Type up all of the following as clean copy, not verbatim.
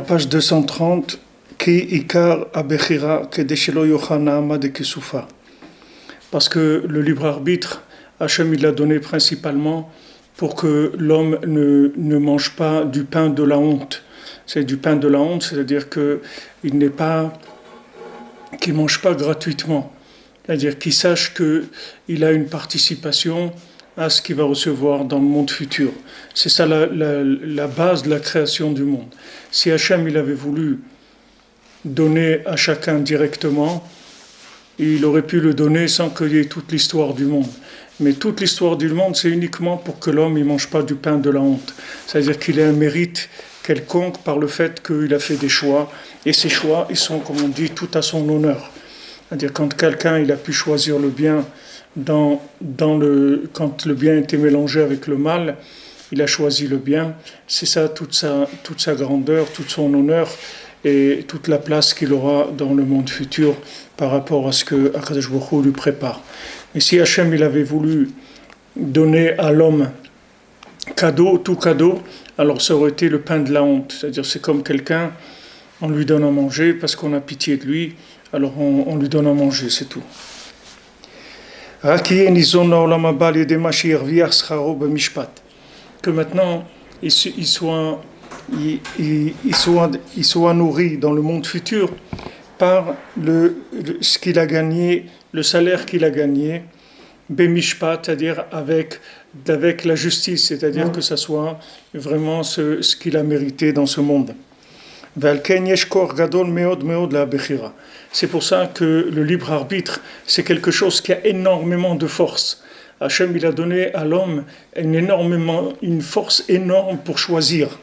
page 230, Ki Ikar Abechira Kedeshelo Yochana Amad Kesufa. Parce que le libre arbitre, Hachem il l'a donné principalement pour que l'homme ne mange pas du pain de la honte. C'est du pain de la honte, c'est-à-dire qu'il ne mange pas gratuitement. C'est-à-dire qu'il sache qu'il a une participation à ce qu'il va recevoir dans le monde futur. C'est ça la base de la création du monde. Si Hachem il avait voulu donner à chacun directement, il aurait pu le donner sans qu'il y ait toute l'histoire du monde. Mais toute l'histoire du monde, c'est uniquement pour que l'homme ne mange pas du pain de la honte. C'est-à-dire qu'il ait un mérite quelconque par le fait qu'il a fait des choix. Et ces choix, ils sont, comme on dit, tout à son honneur. C'est-à-dire quand quelqu'un il a pu choisir le bien, quand le bien était mélangé avec le mal, il a choisi le bien. C'est ça toute sa grandeur, tout son honneur et toute la place qu'il aura dans le monde futur par rapport à ce que Akadosh Baruch Hu lui prépare. Et si Hachem il avait voulu donner à l'homme tout cadeau, alors ça aurait été le pain de la honte. C'est-à-dire c'est comme quelqu'un, on lui donne à manger parce qu'on a pitié de lui, alors on lui donne à manger, c'est tout. Que maintenant il soit nourri dans le monde futur par ce qu'il a gagné, le salaire qu'il a gagné, Bemishpat, c'est-à-dire avec la justice, c'est-à-dire que ça soit vraiment ce qu'il a mérité dans ce monde. C'est pour ça que le libre arbitre, c'est quelque chose qui a énormément de force. Hachem, il a donné à l'homme une force énorme pour choisir.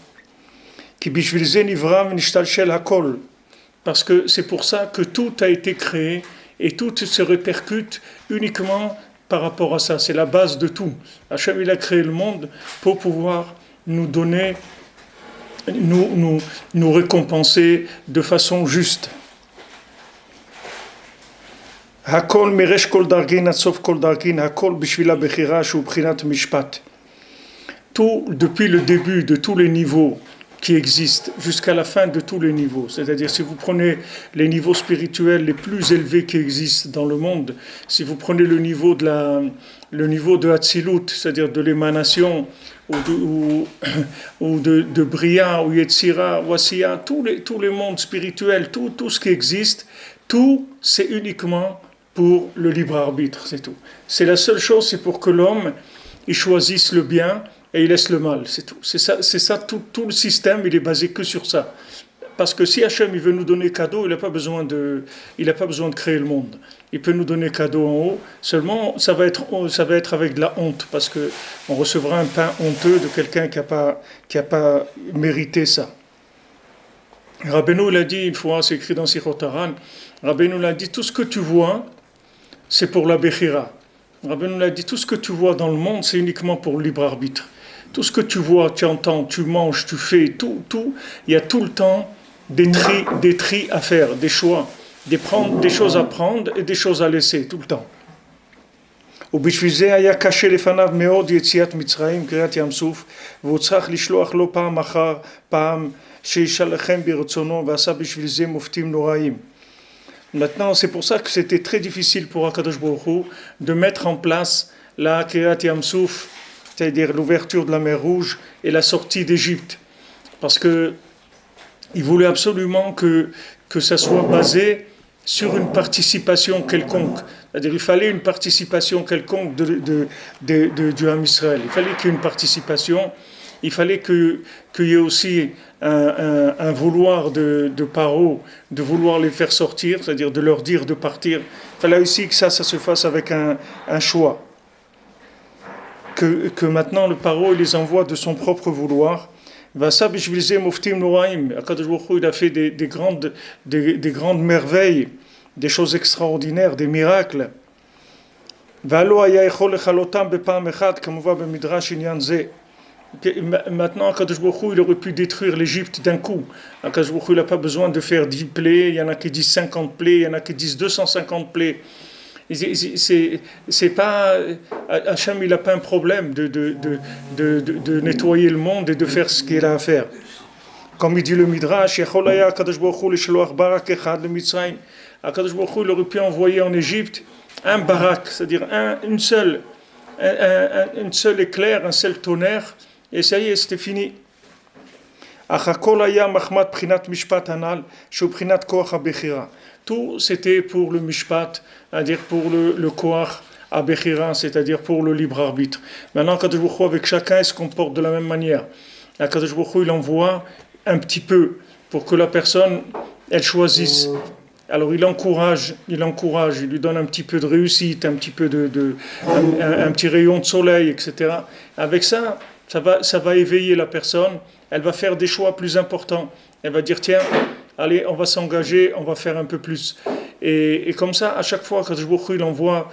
Parce que c'est pour ça que tout a été créé et tout se répercute uniquement par rapport à ça. C'est la base de tout. Hachem, il a créé le monde pour pouvoir nous donner, nous récompenser de façon juste. Hakol meresh kol dargin atsof kol dargin hakol bishvila bechira shu bchinat mishpat. Tout depuis le début de tous les niveaux qui existent jusqu'à la fin de tous les niveaux. C'est-à-dire si vous prenez les niveaux spirituels les plus élevés qui existent dans le monde, si vous prenez le niveau de Hatzilut, c'est-à-dire de l'émanation ou de Bria ou Yetzira ou Asiya, tous les mondes spirituels, tout ce qui existe, tout c'est uniquement pour le libre arbitre, c'est tout. C'est la seule chose, c'est pour que l'homme il choisisse le bien et il laisse le mal, c'est tout. C'est ça tout le système, il est basé que sur ça. Parce que si Hachem il veut nous donner cadeau, il n'a pas besoin de créer le monde. Il peut nous donner cadeau en haut, seulement ça va être avec de la honte, parce que on recevra un pain honteux de quelqu'un qui a pas mérité ça. Rabbeinu l'a dit une fois, c'est écrit dans Sichot Haran, Rabbeinu l'a dit, tout ce que tu vois, c'est pour la Bechira. Rabbeinu l'a dit, tout ce que tu vois dans le monde, c'est uniquement pour le libre arbitre. Tout ce que tu vois, tu entends, tu manges, tu fais, tout, il y a tout le temps des tris à faire, des choix, des choses à prendre et des choses à laisser, tout le temps. ובשביל זה היה קשה לפניו מאוד יציאת מצרים, קריעת ים סוף, והוא צריך לשלוח לו פעם אחר פעם שישלחם ברצונו, ועשה בשביל זה מופתים נוראים. Maintenant, c'est pour ça que c'était très difficile pour Akadosh Baruch Hu de mettre en place la Kriyat Yam Souf, c'est-à-dire l'ouverture de la mer Rouge et la sortie d'Égypte. Parce que il voulait absolument que ça soit basé sur une participation quelconque. C'est-à-dire il fallait une participation quelconque du Ham Israël. Il fallait qu'il y ait une participation. Il fallait qu'il y ait aussi un vouloir de Paro, de vouloir les faire sortir, c'est-à-dire de leur dire de partir. Il fallait aussi que ça se fasse avec un choix. Que maintenant le Paro il les envoie de son propre vouloir. Akadosh Baruch Hu il a fait des grandes merveilles, des choses extraordinaires, des miracles. Maintenant, Akadosh Baruch Hu, il aurait pu détruire l'Égypte d'un coup. Akadosh Baruch Hu, il n'a pas besoin de faire 10 plaies, il y en a qui disent 50 plaies, il y en a qui disent 250 plaies. C'est pas Hachem, il n'a pas un problème de nettoyer le monde et de faire ce qu'il a à faire. Comme il dit le Midrash, Yecholaya Kadosh Baruch Hu l'Shloach Barak Echad le Mitzrayim. Kadosh Baruch Hu, il aurait pu envoyer en Égypte un barak, c'est-à-dire une seule éclair, un seul tonnerre, et ça y est, c'était fini. Tout c'était pour le mishpat, c'est-à-dire pour le koach abechira, c'est-à-dire pour le libre arbitre. Maintenant, Kadosh Baruch Hu, avec chacun, il se comporte de la même manière. Kadosh Baruch Hu, il envoie un petit peu pour que la personne, elle choisisse. Alors il encourage, il lui donne un petit peu de réussite, un petit peu un petit rayon de soleil, etc. Avec ça, ça va éveiller la personne. Elle va faire des choix plus importants. Elle va dire tiens, allez, on va s'engager, on va faire un peu plus. Et comme ça, à chaque fois que il envoie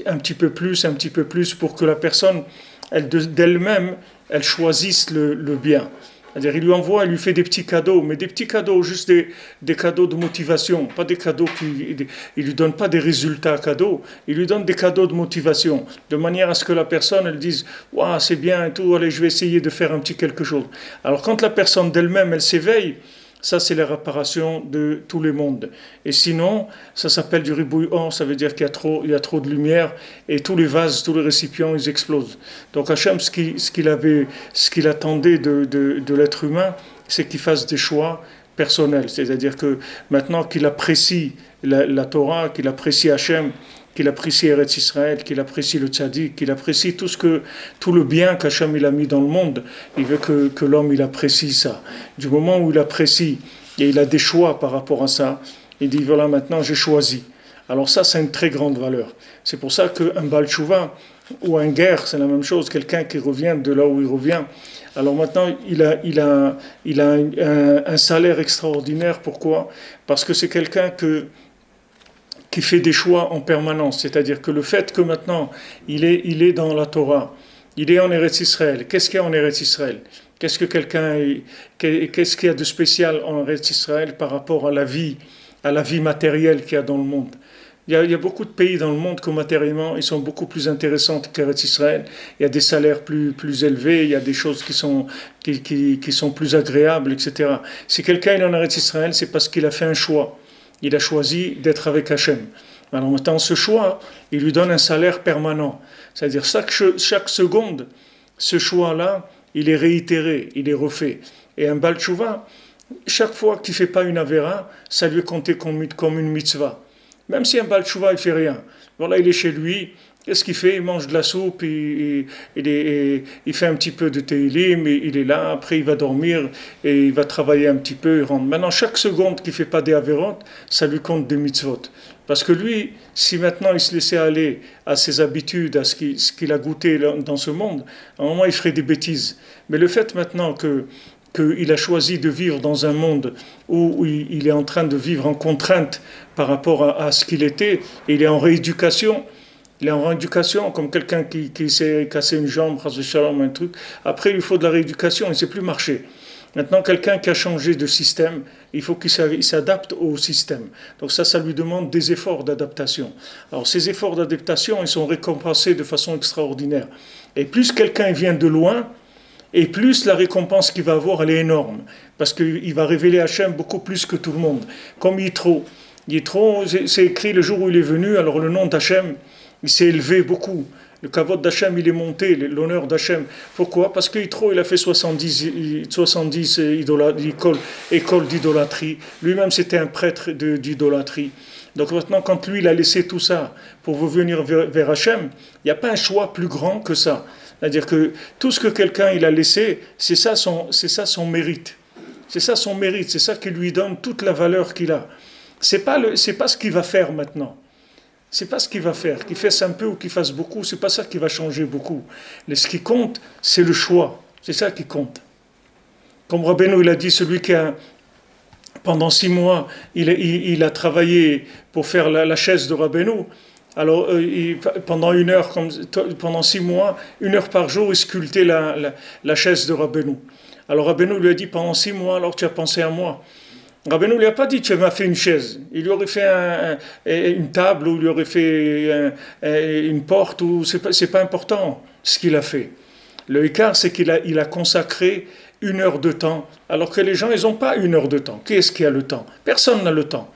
un petit peu plus pour que la personne, d'elle-même, elle choisisse le bien. C'est-à-dire, il lui fait des petits cadeaux, mais des petits cadeaux, juste des cadeaux de motivation, pas des cadeaux il lui donne pas des résultats cadeaux, il lui donne des cadeaux de motivation, de manière à ce que la personne, elle dise, waouh, c'est bien et tout, allez, je vais essayer de faire un petit quelque chose. Alors, quand la personne d'elle-même, elle s'éveille, ça, c'est la réparation de tous les mondes. Et sinon, ça s'appelle du ribouillant, ça veut dire qu'il y a trop de lumière et tous les vases, tous les récipients, ils explosent. Donc Hachem, ce qu'il attendait de l'être humain, c'est qu'il fasse des choix personnels. C'est-à-dire que maintenant qu'il apprécie la Torah, qu'il apprécie Hachem, qu'il apprécie Eretz Israël, qu'il apprécie le tzaddik, qu'il apprécie tout le bien qu'Hachem il a mis dans le monde. Il veut que l'homme il apprécie ça. Du moment où il apprécie et il a des choix par rapport à ça, il dit voilà maintenant j'ai choisi. Alors ça c'est une très grande valeur. C'est pour ça qu'un Baal Tshuva ou un guerre c'est la même chose, quelqu'un qui revient de là où il revient. Alors maintenant il a un salaire extraordinaire. Pourquoi ? Parce que c'est quelqu'un qui fait des choix en permanence, c'est-à-dire que le fait que maintenant il est dans la Torah, il est en Eretz Israël. Qu'est-ce qu'il y a en Eretz Israël ? Qu'est-ce qu'il y a de spécial en Eretz Israël par rapport à la vie matérielle qu'il y a dans le monde ? Il y a beaucoup de pays dans le monde qui matériellement ils sont beaucoup plus intéressants qu'Eretz Israël. Il y a des salaires plus élevés, il y a des choses qui sont plus agréables, etc. Si quelqu'un est en Eretz Israël, c'est parce qu'il a fait un choix. Il a choisi d'être avec Hachem. Alors maintenant, ce choix, il lui donne un salaire permanent. C'est-à-dire chaque seconde, ce choix-là, il est réitéré, il est refait. Et un Baal Tshuva, chaque fois qu'il ne fait pas une avéra, ça lui est compté comme une mitzvah. Même si un Baal Tshuva, il ne fait rien. Voilà, il est chez lui. Qu'est-ce qu'il fait ? Il mange de la soupe, il fait un petit peu de Tehillim, il est là, après il va dormir et il va travailler un petit peu, il rentre. Maintenant, chaque seconde qu'il ne fait pas des avérotes, ça lui compte des mitzvot. Parce que lui, si maintenant il se laissait aller à ses habitudes, à ce qu'il a goûté dans ce monde, à un moment il ferait des bêtises. Mais le fait maintenant qu'il a choisi de vivre dans un monde où il est en train de vivre en contrainte par rapport à ce qu'il était, et il est en rééducation. Il est en rééducation, comme quelqu'un qui s'est cassé une jambe, un truc. Après, il lui faut de la rééducation, il ne sait plus marcher. Maintenant, quelqu'un qui a changé de système, il faut qu'il s'adapte au système. Donc ça lui demande des efforts d'adaptation. Alors ces efforts d'adaptation, ils sont récompensés de façon extraordinaire. Et plus quelqu'un vient de loin, et plus la récompense qu'il va avoir, elle est énorme. Parce qu'il va révéler Hachem beaucoup plus que tout le monde. Comme Yitro. Yitro, c'est écrit le jour où il est venu, alors le nom d'Hachem, il s'est élevé beaucoup. Le kavod d'Hachem, il est monté, l'honneur d'Hachem. Pourquoi ? Parce que Yitro, il a fait 70 écoles d'idolâtrie. Lui-même, c'était un prêtre d'idolâtrie. Donc maintenant, quand lui, il a laissé tout ça pour venir vers Hachem, il n'y a pas un choix plus grand que ça. C'est-à-dire que tout ce que quelqu'un il a laissé, c'est ça son mérite. C'est ça son mérite, c'est ça qui lui donne toute la valeur qu'il a. C'est pas ce qu'il va faire maintenant. C'est pas ce qu'il va faire, qu'il fasse un peu ou qu'il fasse beaucoup, c'est pas ça qui va changer beaucoup. Mais ce qui compte, c'est le choix. C'est ça qui compte. Comme Rabbeinu, il a dit, celui qui a, pendant 6 mois, il a travaillé pour faire la chaise de Rabbeinu. Alors, pendant 1 heure, pendant 6 mois, 1 heure par jour, il sculptait la chaise de Rabbeinu. Alors Rabbeinu lui a dit, pendant 6 mois, alors tu as pensé à moi. Rabbeinu ne lui a pas dit, tu m'as fait une chaise. Il lui aurait fait une table, ou il lui aurait fait une porte, c'est pas important ce qu'il a fait. Le écart, c'est qu'il a consacré une heure de temps, alors que les gens, ils n'ont pas une heure de temps. Qui est-ce qui a le temps? Personne n'a le temps.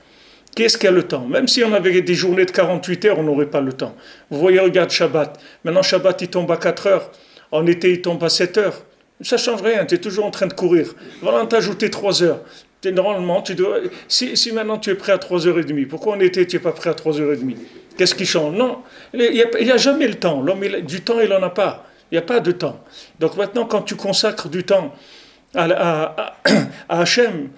Qui est-ce qui a le temps? Même si on avait des journées de 48 heures, on n'aurait pas le temps. Vous voyez, regarde Shabbat. Maintenant, Shabbat, il tombe à 4 heures. En été, il tombe à 7 heures. Ça ne change rien, tu es toujours en train de courir. Voilà, t'ajouter 3 heures. Normalement, si maintenant tu es prêt à 3h30, pourquoi en été tu n'es pas prêt à 3h30? Qu'est-ce qui change? Non, il n'y a jamais le temps. L'homme, du temps, il n'en a pas. Il n'y a pas de temps. Donc maintenant, quand tu consacres du temps à Hachem,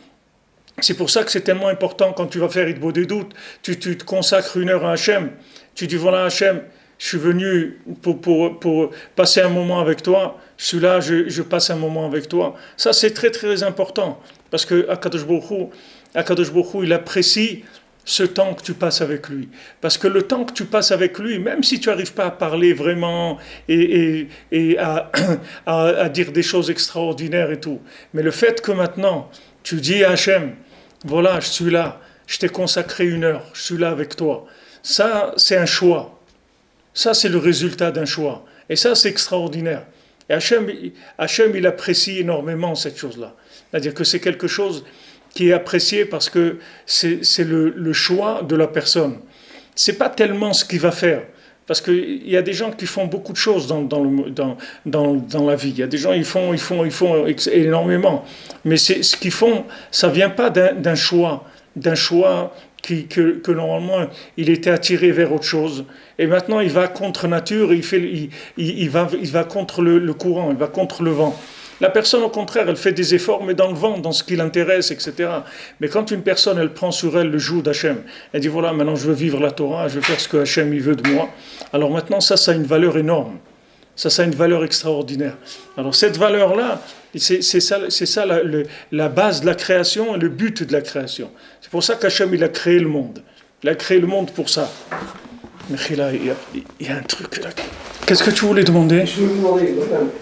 c'est pour ça que c'est tellement important quand tu vas faire Hitbo des doutes, tu te consacres une heure à Hachem, tu dis voilà Hachem, je suis venu pour passer un moment avec toi, je suis là, je passe un moment avec toi. Ça c'est très très important, parce que Akadosh Baruch Hu, il apprécie ce temps que tu passes avec lui. Parce que le temps que tu passes avec lui, même si tu n'arrives pas à parler vraiment et à dire des choses extraordinaires et tout, mais le fait que maintenant tu dis à Hachem, voilà, je suis là, je t'ai consacré une heure, je suis là avec toi. Ça, c'est un choix. Ça, c'est le résultat d'un choix. Et ça, c'est extraordinaire. Et Hachem, il apprécie énormément cette chose-là. C'est-à-dire que c'est quelque chose qui est apprécié parce que c'est le choix de la personne. C'est pas tellement ce qu'il va faire. Parce qu'il y a des gens qui font beaucoup de choses dans la vie. Il y a des gens qui font énormément. Mais ce qu'ils font, ça ne vient pas d'un choix que normalement il était attiré vers autre chose. Et maintenant il va contre nature, il va contre le courant, il va contre le vent. La personne, au contraire, elle fait des efforts, mais dans le vent, dans ce qui l'intéresse, etc. Mais quand une personne, elle prend sur elle le joug d'Hachem, elle dit, voilà, maintenant je veux vivre la Torah, je veux faire ce que Hachem il veut de moi. Alors maintenant, ça a une valeur énorme. Ça a une valeur extraordinaire. Alors cette valeur-là, c'est ça la base de la création et le but de la création. C'est pour ça qu'Hachem, il a créé le monde. Il a créé le monde pour ça. Mais là, il y a un truc là. Qu'est-ce que tu voulais demander? Je voulais demander,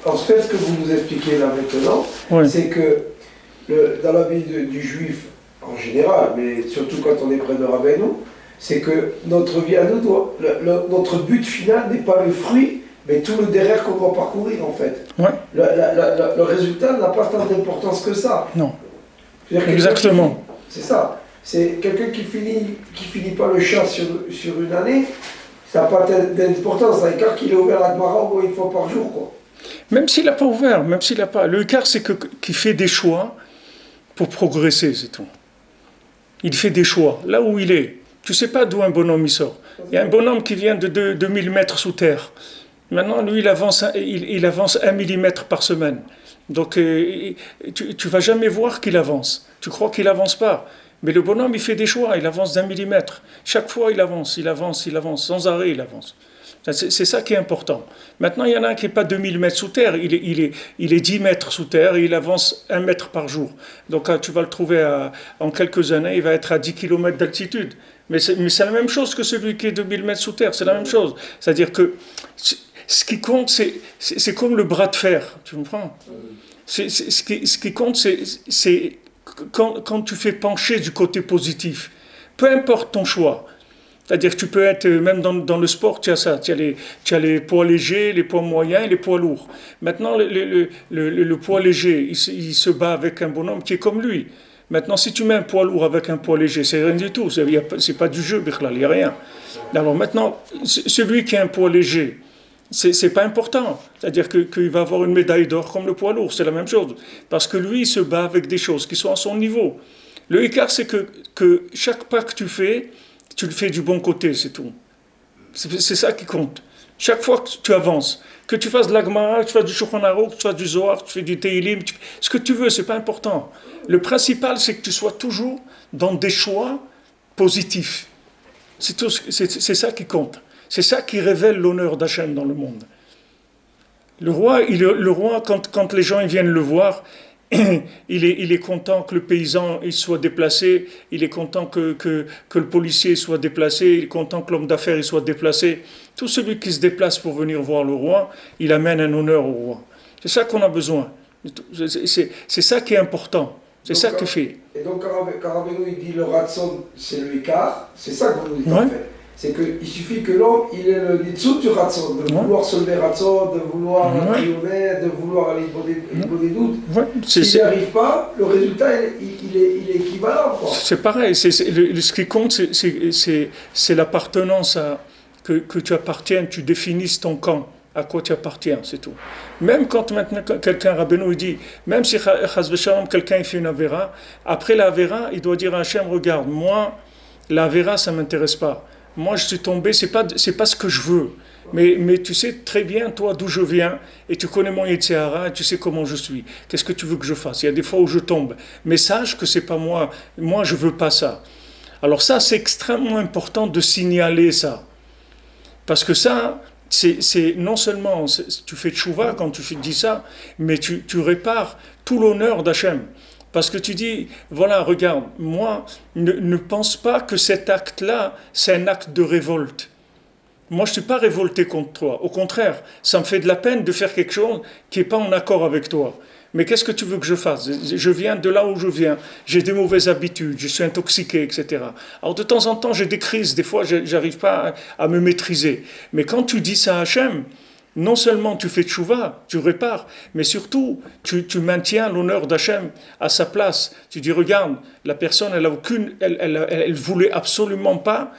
en fait, ce que vous nous expliquez là maintenant, oui, c'est que dans la vie du juif en général, mais surtout quand on est près de Rabbeinu, c'est que notre vie à nous, notre but final n'est pas le fruit, mais tout le derrière qu'on doit parcourir en fait. Ouais. Le résultat n'a pas tant d'importance que ça. Non. Exactement. C'est ça. C'est quelqu'un qui finit pas le chat sur une année. Ça n'a pas d'importance, c'est un quart qu'il est ouvert à Gemara au moins une fois par jour, quoi. Même s'il n'a pas ouvert, même s'il n'a pas... Le quart, c'est qu'il fait des choix pour progresser, c'est tout. Il fait des choix, là où il est. Tu ne sais pas d'où un bonhomme il sort. Il y a un bonhomme qui vient de 2000 mètres sous terre. Maintenant, lui, il avance 1 millimètre par semaine. Donc, tu ne vas jamais voir qu'il avance. Tu crois qu'il n'avance pas. Mais le bonhomme, il fait des choix, il avance d'1 millimètre. Chaque fois, il avance, sans arrêt, il avance. C'est ça qui est important. Maintenant, il y en a un qui n'est pas 2000 mètres sous terre, il est 10 mètres sous terre et il avance 1 mètre par jour. Donc, tu vas le trouver en quelques années, il va être à 10 km d'altitude. Mais c'est la même chose que celui qui est 2000 mètres sous terre, c'est la même chose. C'est-à-dire que ce qui compte, c'est comme le bras de fer, tu comprends? Ce qui compte, c'est quand tu fais pencher du côté positif, peu importe ton choix, c'est-à-dire que tu peux être, même dans le sport, tu as ça, tu as les poids légers, les poids moyens et les poids lourds. Maintenant, le poids léger, il se bat avec un bonhomme qui est comme lui. Maintenant, si tu mets un poids lourd avec un poids léger, c'est rien du tout, c'est pas du jeu, il n'y a rien. Alors maintenant, celui qui a un poids léger, c'est pas important. C'est-à-dire qu'il va avoir une médaille d'or comme le poids lourd, c'est la même chose. Parce que lui, il se bat avec des choses qui sont à son niveau. Le écart, c'est que chaque pas que tu fais, tu le fais du bon côté, c'est tout. C'est ça qui compte. Chaque fois que tu avances, que tu fasses de la Gemara, que tu fasses du Shulchan Aruch, que tu fasses du Zohar, que tu fais du Teilim, ce que tu veux, c'est pas important. Le principal, c'est que tu sois toujours dans des choix positifs. C'est ça qui compte. C'est ça qui révèle l'honneur d'Hachem dans le monde. Le roi, quand les gens ils viennent le voir, il est content que le paysan il soit déplacé, il est content que le policier soit déplacé, il est content que l'homme d'affaires il soit déplacé. Tout celui qui se déplace pour venir voir le roi, il amène un honneur au roi. C'est ça qu'on a besoin. C'est ça qui est important. C'est donc, ça qui fait. Et donc, quand Rabbeinu il dit le ratson, c'est le écart, c'est ça que vous nous dites en fait. c'est qu'il suffit que l'homme, il ait le nitsut du ratson, de vouloir se lever ratson, de vouloir triompher, de vouloir aller pour des doutes. S'il n'y arrive pas, le résultat, il est équivalent. Quoi. C'est pareil, ce qui compte, c'est l'appartenance que tu appartiennes, tu définisses ton camp. À quoi tu appartiens, c'est tout. Même quand maintenant quelqu'un, Rabbeinu, il dit, même si chas v'shalom, quelqu'un fait une avéra, après la avéra, il doit dire à Hachem, regarde, moi, la avéra, ça ne m'intéresse pas. Moi, je suis tombé, c'est pas ce que je veux. Mais tu sais très bien, toi, d'où je viens, et tu connais mon Yetzirah, et tu sais comment je suis. Qu'est-ce que tu veux que je fasse? Il y a des fois où je tombe. Mais sache que c'est pas moi. Moi, je veux pas ça. Alors ça, c'est extrêmement important de signaler ça. Parce que ça, c'est non seulement tu fais tchouva quand tu dis ça, mais tu répares tout l'honneur d'Hachem. Parce que tu dis, voilà, regarde, moi, ne pense pas que cet acte-là, c'est un acte de révolte. Moi, je ne suis pas révolté contre toi. Au contraire, ça me fait de la peine de faire quelque chose qui n'est pas en accord avec toi. Mais qu'est-ce que tu veux que je fasse? Je viens de là où je viens, j'ai des mauvaises habitudes, je suis intoxiqué, etc. Alors de temps en temps, j'ai des crises, des fois, je n'arrive pas à me maîtriser. Mais quand tu dis ça à Hachem, non seulement tu fais tchouva, tu répares, mais surtout, tu maintiens l'honneur d'Hachem à sa place. Tu dis, regarde, la personne, elle voulait absolument pas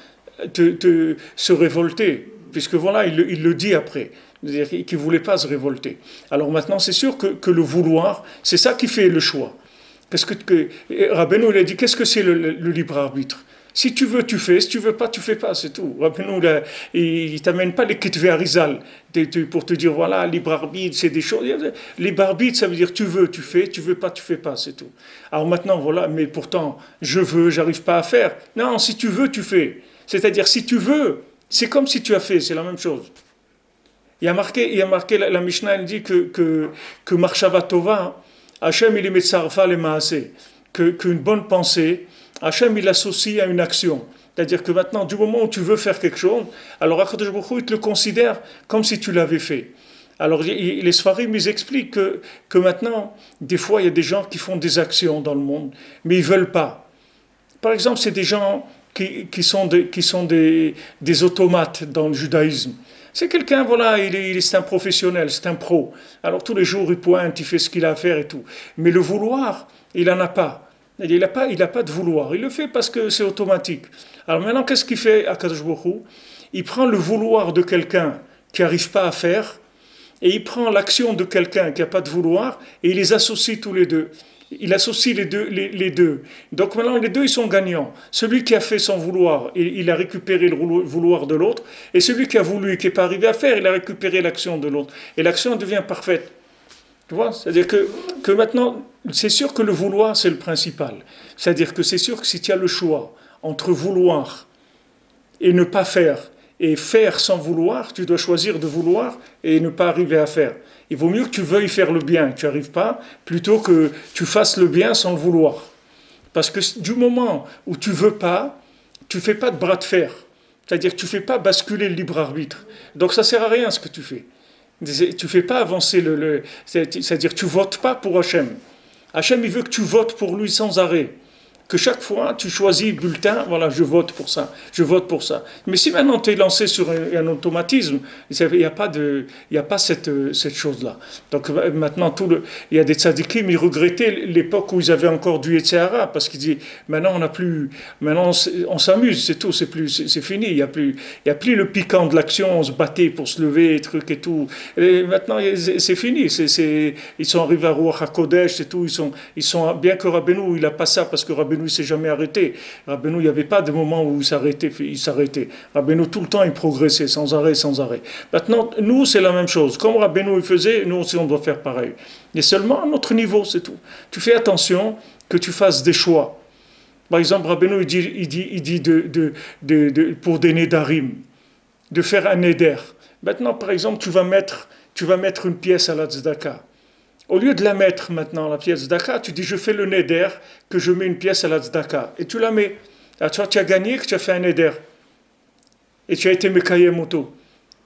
se révolter, puisque voilà, il le dit après. C'est-à-dire qu'il ne voulait pas se révolter. Alors maintenant, c'est sûr que le vouloir, c'est ça qui fait le choix. Rabbeinu, il a dit, qu'est-ce que c'est le libre arbitre? Si tu veux, tu fais. Si tu veux pas, tu fais pas, c'est tout. Rabbeinu, il ne t'amène pas les kitvé arizal pour te dire, voilà, libre arbitre, c'est des choses. Libre arbitre, ça veut dire, tu veux, tu fais. Tu veux pas, tu fais pas, c'est tout. Alors maintenant, voilà, mais pourtant, je veux, j'arrive pas à faire. Non, si tu veux, tu fais. C'est-à-dire, si tu veux, c'est comme si tu as fait, c'est la même chose. Il y a marqué la Mishnah, elle dit que Marshava Tova, Hachem il est Metzarfa le Maaseh, qu'une bonne pensée, Hachem il l'associe à une action. C'est-à-dire que maintenant, du moment où tu veux faire quelque chose, alors Akadosh Baruch Hu, il te le considère comme si tu l'avais fait. Alors les Sfarim, ils expliquent que maintenant, des fois, il y a des gens qui font des actions dans le monde, mais ils ne veulent pas. Par exemple, c'est des gens qui sont des automates dans le judaïsme. C'est quelqu'un, voilà, c'est un professionnel, c'est un pro. Alors tous les jours, il pointe, il fait ce qu'il a à faire et tout. Mais le vouloir, il n'en a pas. Il n'a pas de vouloir. Il le fait parce que c'est automatique. Alors maintenant, qu'est-ce qu'il fait à Akadosh Baruch Hu? Il prend le vouloir de quelqu'un qui n'arrive pas à faire, et il prend l'action de quelqu'un qui n'a pas de vouloir, et il les associe tous les deux. Il associe les deux. Donc maintenant, les deux, ils sont gagnants. Celui qui a fait son vouloir, il a récupéré le vouloir de l'autre. Et celui qui a voulu et qui n'est pas arrivé à faire, il a récupéré l'action de l'autre. Et l'action devient parfaite. Tu vois? C'est-à-dire que maintenant, c'est sûr que le vouloir, c'est le principal. C'est-à-dire que c'est sûr que si tu as le choix entre vouloir et ne pas faire, et faire sans vouloir, tu dois choisir de vouloir et ne pas arriver à faire. Il vaut mieux que tu veuilles faire le bien et que tu n'y arrives pas, plutôt que tu fasses le bien sans le vouloir. Parce que du moment où tu ne veux pas, tu ne fais pas de bras de fer. C'est-à-dire que tu ne fais pas basculer le libre arbitre. Donc ça ne sert à rien ce que tu fais. Tu ne fais pas avancer c'est-à-dire que tu ne votes pas pour Hachem. Hachem, il veut que tu votes pour lui sans arrêt. Que chaque fois, tu choisis bulletin, voilà, je vote pour ça, je vote pour ça. Mais si maintenant tu es lancé sur un automatisme, il n'y a pas cette chose-là. Donc maintenant, il y a des tzadikim, ils regrettaient l'époque où ils avaient encore du Yetzirah, parce qu'ils disaient, maintenant on s'amuse, c'est tout, c'est fini, il n'y a plus le piquant de l'action, on se battait pour se lever, trucs et tout. Et maintenant, c'est fini, ils sont arrivés à Ruach HaKodesh, c'est tout, ils sont, bien que Rabbeinu, il n'a pas ça, parce que Rabbeinu, il ne s'est jamais arrêté. Rabbeinu, il n'y avait pas de moment où il s'arrêtait. Rabbeinu, tout le temps, il progressait, sans arrêt. Maintenant, nous, c'est la même chose. Comme Rabbeinu, il faisait, nous aussi, on doit faire pareil. Mais seulement à notre niveau, c'est tout. Tu fais attention que tu fasses des choix. Par exemple, Rabbeinu, il dit pour des nédarim, de faire un néder. Maintenant, par exemple, tu vas mettre une pièce à la tzedaka. Au lieu de la mettre maintenant, la pièce tzedaka, tu dis, je fais le neder, que je mets une pièce à la tzedaka. Et tu la mets. Alors, tu as gagné, que tu as fait un neder. Et tu as été mekaye moto.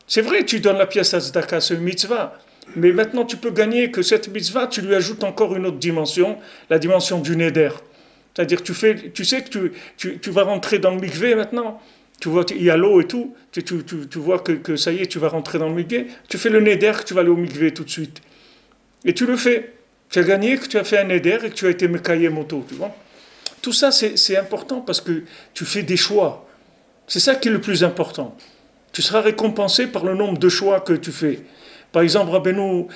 C'est vrai, tu donnes la pièce à tzedaka, c'est une mitzvah. Mais maintenant, tu peux gagner que cette mitzvah, tu lui ajoutes encore une autre dimension, la dimension du neder. C'est-à-dire, tu sais que tu vas rentrer dans le mikvé maintenant. Tu vois, il y a l'eau et tout, tu vois que ça y est, tu vas rentrer dans le mikvé, tu fais le neder que tu vas aller au mikvé tout de suite. Et tu le fais. Tu as gagné, que tu as fait un neder et que tu as été mekaye moto, tu vois. Tout ça, c'est important parce que tu fais des choix. C'est ça qui est le plus important. Tu seras récompensé par le nombre de choix que tu fais. Par exemple, Rabbeinu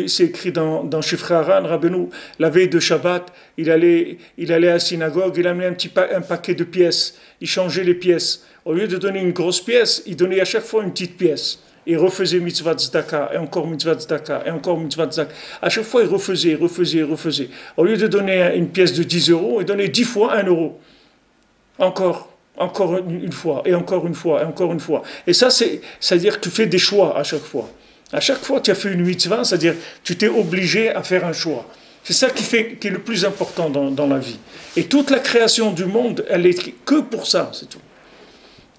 c'est écrit dans Shifrei Haran, Rabbeinu, la veille de Shabbat, il allait à la synagogue, il amenait un paquet de pièces, il changeait les pièces. Au lieu de donner une grosse pièce, il donnait à chaque fois une petite pièce. Il refaisait mitzvah tzedaka, et encore mitzvah tzedaka, et encore mitzvah tzedaka. À chaque fois, il refaisait. Au lieu de donner une pièce de 10 euros, il donnait 10 fois 1 euro. Encore une fois, et encore une fois, et encore une fois. Et ça, c'est-à-dire que tu fais des choix à chaque fois. À chaque fois, tu as fait une mitzvah, c'est-à-dire tu t'es obligé à faire un choix. C'est ça qui est le plus important dans la vie. Et toute la création du monde, elle est que pour ça, c'est tout.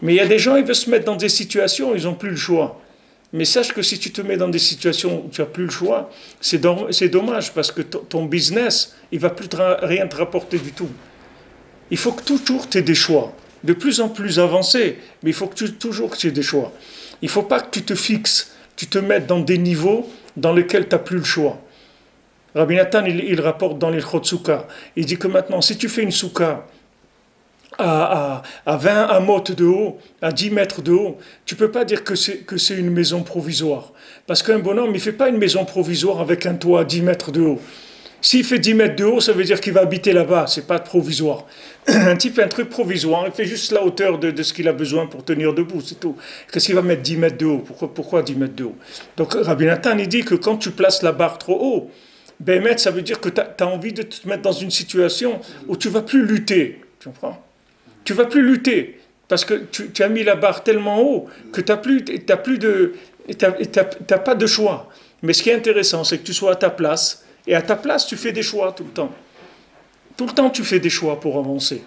Mais il y a des gens, ils veulent se mettre dans des situations, ils n'ont plus le choix. Mais sache que si tu te mets dans des situations où tu n'as plus le choix, c'est dommage parce que ton business, il ne va plus rien te rapporter du tout. Il faut que toujours tu aies des choix, de plus en plus avancés, mais il faut que toujours tu aies des choix. Il ne faut pas que tu te fixes, tu te mettes dans des niveaux dans lesquels tu n'as plus le choix. Rabbi Nathan, il rapporte dans les Chotsuka, il dit que maintenant, si tu fais une souka à 20 amot de haut, à 10 mètres de haut, tu ne peux pas dire que c'est une maison provisoire. Parce qu'un bonhomme, il ne fait pas une maison provisoire avec un toit à 10 mètres de haut. S'il fait 10 mètres de haut, ça veut dire qu'il va habiter là-bas, c'est pas provisoire. Un type fait un truc provisoire, il fait juste la hauteur de ce qu'il a besoin pour tenir debout, c'est tout. Qu'est-ce qu'il va mettre 10 mètres de haut? Pourquoi 10 mètres de haut? Donc Rabbi Nathan, il dit que quand tu places la barre trop haut, ben, ça veut dire que tu as envie de te mettre dans une situation où tu ne vas plus lutter. Tu comprends? Tu ne vas plus lutter parce que tu as mis la barre tellement haut que tu n'as pas de choix. Mais ce qui est intéressant, c'est que tu sois à ta place. Et à ta place, tu fais des choix tout le temps. Tout le temps, tu fais des choix pour avancer.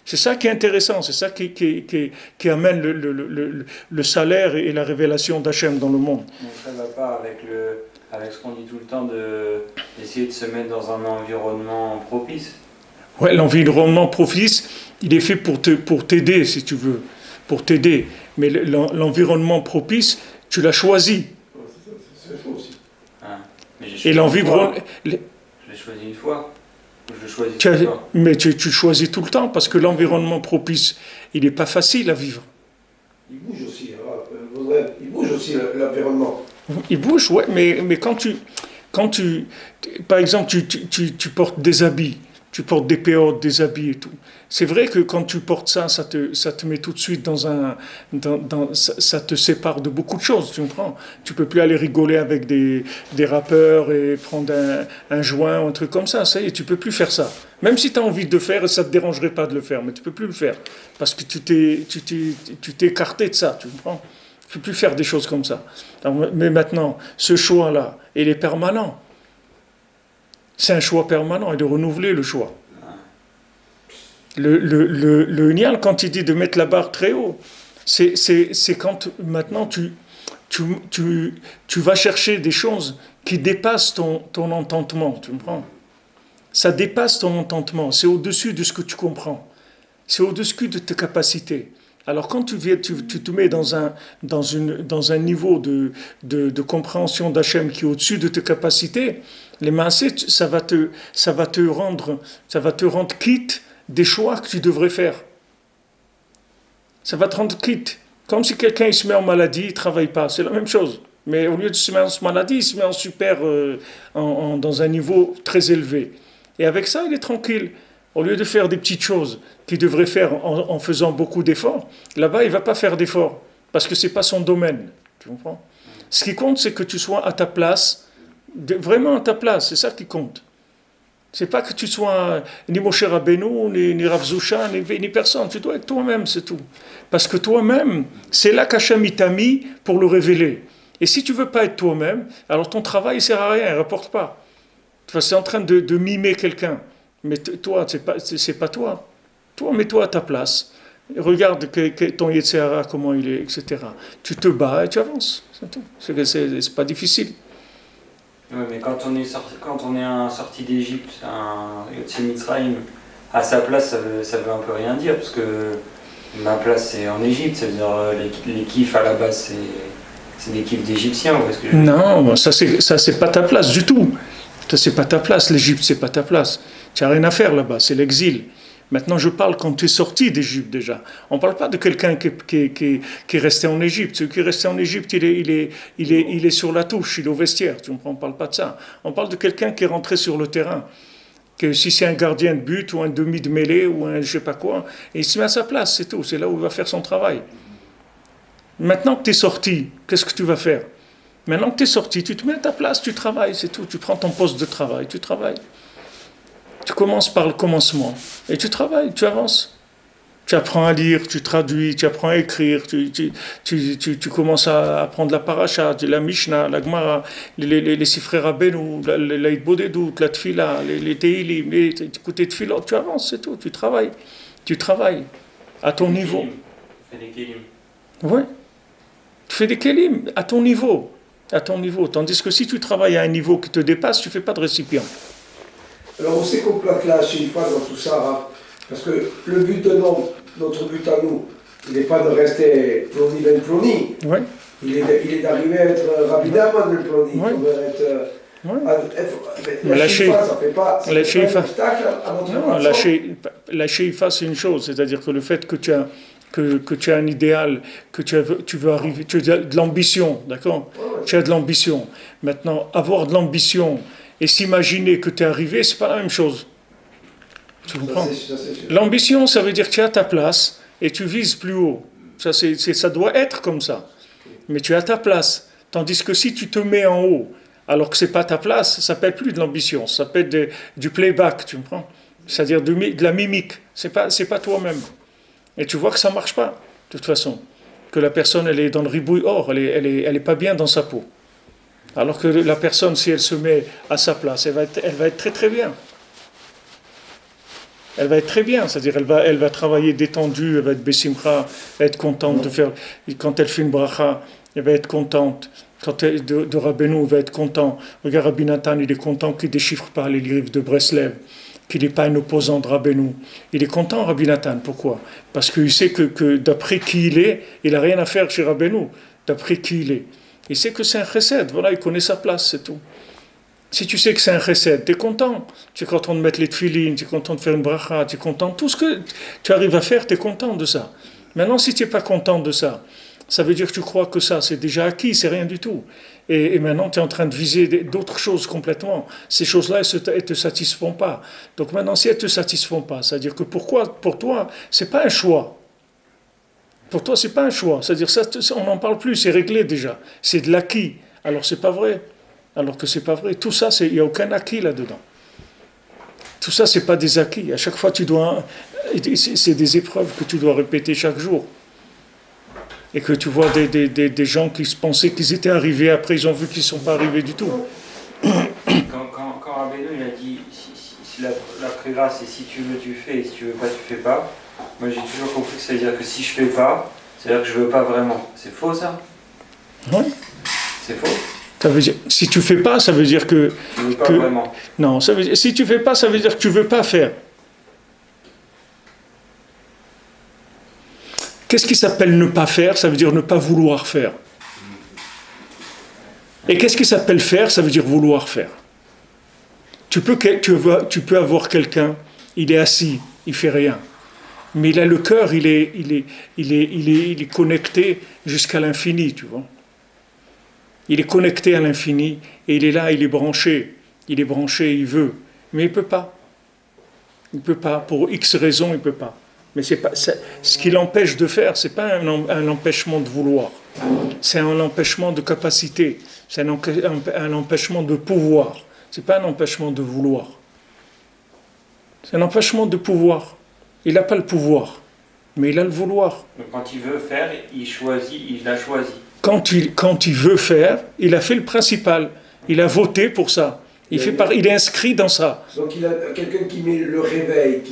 C'est ça qui est intéressant, c'est ça qui amène le salaire et la révélation d'Hachem dans le monde. Mais ça ne va pas avec ce qu'on dit tout le temps d'essayer de se mettre dans un environnement propice. Ouais, l'environnement propice, il est fait pour t'aider, si tu veux, pour t'aider. Mais l'environnement propice, tu l'as choisi. C'est faux aussi. Ah, mais et l'environnement... Je l'ai choisi une fois. Je choisis tout le temps. Mais tu choisis tout le temps, parce que l'environnement propice, il n'est pas facile à vivre. Il bouge aussi, il bouge aussi l'environnement. Il bouge, ouais, mais quand tu par exemple, tu portes des habits, tu portes des péotes, des habits et tout. C'est vrai que quand tu portes ça te met tout de suite ça te sépare de beaucoup de choses, tu comprends? Tu peux plus aller rigoler avec des rappeurs et prendre un joint ou un truc comme ça y est, tu peux plus faire ça. Même si tu as envie de le faire, ça te dérangerait pas de le faire, mais tu peux plus le faire. Parce que tu t'es écarté de ça, tu comprends? Tu peux plus faire des choses comme ça. Alors, mais maintenant, ce choix-là, il est permanent. C'est un choix permanent et de renouveler le choix. Le Nial, quand il dit de mettre la barre très haut, c'est quand maintenant tu vas chercher des choses qui dépassent ton entendement, tu comprends? Ça dépasse ton entendement, c'est au-dessus de ce que tu comprends. C'est au-dessus de tes capacités. Alors quand tu te mets dans un niveau de compréhension d'Hachem qui est au-dessus de tes capacités, les maasé, ça va te rendre quitte des choix que tu devrais faire. Ça va te rendre quitte. Comme si quelqu'un il se met en maladie, il ne travaille pas. C'est la même chose. Mais au lieu de se mettre en maladie, il se met en super, dans un niveau très élevé. Et avec ça, il est tranquille. Au lieu de faire des petites choses qu'il devrait faire en faisant beaucoup d'efforts, là-bas, il ne va pas faire d'efforts. Parce que ce n'est pas son domaine. Tu comprends? Ce qui compte, c'est que tu sois à ta place, vraiment à ta place. C'est ça qui compte. C'est pas que tu sois ni Moshe Rabbeinu, ni Rav Zusha, ni personne. Tu dois être toi-même, c'est tout. Parce que toi-même, c'est là qu'Hachem t'a mis pour le révéler. Et si tu veux pas être toi-même, alors ton travail ne sert à rien, il ne rapporte pas. Tu es en train de mimer quelqu'un. Mais toi, c'est pas toi. Toi, mets-toi à ta place. Regarde ton Yetzirah, comment il est, etc. Tu te bats et tu avances. C'est tout. C'est pas difficile. Oui, mais quand on est un sorti d'Égypte, un Yotze Mitzrayim, à sa place, ça veut un peu rien dire, parce que Ma place c'est en Égypte, c'est-à-dire les kiffs à la base c'est des kiffs d'Égyptiens. Non, ça c'est pas ta place du tout. Ça c'est pas ta place, l'Égypte c'est pas ta place. Tu n'as rien à faire là-bas, c'est l'exil. Maintenant je parle quand tu es sorti d'Égypte déjà. On ne parle pas de quelqu'un qui est resté en Égypte. Celui qui est resté en Égypte, il est sur la touche, il est au vestiaire. On ne parle pas de ça. On parle de quelqu'un qui est rentré sur le terrain. Que si c'est un gardien de but ou un demi de mêlée ou un je sais pas quoi, et il se met à sa place, c'est tout, c'est là où il va faire son travail. Maintenant que tu es sorti, qu'est-ce que tu vas faire? Maintenant que tu es sorti, tu te mets à ta place, tu travailles, c'est tout, tu prends ton poste de travail, tu travailles. Tu commences par le commencement, et tu travailles, tu avances. Tu apprends à lire, tu traduis, tu apprends à écrire, tu commences à apprendre la paracha, la Mishnah, la Gemara, les Sifrei Rabbeinu, la Hitbodedut, la Tfila, les Teilim, les Tfilot, tu avances, c'est tout, tu travailles à ton niveau. Tu fais des kélim. Oui, tu fais des kélim à ton niveau, tandis que si tu travailles à un niveau qui te dépasse, tu ne fais pas de récipient. Alors on sait qu'on plaque la Sheifa dans tout ça, Rav. Parce que le but de notre but à nous, il n'est pas de rester Ploni ben Ploni. Oui. Il est d'arriver à être Rabbi Nachman ben Ploni. Oui. La Sheifa, ça ne fait pas un obstacle à notre marche. La Sheifa, c'est une chose, c'est-à-dire que le fait que tu as un idéal, que tu veux arriver, tu as de l'ambition, d'accord? Ouais. Tu as de l'ambition. Maintenant, avoir de l'ambition et s'imaginer que tu es arrivé, c'est pas la même chose. Tu comprends? L'ambition, ça veut dire que tu as ta place et tu vises plus haut. Ça doit être comme ça. Mais tu as ta place. Tandis que si tu te mets en haut, alors que ce n'est pas ta place, ça ne s'appelle plus de l'ambition. Ça s'appelle du playback, tu comprends? C'est-à-dire de la mimique. C'est pas toi-même. Et tu vois que ça ne marche pas, de toute façon. Que la personne, elle est dans le ribouille or, elle est pas bien dans sa peau. Alors que la personne, si elle se met à sa place, elle va être très très bien. Elle va être très bien, c'est-à-dire elle va travailler détendue, elle va être bessimcha, elle va être contente de faire, quand elle fait une bracha, elle va être contente. Quand de Rabbeinu, elle va être content. Regarde Rabbi Nathan, il est content qu'il ne déchiffre pas les livres de Breslev, qu'il n'est pas un opposant de Rabbeinu. Il est content, Rabbi Nathan, pourquoi? Parce qu'il sait que d'après qui il est, il n'a rien à faire chez Rabbeinu, d'après qui il est. Il sait que c'est un chesed, voilà, il connaît sa place, c'est tout. Si tu sais que c'est un chesed, tu es content. Tu es content de mettre les tefilines, tu es content de faire une bracha, tu es content. Tout ce que tu arrives à faire, tu es content de ça. Maintenant, si tu n'es pas content de ça, ça veut dire que tu crois que ça, c'est déjà acquis, c'est rien du tout. Et maintenant, tu es en train de viser d'autres choses complètement. Ces choses-là, elles ne te satisfont pas. Donc maintenant, si elles ne te satisfont pas, c'est-à-dire que pour toi, ce n'est pas un choix. Pour toi, ce n'est pas un choix. C'est-à-dire ça, on n'en parle plus, c'est réglé déjà. C'est de l'acquis. Alors, ce n'est pas vrai. Alors que c'est pas vrai. Tout ça, il n'y a aucun acquis là-dedans. Tout ça, c'est pas des acquis. À chaque fois, c'est des épreuves que tu dois répéter chaque jour. Et que tu vois des gens qui se pensaient qu'ils étaient arrivés, après ils ont vu qu'ils ne sont pas arrivés du tout. Quand Rabbeinu il a dit, si la prière c'est si tu veux, tu fais, et si tu veux pas, tu fais pas. Moi j'ai toujours compris que ça veut dire que si je fais pas, c'est-à-dire que je veux pas vraiment. C'est faux ça? Oui. C'est faux? Ça veut dire, si tu fais pas, ça veut dire que... Tu veux pas vraiment. Non, si tu fais pas, ça veut dire que tu veux pas faire. Qu'est-ce qui s'appelle ne pas faire? Ça veut dire ne pas vouloir faire. Et qu'est-ce qui s'appelle faire? Ça veut dire vouloir faire. Tu peux avoir quelqu'un, il est assis, il fait rien. Mais il a le cœur, il est connecté jusqu'à l'infini, tu vois. Il est connecté à l'infini et il est là, il est branché, il veut, mais il ne peut pas. Il ne peut pas, pour X raisons, il ne peut pas. Mais ce qui l'empêche de faire, ce n'est pas un empêchement de vouloir, c'est un empêchement de capacité, c'est un empêchement de pouvoir, ce n'est pas un empêchement de vouloir. C'est un empêchement de pouvoir. Il n'a pas le pouvoir, mais il a le vouloir. Donc quand il veut faire, il a choisi. Quand il veut faire, il a fait le principal. Il a voté pour ça. Il est inscrit dans ça. Donc il a quelqu'un qui met le réveil,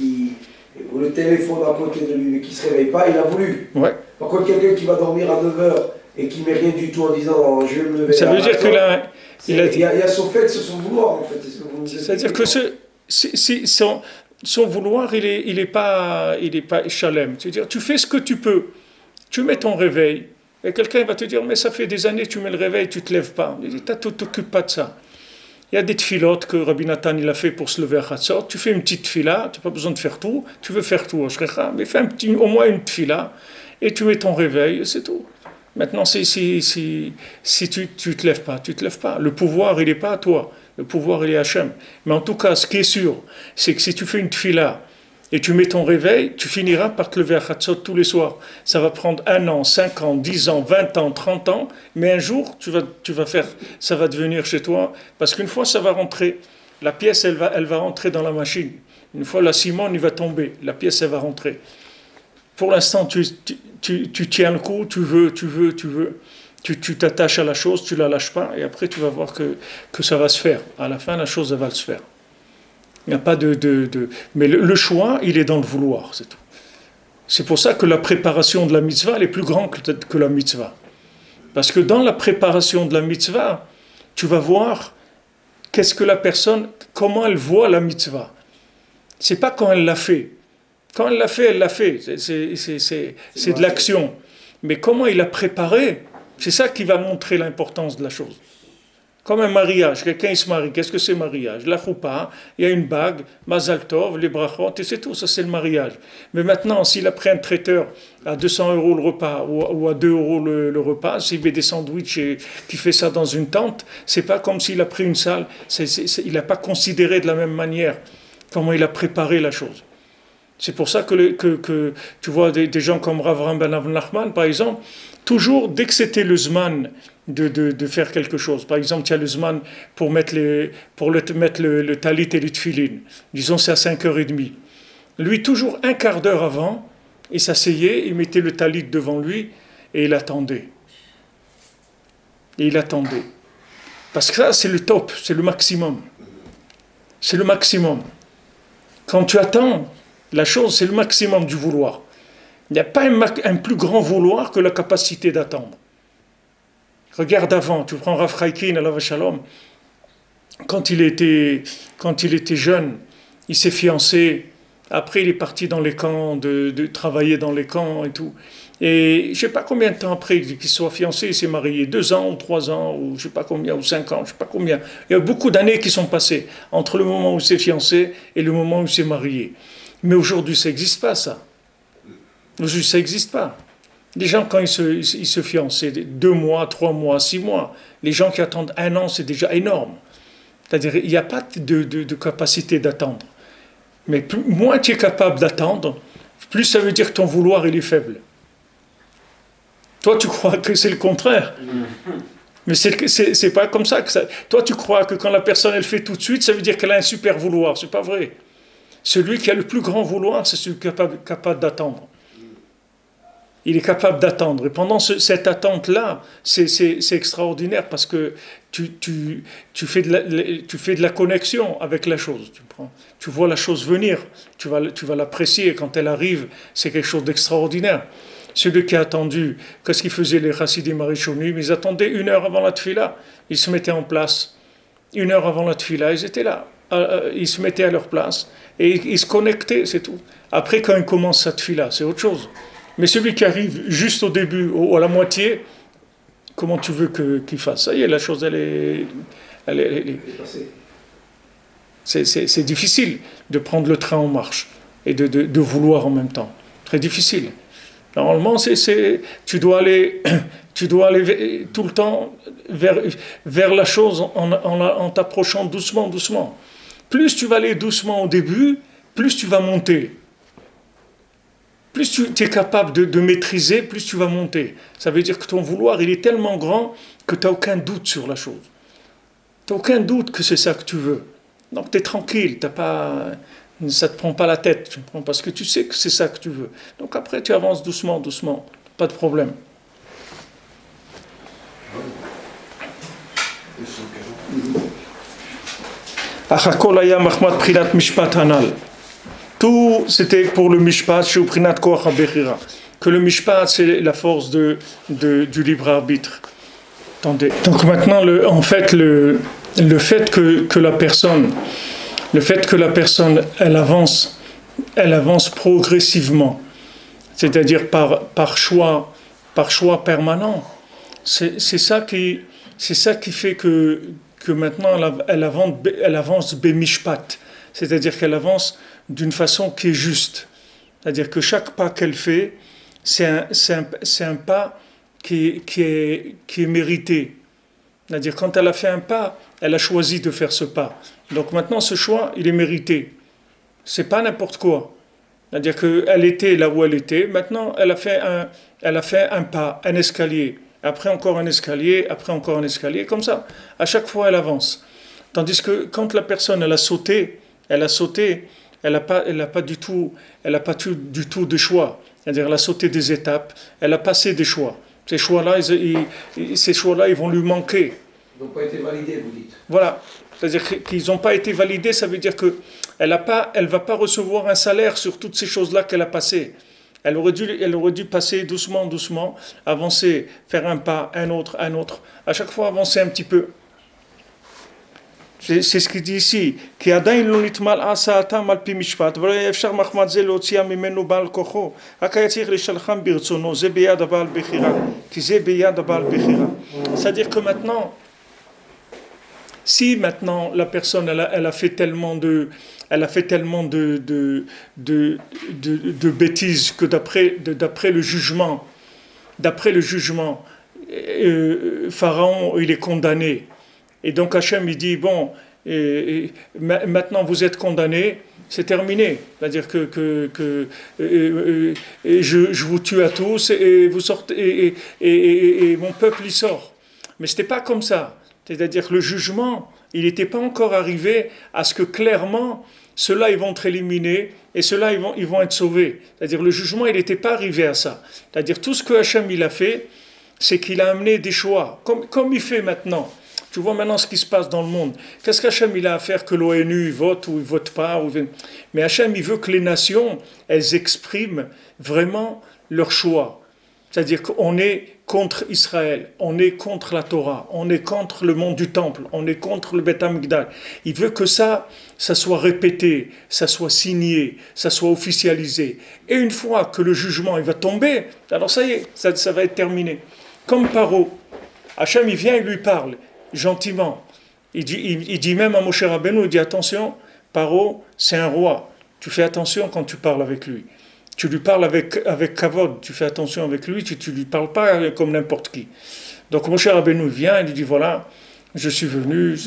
ou le téléphone à côté de lui, mais qui ne se réveille pas, il a voulu. Ouais. Par contre, quelqu'un qui va dormir à 9h et qui ne met rien du tout en disant je vais me lever. Ça veut dire que là, il y a son fait, c'est son vouloir en fait. C'est-à-dire que son vouloir, il est pas chalem. C'est-à-dire, tu fais ce que tu peux. Tu mets ton réveil. Et quelqu'un va te dire, mais ça fait des années, tu mets le réveil, tu ne te lèves pas. Tu t'occupes pas de ça. Il y a des tfilotes que Rabbi Nathan il a fait pour se lever à Chatzot. Tu fais une petite tfila, tu n'as pas besoin de faire tout. Tu veux faire tout au Shrecha, mais fais au moins une tfila et tu mets ton réveil, et c'est tout. Maintenant, si tu te lèves pas, tu te lèves pas. Le pouvoir, il n'est pas à toi. Le pouvoir, il est à Hachem. Mais en tout cas, ce qui est sûr, c'est que si tu fais une tfila et tu mets ton réveil, tu finiras par te lever à Chatzot tous les soirs. Ça va prendre 1 an, 5 ans, 10 ans, 20 ans, 30 ans, mais un jour, tu vas faire, ça va devenir chez toi, parce qu'une fois, ça va rentrer. La pièce, elle va rentrer dans la machine. Une fois, la ciment, il va tomber. La pièce, elle va rentrer. Pour l'instant, tu tiens le coup, tu veux. Tu t'attaches à la chose, tu ne la lâches pas, et après, tu vas voir que ça va se faire. À la fin, la chose, elle va se faire. Il n'y a pas Mais le choix, il est dans le vouloir, c'est tout. C'est pour ça que la préparation de la mitzvah, elle est plus grande que la mitzvah. Parce que dans la préparation de la mitzvah, tu vas voir qu'est-ce que la personne, comment elle voit la mitzvah. C'est pas quand elle l'a fait. Quand elle l'a fait, elle l'a fait. C'est de l'action. Mais comment il a préparé, c'est ça qui va montrer l'importance de la chose. Comme un mariage, quelqu'un il se marie, qu'est-ce que c'est mariage? La choupa, il y a une bague, Mazal Tov, les brachot, et c'est tout, ça c'est le mariage. Mais maintenant, s'il a pris un traiteur à 200 € le repas, ou à 2 € le repas, s'il met des sandwichs et qu'il fait ça dans une tente, c'est pas comme s'il a pris une salle, il n'a pas considéré de la même manière comment il a préparé la chose. C'est pour ça que tu vois des gens comme Rav Ram Ben Nachman, par exemple, toujours, dès que c'était le zman de faire quelque chose, par exemple, il y a le zman pour mettre le talit et le tfilin, disons c'est à 5h30. Lui, toujours un quart d'heure avant, il s'asseyait, il mettait le talit devant lui et il attendait. Et il attendait. Parce que ça, c'est le top, c'est le maximum. C'est le maximum. Quand tu attends, la chose, c'est le maximum du vouloir. Il n'y a pas un plus grand vouloir que la capacité d'attendre. Regarde avant, tu prends Rav Chaikin, alav shalom, quand il était jeune, il s'est fiancé, après il est parti dans les camps, de travailler dans les camps et tout. Et je ne sais pas combien de temps après qu'il soit fiancé, il s'est marié, 2 ans ou 3 ans, ou je ne sais pas combien, ou 5 ans, je ne sais pas combien. Il y a beaucoup d'années qui sont passées entre le moment où il s'est fiancé et le moment où il s'est marié. Mais aujourd'hui, ça n'existe pas, ça. Aujourd'hui, ça n'existe pas. Les gens, quand ils se fiancent, c'est 2 mois, 3 mois, 6 mois. Les gens qui attendent 1 an, c'est déjà énorme. C'est-à-dire, il n'y a pas de capacité d'attendre. Mais moins tu es capable d'attendre, plus ça veut dire que ton vouloir, il est faible. Toi, tu crois que c'est le contraire. Mais c'est pas comme ça que ça... Toi, tu crois que quand la personne, elle fait tout de suite, ça veut dire qu'elle a un super vouloir. C'est pas vrai. Celui qui a le plus grand vouloir, c'est celui capable d'attendre. Il est capable d'attendre. Et pendant cette attente-là, c'est extraordinaire parce que tu fais de la connexion avec la chose. Tu vois la chose venir. Tu vas l'apprécier. Quand elle arrive, c'est quelque chose d'extraordinaire. Celui qui a attendu, qu'est-ce qu'ils faisaient les Chassidim Arishonim? Ils attendaient 1 heure avant la tfila. Ils se mettaient en place. 1 heure avant la tfila, ils étaient là. Ils se mettaient à leur place. Et ils se connectaient, c'est tout. Après, quand ils commencent sa tfila, c'est autre chose. Mais celui qui arrive juste au début, à la moitié, comment tu veux qu'il fasse? Ça y est, la chose, c'est difficile de prendre le train en marche et de vouloir en même temps. Très difficile. Normalement, tu dois aller tout le temps vers la chose en t'approchant doucement, doucement. Plus tu vas aller doucement au début, plus tu vas monter. Plus tu es capable de maîtriser, plus tu vas monter. Ça veut dire que ton vouloir, il est tellement grand que tu n'as aucun doute sur la chose. Tu n'as aucun doute que c'est ça que tu veux. Donc tu es tranquille, ça ne te prend pas la tête, parce que tu sais que c'est ça que tu veux. Donc après, tu avances doucement, doucement, pas de problème. Tout, c'était pour le mishpat, que le mishpat, c'est la force du libre arbitre. Attendez. Donc maintenant, le fait que la personne, elle avance elle avance progressivement, c'est-à-dire par choix permanent. C'est ça qui fait que maintenant elle avance bemishpat, c'est-à-dire qu'elle avance d'une façon qui est juste. C'est-à-dire que chaque pas qu'elle fait, c'est un pas qui est mérité. C'est-à-dire quand elle a fait un pas, elle a choisi de faire ce pas. Donc maintenant ce choix, il est mérité. C'est pas n'importe quoi. C'est-à-dire qu'elle était là où elle était, maintenant elle a fait un pas, un escalier, après encore un escalier, après encore un escalier, comme ça. À chaque fois elle avance. Tandis que quand la personne elle a sauté, elle n'a pas du tout de choix. C'est-à-dire elle a sauté des étapes, elle a passé des choix. Ces choix-là, ils vont lui manquer. Ils n'ont pas été validés, vous dites. Voilà. C'est-à-dire qu'ils n'ont pas été validés, ça veut dire qu'elle ne va pas recevoir un salaire sur toutes ces choses-là qu'elle a passées. Elle aurait dû passer doucement, avancer, faire un pas, un autre. À chaque fois, avancer un petit peu. C'est ce qu'il dit ici. C'est-à-dire que maintenant, si maintenant la personne elle a fait tellement de bêtises que d'après le jugement, Pharaon il est condamné. Et donc Hachem il dit bon, maintenant vous êtes condamnés, c'est terminé. C'est-à-dire que je vous tue à tous et vous sortez et mon peuple y sort. Mais c'était pas comme ça. C'est-à-dire que le jugement, il n'était pas encore arrivé à ce que clairement ceux-là ils vont être éliminés et ceux-là ils vont être sauvés. C'est-à-dire le jugement, il n'était pas arrivé à ça. C'est-à-dire tout ce que Hachem il a fait, c'est qu'il a amené des choix, comme il fait maintenant. Tu vois maintenant ce qui se passe dans le monde. Qu'est-ce qu'Hachem il a à faire que l'ONU vote ou ne vote pas Mais Hachem il veut que les nations, elles expriment vraiment leur choix. C'est-à-dire qu'on est contre Israël, on est contre la Torah, on est contre le monde du temple, on est contre le Beth Amikdash. Il veut que ça soit répété, ça soit signé, ça soit officialisé. Et une fois que le jugement il va tomber, alors ça y est, ça va être terminé. Comme Paro, Hachem il vient et lui parle. Gentiment. Il dit même à Moshe Rabbeinu, il dit attention, Paro, c'est un roi. Tu fais attention quand tu parles avec lui. Tu lui parles avec kavod, tu fais attention avec lui, tu lui parles pas comme n'importe qui. Donc Moshe Rabbeinu vient et lui dit voilà, je suis venu,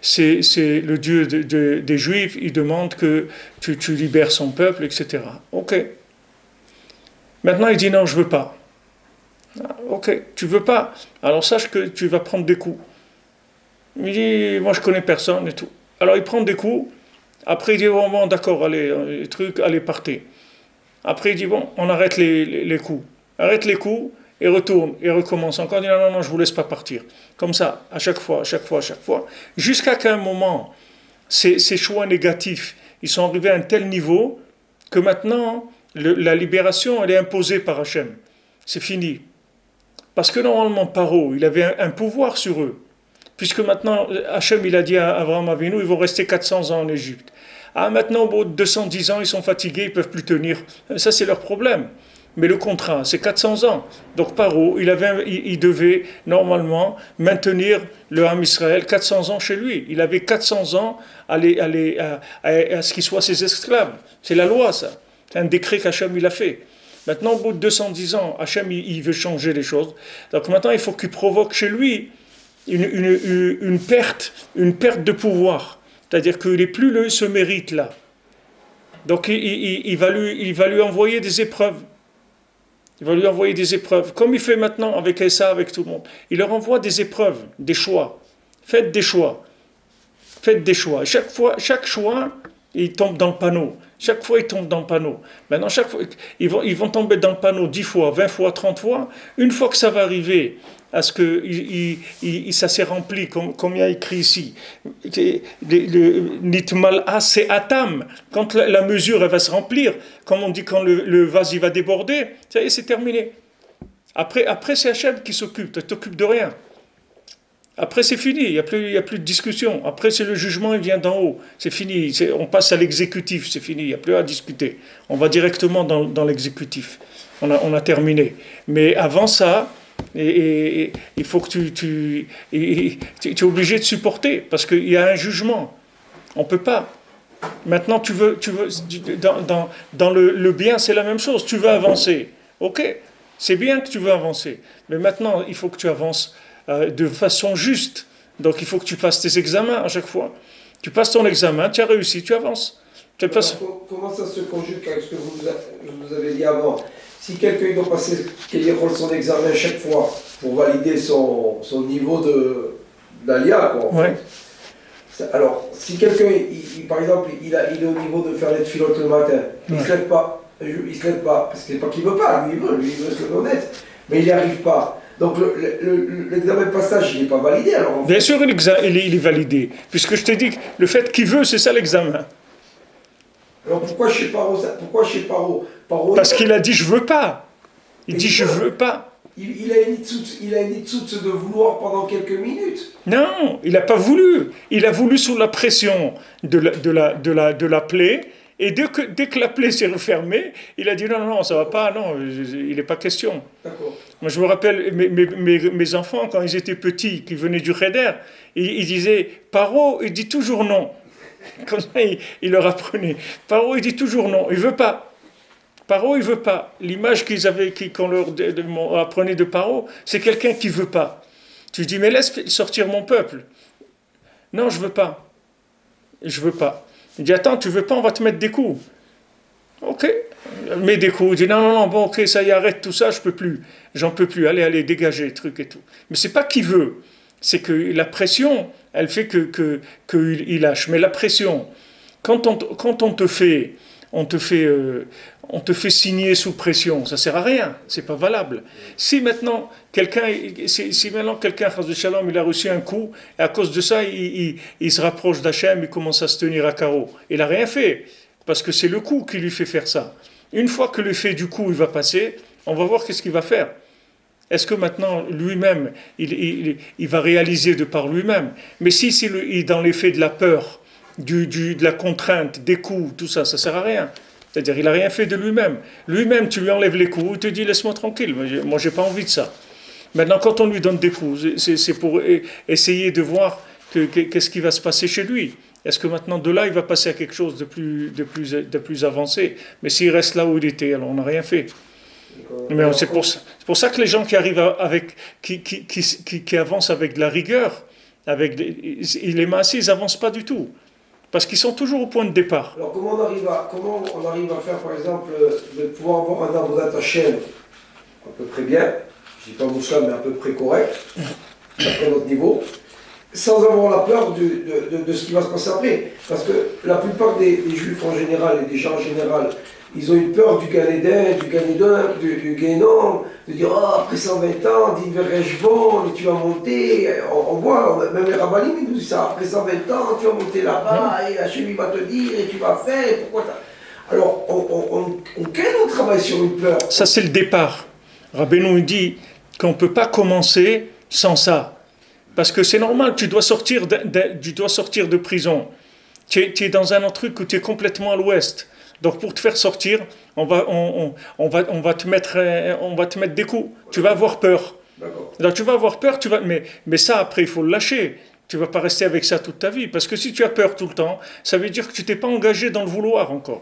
c'est le Dieu des Juifs, il demande que tu libères son peuple, etc. Ok. Maintenant il dit non, je veux pas. Ok, tu veux pas, alors sache que tu vas prendre des coups. Il dit, moi je connais personne et tout. Alors il prend des coups, après il dit, bon d'accord, allez, allez, partez. Après il dit, bon, on arrête les coups. Arrête les coups et retourne, et recommence encore. Il dit, non, je vous laisse pas partir. Comme ça, à chaque fois. Jusqu'à qu'à un moment, ces choix négatifs, ils sont arrivés à un tel niveau que maintenant, la libération, elle est imposée par Hachem. C'est fini. Parce que normalement, Paro, il avait un pouvoir sur eux. Puisque maintenant, Hachem, il a dit à Abraham Avinu, ils vont rester 400 ans en Égypte. Ah, maintenant, au bout de 210 ans, ils sont fatigués, ils ne peuvent plus tenir. Ça, c'est leur problème. Mais le contrat, c'est 400 ans. Donc, Paro, il devait normalement maintenir le Ham Israël 400 ans chez lui. Il avait 400 ans à ce qu'ils soient ses esclaves. C'est la loi, ça. C'est un décret qu'Hachem, il a fait. Maintenant, au bout de 210 ans, Hachem, il veut changer les choses. Donc maintenant, il faut qu'il provoque chez lui une perte de pouvoir. C'est-à-dire qu'il n'est plus ce mérite-là. Donc il va lui envoyer des épreuves. Il va lui envoyer des épreuves. Comme il fait maintenant avec Esa, avec tout le monde. Il leur envoie des épreuves, des choix. Faites des choix. Chaque choix, il tombe dans le panneau. Chaque fois, ils tombent dans le panneau. Maintenant, chaque fois, ils vont tomber dans le panneau 10 fois, 20 fois, 30 fois. Une fois que ça va arriver à ce que ça s'est rempli, comme il y a écrit ici, Nitmal c'est Atam. Quand la mesure elle va se remplir, comme on dit quand le vase il va déborder, ça y est, c'est terminé. Après c'est Hachem qui s'occupe, tu t'occupes de rien. Après, c'est fini, il y a plus de discussion. Après, c'est le jugement, il vient d'en haut. C'est fini, on passe à l'exécutif, c'est fini, il n'y a plus à discuter. On va directement dans l'exécutif. On a terminé. Mais avant ça, il faut que tu es obligé de supporter, parce qu'il y a un jugement. On ne peut pas. Maintenant, dans le bien, c'est la même chose. Tu veux avancer. Ok, c'est bien que tu veux avancer. Mais maintenant, il faut que tu avances de façon juste. Donc, il faut que tu passes tes examens à chaque fois. Tu passes ton examen, tu as réussi, tu avances. Comment ça se conjugue avec ce que vous avez dit avant? Si quelqu'un doit passer son examen chaque fois pour valider son niveau d'ALIA, quoi, en fait. Alors, si quelqu'un, par exemple, il est au niveau de faire les filotes le matin, il ne se lève pas, parce que c'est pas qu'il ne veut pas, lui il veut se lever honnête, mais il n'y arrive pas. Donc l'examen de passage, il n'est pas validé alors. Bien sûr, il est validé, puisque je t'ai dit que le fait qu'il veut, c'est ça l'examen. Alors pourquoi chez Paro, parce qu'il a dit je veux pas. Il dit je veux pas. Il a une itsut de vouloir pendant quelques minutes. Non, il n'a pas voulu. Il a voulu sous la pression de la plaie. Et dès que la plaie s'est refermée, il a dit non, ça va pas, non, il n'est pas question. D'accord. Moi, je me rappelle, mes enfants, quand ils étaient petits, qui venaient du Cheder, ils disaient Paro, il dit toujours non. Comme ça, il leur apprenait. Paro, il dit toujours non, il veut pas. Paro, il veut pas. L'image qu'on leur apprenait de Paro, c'est quelqu'un qui veut pas. Tu dis, mais laisse sortir mon peuple. Non, je veux pas. Je veux pas. Il dit, attends, tu veux pas, on va te mettre des coups. Ok, mets des coups. Il dit, non, bon, ok, ça y est, arrête tout ça, je peux plus. J'en peux plus, allez, dégagez, truc et tout. Mais c'est pas qu'il veut. C'est que la pression, elle fait qu'il lâche. Mais la pression, quand on te fait signer sous pression, ça sert à rien, c'est pas valable. Si maintenant quelqu'un, Chas de Shalom, il a reçu un coup, et à cause de ça, il se rapproche d'Hachem, il commence à se tenir à carreau. Il n'a rien fait, parce que c'est le coup qui lui fait faire ça. Une fois que l'effet du coup il va passer, on va voir qu'est-ce qu'il va faire. Est-ce que maintenant, lui-même, il va réaliser de par lui-même? Mais si c'est dans l'effet de la peur, de la contrainte, des coups, tout ça, ça ne sert à rien. C'est-à-dire, il n'a rien fait de lui-même. Lui-même, tu lui enlèves les coups, il te dit, laisse-moi tranquille, moi, je n'ai pas envie de ça. Maintenant, quand on lui donne des coups, c'est pour essayer de voir qu'est-ce qui va se passer chez lui. Est-ce que maintenant, de là, il va passer à quelque chose de plus avancé? Mais s'il reste là où il était, alors on n'a rien fait. Mais c'est pour ça que les gens qui arrivent qui avancent avec de la rigueur, les massés, ils n'avancent pas du tout. Parce qu'ils sont toujours au point de départ. Alors comment on arrive à faire, par exemple, de pouvoir avoir un arbre d'attachement à peu près bien, je ne dis pas mousseline, mais à peu près correct, d'après notre niveau, sans avoir la peur de ce qui va se passer après. Parce que la plupart des juifs en général et des gens en général, ils ont une peur du Ganéden, du Guénon, de dire après 120 ans, d'Inverèche bon, tu vas monter. On voit, même les rabbinim ils nous disent ça, après 120 ans, tu vas monter là-bas, et Hachem va te dire, et tu vas faire, et pourquoi ça. Alors, on travaille sur une peur. Ça, c'est le départ. Rabbeinu dit qu'on ne peut pas commencer sans ça. Parce que c'est normal, tu dois sortir de prison. Tu es dans un autre truc où tu es complètement à l'ouest. Donc pour te faire sortir, on va te mettre des coups. Tu vas avoir peur. D'accord. Donc tu vas avoir peur, mais ça après il faut le lâcher. Tu ne vas pas rester avec ça toute ta vie. Parce que si tu as peur tout le temps, ça veut dire que tu t'es pas engagé dans le vouloir encore.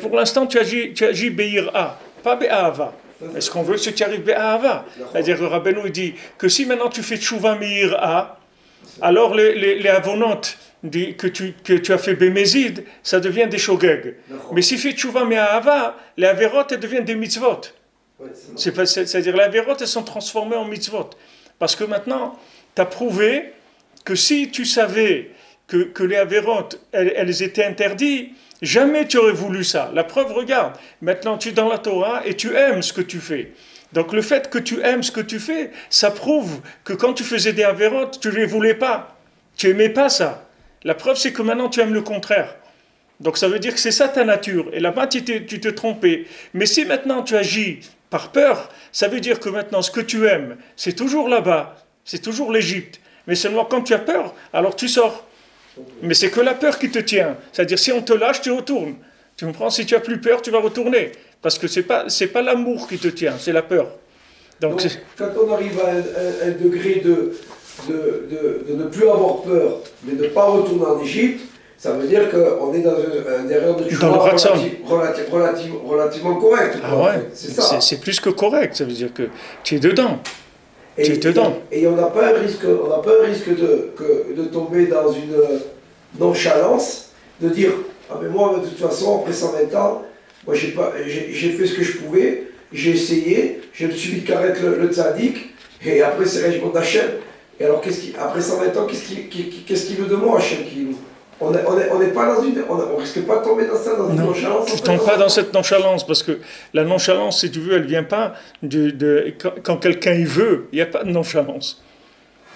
Pour l'instant tu agis Be'ira, pas Be'ahava. Est-ce qu'on veut que tu arrives Be'ahava? C'est-à-dire que Rabbeinu dit que si maintenant tu fais Tchouva Me'ira, alors les avonantes que tu as fait Bémézid, ça devient des shogeg. Mais si tu fais Tchouva Me'ahava, les avérotes, elles deviennent des mitzvot. C'est-à-dire les avérotes, elles sont transformées en mitzvot. Parce que maintenant, tu as prouvé que si tu savais que les avérotes, elles étaient interdites, jamais tu aurais voulu ça. La preuve, regarde, maintenant tu es dans la Torah et tu aimes ce que tu fais. Donc le fait que tu aimes ce que tu fais, ça prouve que quand tu faisais des avérotes, tu ne les voulais pas. Tu n'aimais pas ça. La preuve, c'est que maintenant tu aimes le contraire. Donc ça veut dire que c'est ça ta nature. Et là-bas, tu te trompais. Mais si maintenant tu agis par peur, ça veut dire que maintenant ce que tu aimes, c'est toujours là-bas, c'est toujours l'Égypte. Mais seulement quand tu as peur, alors tu sors. Mais c'est que la peur qui te tient. C'est-à-dire, si on te lâche, tu retournes. Tu comprends? Si tu as plus peur, tu vas retourner. Parce que c'est pas l'amour qui te tient, c'est la peur. Donc quand on arrive à un degré de ne plus avoir peur, mais de ne pas retourner en Égypte, ça veut dire qu'on est dans une erreur de choix relativement correcte. Ah ouais, c'est ça. C'est plus que correct, ça veut dire que tu es dedans. Et on n'a pas un risque, de tomber dans une nonchalance, de dire ah mais moi de toute façon après 120 ans, moi j'ai fait ce que je pouvais, j'ai essayé, je me suis dit qu'arrête le tzaddik, et après c'est Rejbon d'Hachem. Et alors après 120 ans, qu'est-ce qu'il veut de moi Hachem? On n'est pas dans on risque pas de tomber dans ça, dans une nonchalance. Tu ne tombes pas dans cette nonchalance, parce que la nonchalance, si tu veux, elle ne vient pas quand quelqu'un y veut, il n'y a pas de nonchalance.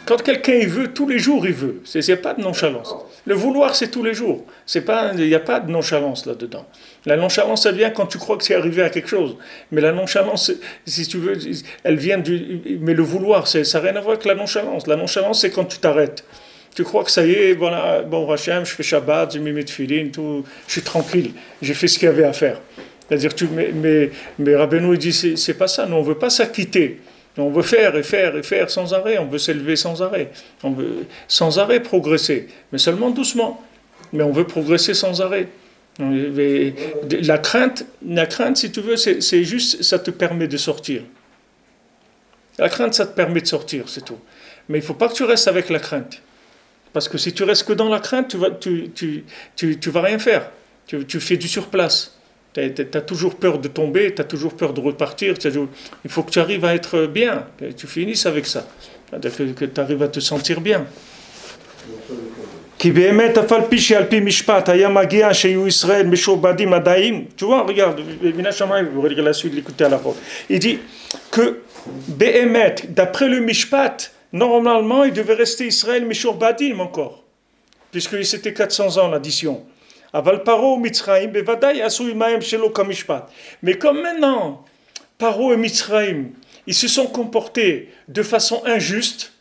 Quand quelqu'un y veut, tous les jours il veut. Il n'y a pas de nonchalance. Le vouloir, c'est tous les jours. Il n'y a pas de nonchalance là-dedans. La nonchalance, elle vient quand tu crois que c'est arrivé à quelque chose. Mais la nonchalance, si tu veux, elle vient Mais le vouloir, ça n'a rien à voir avec la nonchalance. La nonchalance, c'est quand tu t'arrêtes. Tu crois que ça y est, voilà, bon, Hachem, je fais Shabbat, j'ai mis mes tefilines, tout, je suis tranquille, j'ai fait ce qu'il y avait à faire. C'est-à-dire, mais Rabbeinu, il dit, c'est pas ça, nous, on ne veut pas s'acquitter. On veut faire et faire et faire sans arrêt, on veut s'élever sans arrêt. On veut sans arrêt progresser, mais seulement doucement. Mais on veut progresser sans arrêt. La crainte, si tu veux, c'est juste, ça te permet de sortir. La crainte, ça te permet de sortir, c'est tout. Mais il ne faut pas que tu restes avec la crainte. Parce que si tu restes que dans la crainte, tu vas rien faire. Tu fais du surplace. Tu as toujours peur de tomber, tu as toujours peur de repartir. Il faut que tu arrives à être bien, que tu finisses avec ça. C'est-à-dire que tu arrives à te sentir bien. Tu vois, regarde, la suite, l'écouter à la fois. Il dit que d'après le Mishpat, normalement, il devait rester Israël Mishur Badim encore, puisque c'était 400 ans l'addition. Aval Paro Mitzraim bevadai asu imaim shelo kamishpat. Mais comme maintenant, Paro et Mitzraim, ils se sont comportés de façon injuste,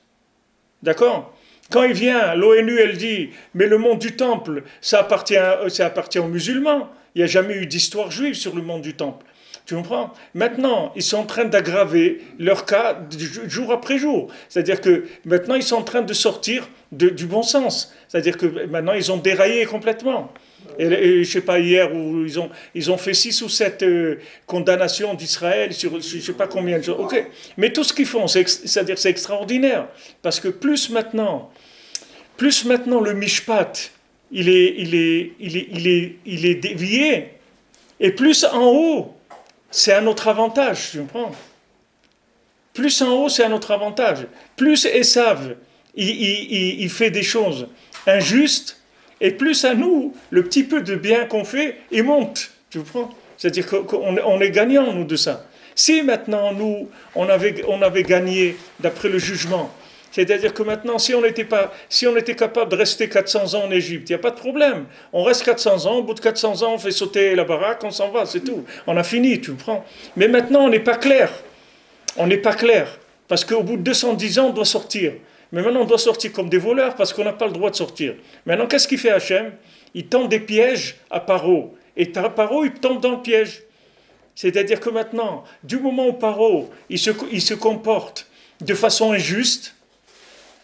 d'accord? Quand il vient, l'ONU, elle dit, mais le monde du temple, ça appartient aux musulmans. Il n'y a jamais eu d'histoire juive sur le monde du temple. Tu comprends? Maintenant, ils sont en train d'aggraver leur cas jour après jour. C'est-à-dire que maintenant, ils sont en train de sortir du bon sens. C'est-à-dire que maintenant, ils ont déraillé complètement. Et je ne sais pas, hier, où ils ont fait 6 ou 7 condamnations d'Israël sur je ne sais pas combien de jours. Ok. Mais tout ce qu'ils font, c'est-à-dire c'est extraordinaire. Parce que plus maintenant le mishpat, il est dévié, et plus en haut, c'est à notre avantage, tu comprends? Plus en haut, c'est à notre avantage. Plus Esav, il fait des choses injustes, et plus à nous, le petit peu de bien qu'on fait, il monte, tu comprends? C'est-à-dire qu'on est gagnant, nous, de ça. Si maintenant, nous, on avait gagné d'après le jugement, c'est-à-dire que maintenant, si on était capable de rester 400 ans en Égypte, il n'y a pas de problème. On reste 400 ans, au bout de 400 ans, on fait sauter la baraque, on s'en va, c'est tout. On a fini, tu comprends? Mais maintenant, on n'est pas clair. On n'est pas clair. Parce qu'au bout de 210 ans, on doit sortir. Mais maintenant, on doit sortir comme des voleurs parce qu'on n'a pas le droit de sortir. Maintenant, qu'est-ce qu'il fait Hachem? Il tend des pièges à Paro. Et Paro, il tombe dans le piège. C'est-à-dire que maintenant, du moment où Paro, il se comporte de façon injuste,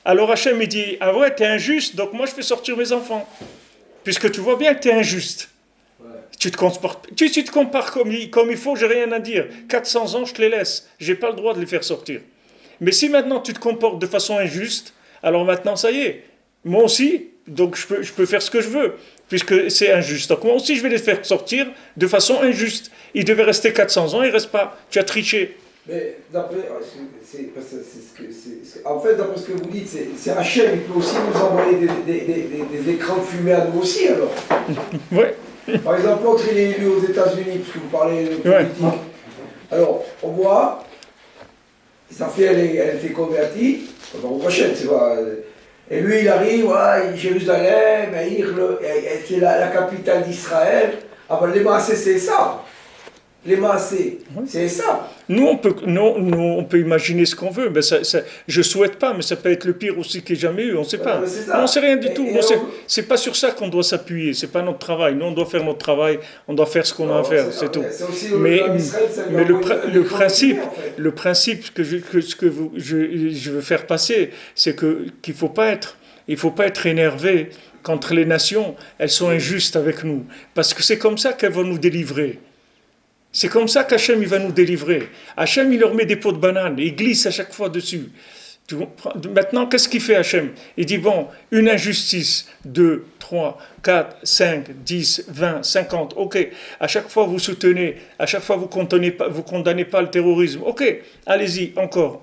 alors Hachem, il dit, ah ouais, t'es injuste, donc moi je fais sortir mes enfants. Puisque tu vois bien que t'es injuste. Ouais. Tu te compares comme il faut, j'ai rien à dire. 400 ans, je te les laisse. J'ai pas le droit de les faire sortir. Mais si maintenant tu te comportes de façon injuste, alors maintenant ça y est, moi aussi, donc je peux faire ce que je veux, puisque c'est injuste. Donc moi aussi je vais les faire sortir de façon injuste. Ils devaient rester 400 ans, ils ne restent pas. Tu as triché. Mais d'après ce que vous dites, c'est Hachem, il peut aussi nous envoyer des écrans de fumée à nous aussi alors. Oui. Par exemple, l'autre il est élu aux États-Unis, parce que vous parlez de politique. Ouais. Alors, on voit, sa fille elle s'est convertie, au prochain, tu vois. Et lui il arrive, ouais, Jérusalem, c'est la capitale d'Israël. Ah ben les massés c'est ça. les massés, c'est ça. Nous, on peut imaginer ce qu'on veut, mais je souhaite pas, mais ça peut être le pire aussi qu'il y ait jamais eu, on ne sait pas. On ne sait rien du tout. C'est pas sur ça qu'on doit s'appuyer, c'est pas notre travail. Nous, on doit faire notre travail, on doit faire ce qu'on a à faire, c'est tout. Mais le principe que je veux faire passer, c'est qu'il faut pas être énervé contre les nations, elles sont injustes avec nous, parce que c'est comme ça qu'elles vont nous délivrer. C'est comme ça qu'Hachem il va nous délivrer. Hachem il leur met des pots de banane, il glisse à chaque fois dessus. Maintenant, qu'est-ce qu'il fait Hachem? Il dit bon, une injustice, 2, 3, 4, 5, 10, 20, 50, ok. À chaque fois vous soutenez, à chaque fois vous condamnez pas le terrorisme. Ok, allez-y, encore.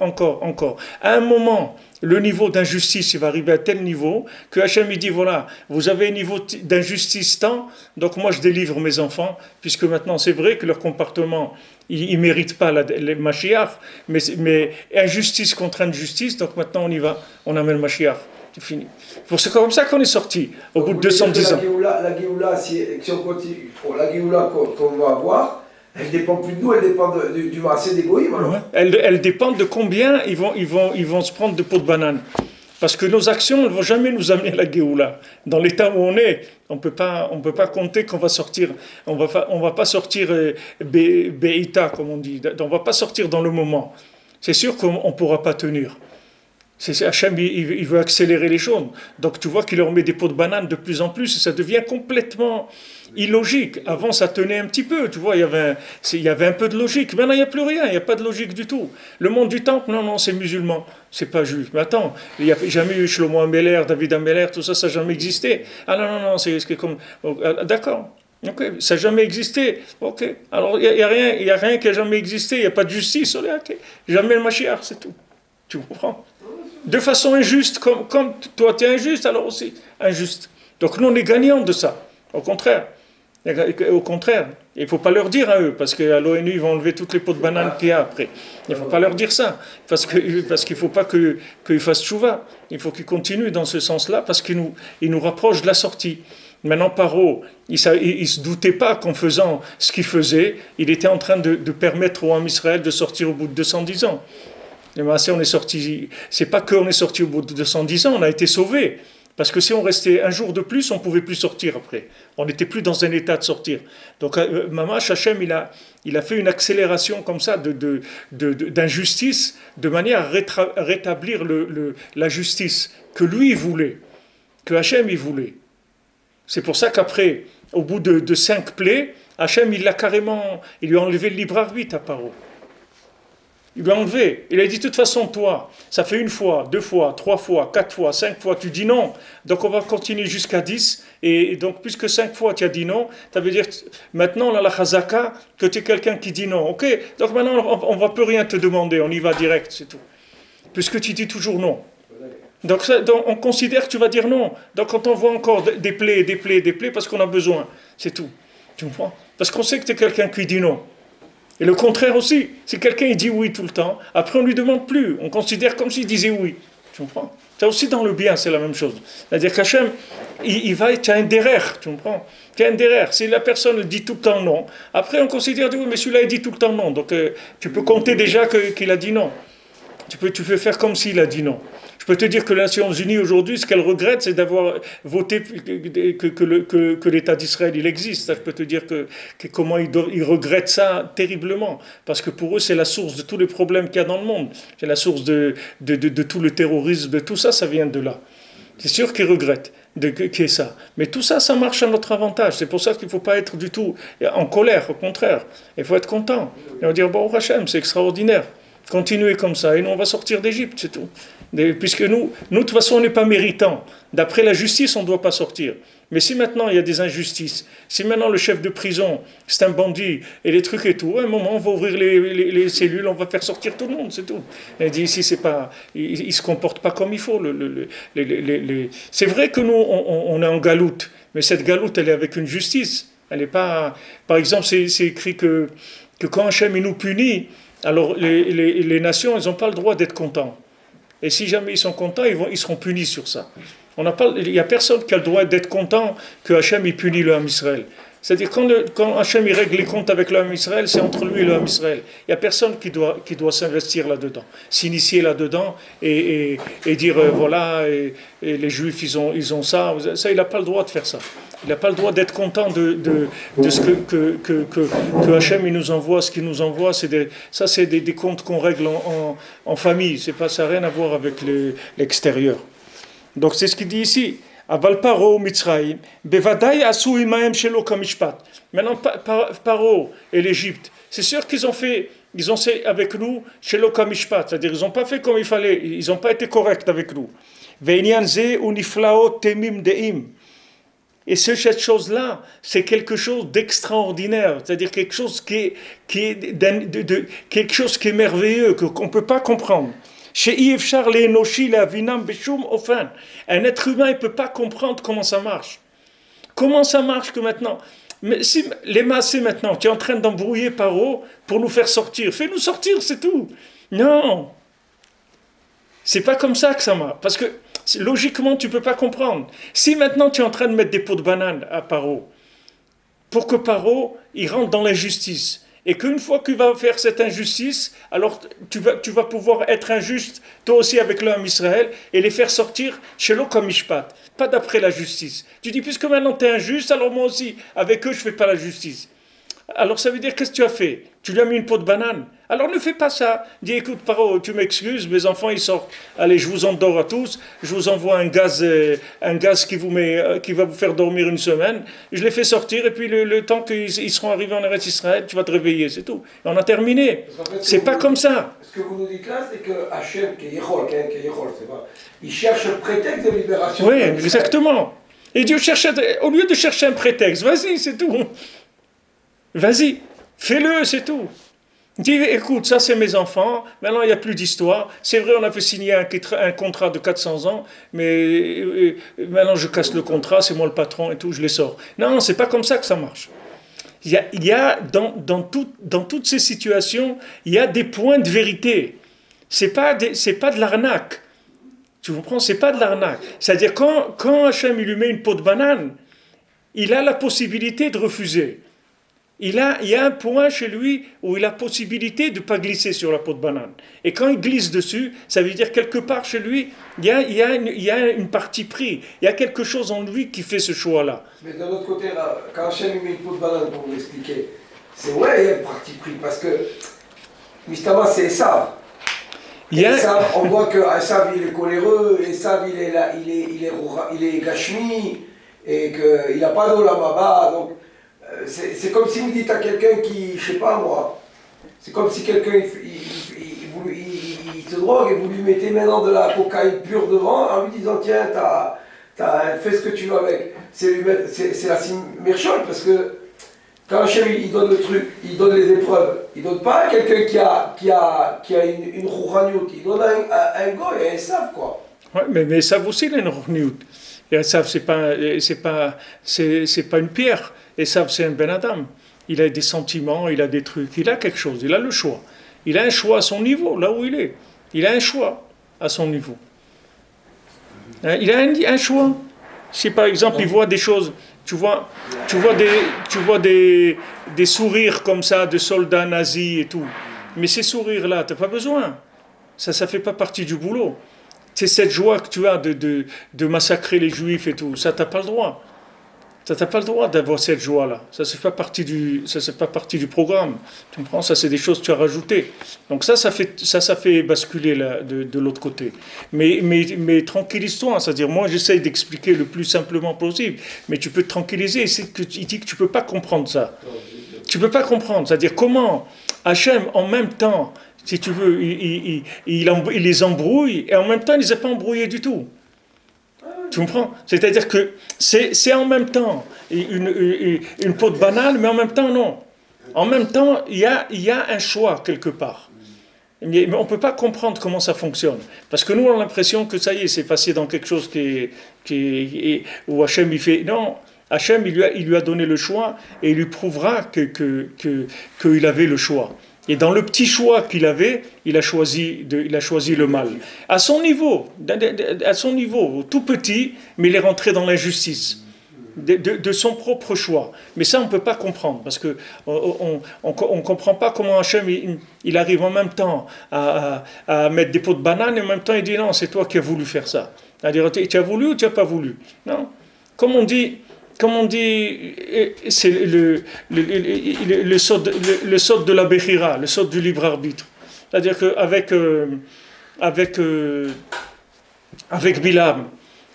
À un moment, le niveau d'injustice il va arriver à tel niveau que Hachem il dit voilà, vous avez un niveau d'injustice tant, donc moi je délivre mes enfants, puisque maintenant c'est vrai que leur comportement ils ne méritent pas les Mashiach, mais injustice contre injustice, donc maintenant on y va, on amène le Mashiach. C'est fini. C'est comme ça qu'on est sorti, au bout de 210 ans. La Géoula, si on continue, la Géoula qu'on va avoir, elle dépend plus de nous, elle dépend du marché des goïms. Ouais. Elle dépend de combien ils vont se prendre de pots de banane. Parce que nos actions ne vont jamais nous amener à la Géoula. Dans l'état où on est, on peut pas compter qu'on va sortir. On va pas sortir Beïta, comme on dit. On va pas sortir dans le moment. C'est sûr qu'on ne pourra pas tenir. Hachem, il veut accélérer les choses. Donc tu vois qu'il leur met des pots de banane de plus en plus et ça devient complètement illogique. Avant, ça tenait un petit peu, tu vois, il y avait un peu de logique. Maintenant, il n'y a plus rien, il n'y a pas de logique du tout. Le monde du temple, non, c'est musulman, c'est pas juif. Mais attends, il n'y a jamais eu Shlomo Ameler, David Ameler, tout ça, ça n'a jamais existé. Ah non, c'est comme... D'accord. Ok, ça n'a jamais existé. Ok, alors il n'y a rien qui n'a jamais existé, il n'y a pas de justice. Ok, jamais le Mashiach, c'est tout. Tu comprends? De façon injuste, comme toi tu es injuste, alors aussi injuste. Donc nous on est gagnants de ça, au contraire. Il ne faut pas leur dire à eux, parce qu'à l'ONU ils vont enlever toutes les pots de banane qu'il y a après. Il ne faut pas leur dire ça, parce qu'il ne faut pas qu'ils fassent tchouva. Il faut qu'ils continuent dans ce sens-là, parce qu'ils nous rapprochent de la sortie. Maintenant, Paro, il ne se doutait pas qu'en faisant ce qu'il faisait, il était en train de permettre au Ham Israël de sortir au bout de 210 ans. Et bien, on est sorti, c'est pas qu'on est sorti au bout de 210 ans, on a été sauvés. Parce que si on restait un jour de plus, on ne pouvait plus sortir après. On n'était plus dans un état de sortir. Donc, Mamash Hachem, il a fait une accélération comme ça d'injustice, de manière à rétablir la justice que lui il voulait, que Hachem il voulait. C'est pour ça qu'après, au bout de 5 plaies, Hachem il lui a enlevé le libre arbitre à Paro. Il lui a enlevé. Il a dit, de toute façon, toi, ça fait 1 fois, 2 fois, 3 fois, 4 fois, 5 fois, tu dis non. Donc on va continuer jusqu'à 10. Et donc, puisque 5 fois tu as dit non, ça veut dire, maintenant, on a la chazaka, que tu es quelqu'un qui dit non. Ok, donc maintenant, on ne va plus rien te demander, on y va direct, c'est tout. Puisque tu dis toujours non. Donc on considère que tu vas dire non. Donc on t'envoie encore des plaies, parce qu'on a besoin. C'est tout. Tu comprends? Parce qu'on sait que tu es quelqu'un qui dit non. Et le contraire aussi, si quelqu'un il dit oui tout le temps, après on ne lui demande plus, on considère comme s'il disait oui. Tu comprends? Ça aussi dans le bien, c'est la même chose. C'est-à-dire qu'Hachem, tu as un derrière, tu comprends? Tu as un derrière. Si la personne dit tout le temps non, après on considère, oui, mais celui-là il dit tout le temps non, donc tu peux compter déjà qu'il a dit non. Tu peux faire comme s'il a dit non. Je peux te dire que les Nations Unies aujourd'hui, ce qu'elles regrettent, c'est d'avoir voté que l'État d'Israël il existe. Je peux te dire comment ils regrettent ça terriblement, parce que pour eux c'est la source de tous les problèmes qu'il y a dans le monde. C'est la source de tout le terrorisme, de tout ça, ça vient de là. C'est sûr qu'ils regrettent qu'il y ait ça. Mais tout ça, ça marche à notre avantage. C'est pour ça qu'il ne faut pas être du tout en colère, au contraire. Il faut être content. Et on va dire, bon, Hachem, c'est extraordinaire. Continuez comme ça, et nous on va sortir d'Égypte, c'est tout. Puisque nous de toute façon on n'est pas méritants. D'après la justice, on ne doit pas sortir. Mais si maintenant il y a des injustices, si maintenant le chef de prison, c'est un bandit, et les trucs et tout, à un moment on va ouvrir les cellules, on va faire sortir tout le monde, c'est tout. Il dit ici, c'est pas, il ne se comporte pas comme il faut. C'est vrai que nous, on est en galoute, mais cette galoute, elle est avec une justice. Elle n'est pas... Par exemple, c'est écrit que quand Hachem il nous punit, alors les nations, elles n'ont pas le droit d'être contents. Et si jamais ils sont contents, ils seront punis sur ça. Il n'y a personne qui a le droit d'être content que Hachem il punit le Ham Israël. C'est-à-dire quand Hachem il règle les comptes avec l'homme Israël, c'est entre lui et l'homme Israël. Il n'y a personne qui doit s'investir là-dedans, s'initier là-dedans et dire voilà, et les Juifs ils ont ça. Ça, il n'a pas le droit de faire ça. Il n'a pas le droit d'être content de ce que Hachem il nous envoie, ce qu'il nous envoie. C'est des comptes qu'on règle en famille. Ça n'a rien à voir avec l'extérieur. Donc c'est ce qu'il dit ici. Aval Paro Mitzraïm, Bevadaï Asou Imaem Shelo Kamishpat. Maintenant, Paro et l'Égypte, c'est sûr qu'ils ont fait avec nous Shelo Kamishpat, c'est-à-dire ils n'ont pas fait comme il fallait, ils n'ont pas été corrects avec nous. Veinianze Uniflao Temim Deim. Et cette chose-là, c'est quelque chose d'extraordinaire, c'est-à-dire quelque chose qui est merveilleux, qu'on ne peut pas comprendre. Un être humain ne peut pas comprendre comment ça marche. Comment ça marche que maintenant, mais si les massés maintenant, tu es en train d'embrouiller Paro pour nous faire sortir. Fais-nous sortir, c'est tout. Non. C'est pas comme ça que ça marche. Parce que logiquement, tu ne peux pas comprendre. Si maintenant tu es en train de mettre des pots de banane à Paro, pour que Paro, il rentre dans l'injustice, et qu'une fois qu'il va faire cette injustice, alors tu vas pouvoir être injuste, toi aussi avec l'homme Israël, et les faire sortir chez l'eau comme Mishpat, pas d'après la justice. Tu dis, puisque maintenant tu es injuste, alors moi aussi, avec eux, je ne fais pas la justice. Alors ça veut dire, qu'est-ce que tu as fait? Tu lui as mis une peau de banane. Alors ne fais pas ça. Dis, écoute, Paro, tu m'excuses, mes enfants, ils sortent. Allez, je vous endors à tous. Je vous envoie un gaz qui va vous faire dormir une semaine. Je les fais sortir, et puis le temps qu'ils seront arrivés en Eretz Israël, tu vas te réveiller, c'est tout. Et on a terminé. En fait, c'est pas comme ça. Ce que vous nous dites là, c'est que Hachem, c'est pas, il cherche un prétexte de libération. Oui, exactement. Et Dieu cherche, au lieu de chercher un prétexte, vas-y, c'est tout. Vas-y, fais-le, c'est tout. Dis, écoute, ça c'est mes enfants, maintenant il n'y a plus d'histoire. C'est vrai, on a fait signer un contrat de 400 ans, mais maintenant je casse le contrat, c'est moi le patron et tout, je les sors. Non, c'est pas comme ça que ça marche. Il y a dans toutes ces situations, il y a des points de vérité. C'est pas de l'arnaque. Tu comprends? C'est pas de l'arnaque. C'est-à-dire, quand Hachem il lui met une peau de banane, il a la possibilité de refuser. Il y a un point chez lui où il a possibilité de ne pas glisser sur la peau de banane. Et quand il glisse dessus, ça veut dire quelque part chez lui, il y a une partie pris. Il y a quelque chose en lui qui fait ce choix-là. Mais d'un autre côté, là, quand Hachem met une peau de banane, pour vous expliquer, c'est ouais, il y a une partie pris. Parce que, Mistama, c'est Esav. Esav, on voit que Esav, il est coléreux, Esav, il est gashmi, et qu'il n'a pas d'olam haba, donc... C'est comme si vous dites à quelqu'un qui, je sais pas moi, c'est comme si quelqu'un il se drogue et vous lui mettez maintenant de la cocaïne pure devant en lui disant tiens, fais ce que tu veux avec. C'est la merchol parce que quand Hachem il donne le truc, il donne les épreuves, il donne pas à quelqu'un qui a une rouragnout, il donne à un goy, à un sav quoi. Ouais, mais sav aussi il a une rouragnout. Et un sav c'est pas une pierre. Et ça, c'est un Ben Adam. Il a des sentiments, il a des trucs, il a quelque chose, il a le choix. Il a un choix à son niveau, là où il est. Il a un choix à son niveau. Il a un choix. Si par exemple, il voit des choses, tu vois des sourires comme ça de soldats nazis et tout. Mais ces sourires-là, tu n'as pas besoin. Ça ne fait pas partie du boulot. C'est cette joie que tu as de massacrer les juifs et tout. Ça, tu n'as pas le droit. Tu n'as pas le droit d'avoir cette joie-là. Ça ne fait pas partie du programme. Tu comprends? Ça, c'est des choses que tu as rajoutées. Donc ça fait basculer de l'autre côté. Mais tranquillise-toi. C'est-à-dire, moi, j'essaye d'expliquer le plus simplement possible. Mais tu peux te tranquilliser. Il dit que tu ne peux pas comprendre ça. Tu ne peux pas comprendre. C'est-à-dire, comment Hachem, en même temps, si tu veux, il les embrouille, et en même temps, il ne les a pas embrouillés du tout. Tu comprends? C'est-à-dire que c'est en même temps une peau de banane, mais en même temps, non. En même temps, il y a un choix quelque part. Mais on ne peut pas comprendre comment ça fonctionne. Parce que nous, on a l'impression que ça y est, c'est passé dans quelque chose où Hachem, il fait... Non, Hachem, il lui a donné le choix, et il lui prouvera qu'il avait le choix. Et dans le petit choix qu'il avait, il a choisi le mal. À son niveau, tout petit, mais il est rentré dans l'injustice. de son propre choix. Mais ça, on ne peut pas comprendre, parce qu'on ne comprend pas comment Hachem, il arrive en même temps à mettre des pots de bananes, et en même temps, il dit non, c'est toi qui as voulu faire ça. C'est-à-dire, tu as voulu ou tu n'as pas voulu? Non. Comme on dit, c'est le sot de la Bechira, le sot du libre arbitre. C'est-à-dire qu'avec avec Bilam,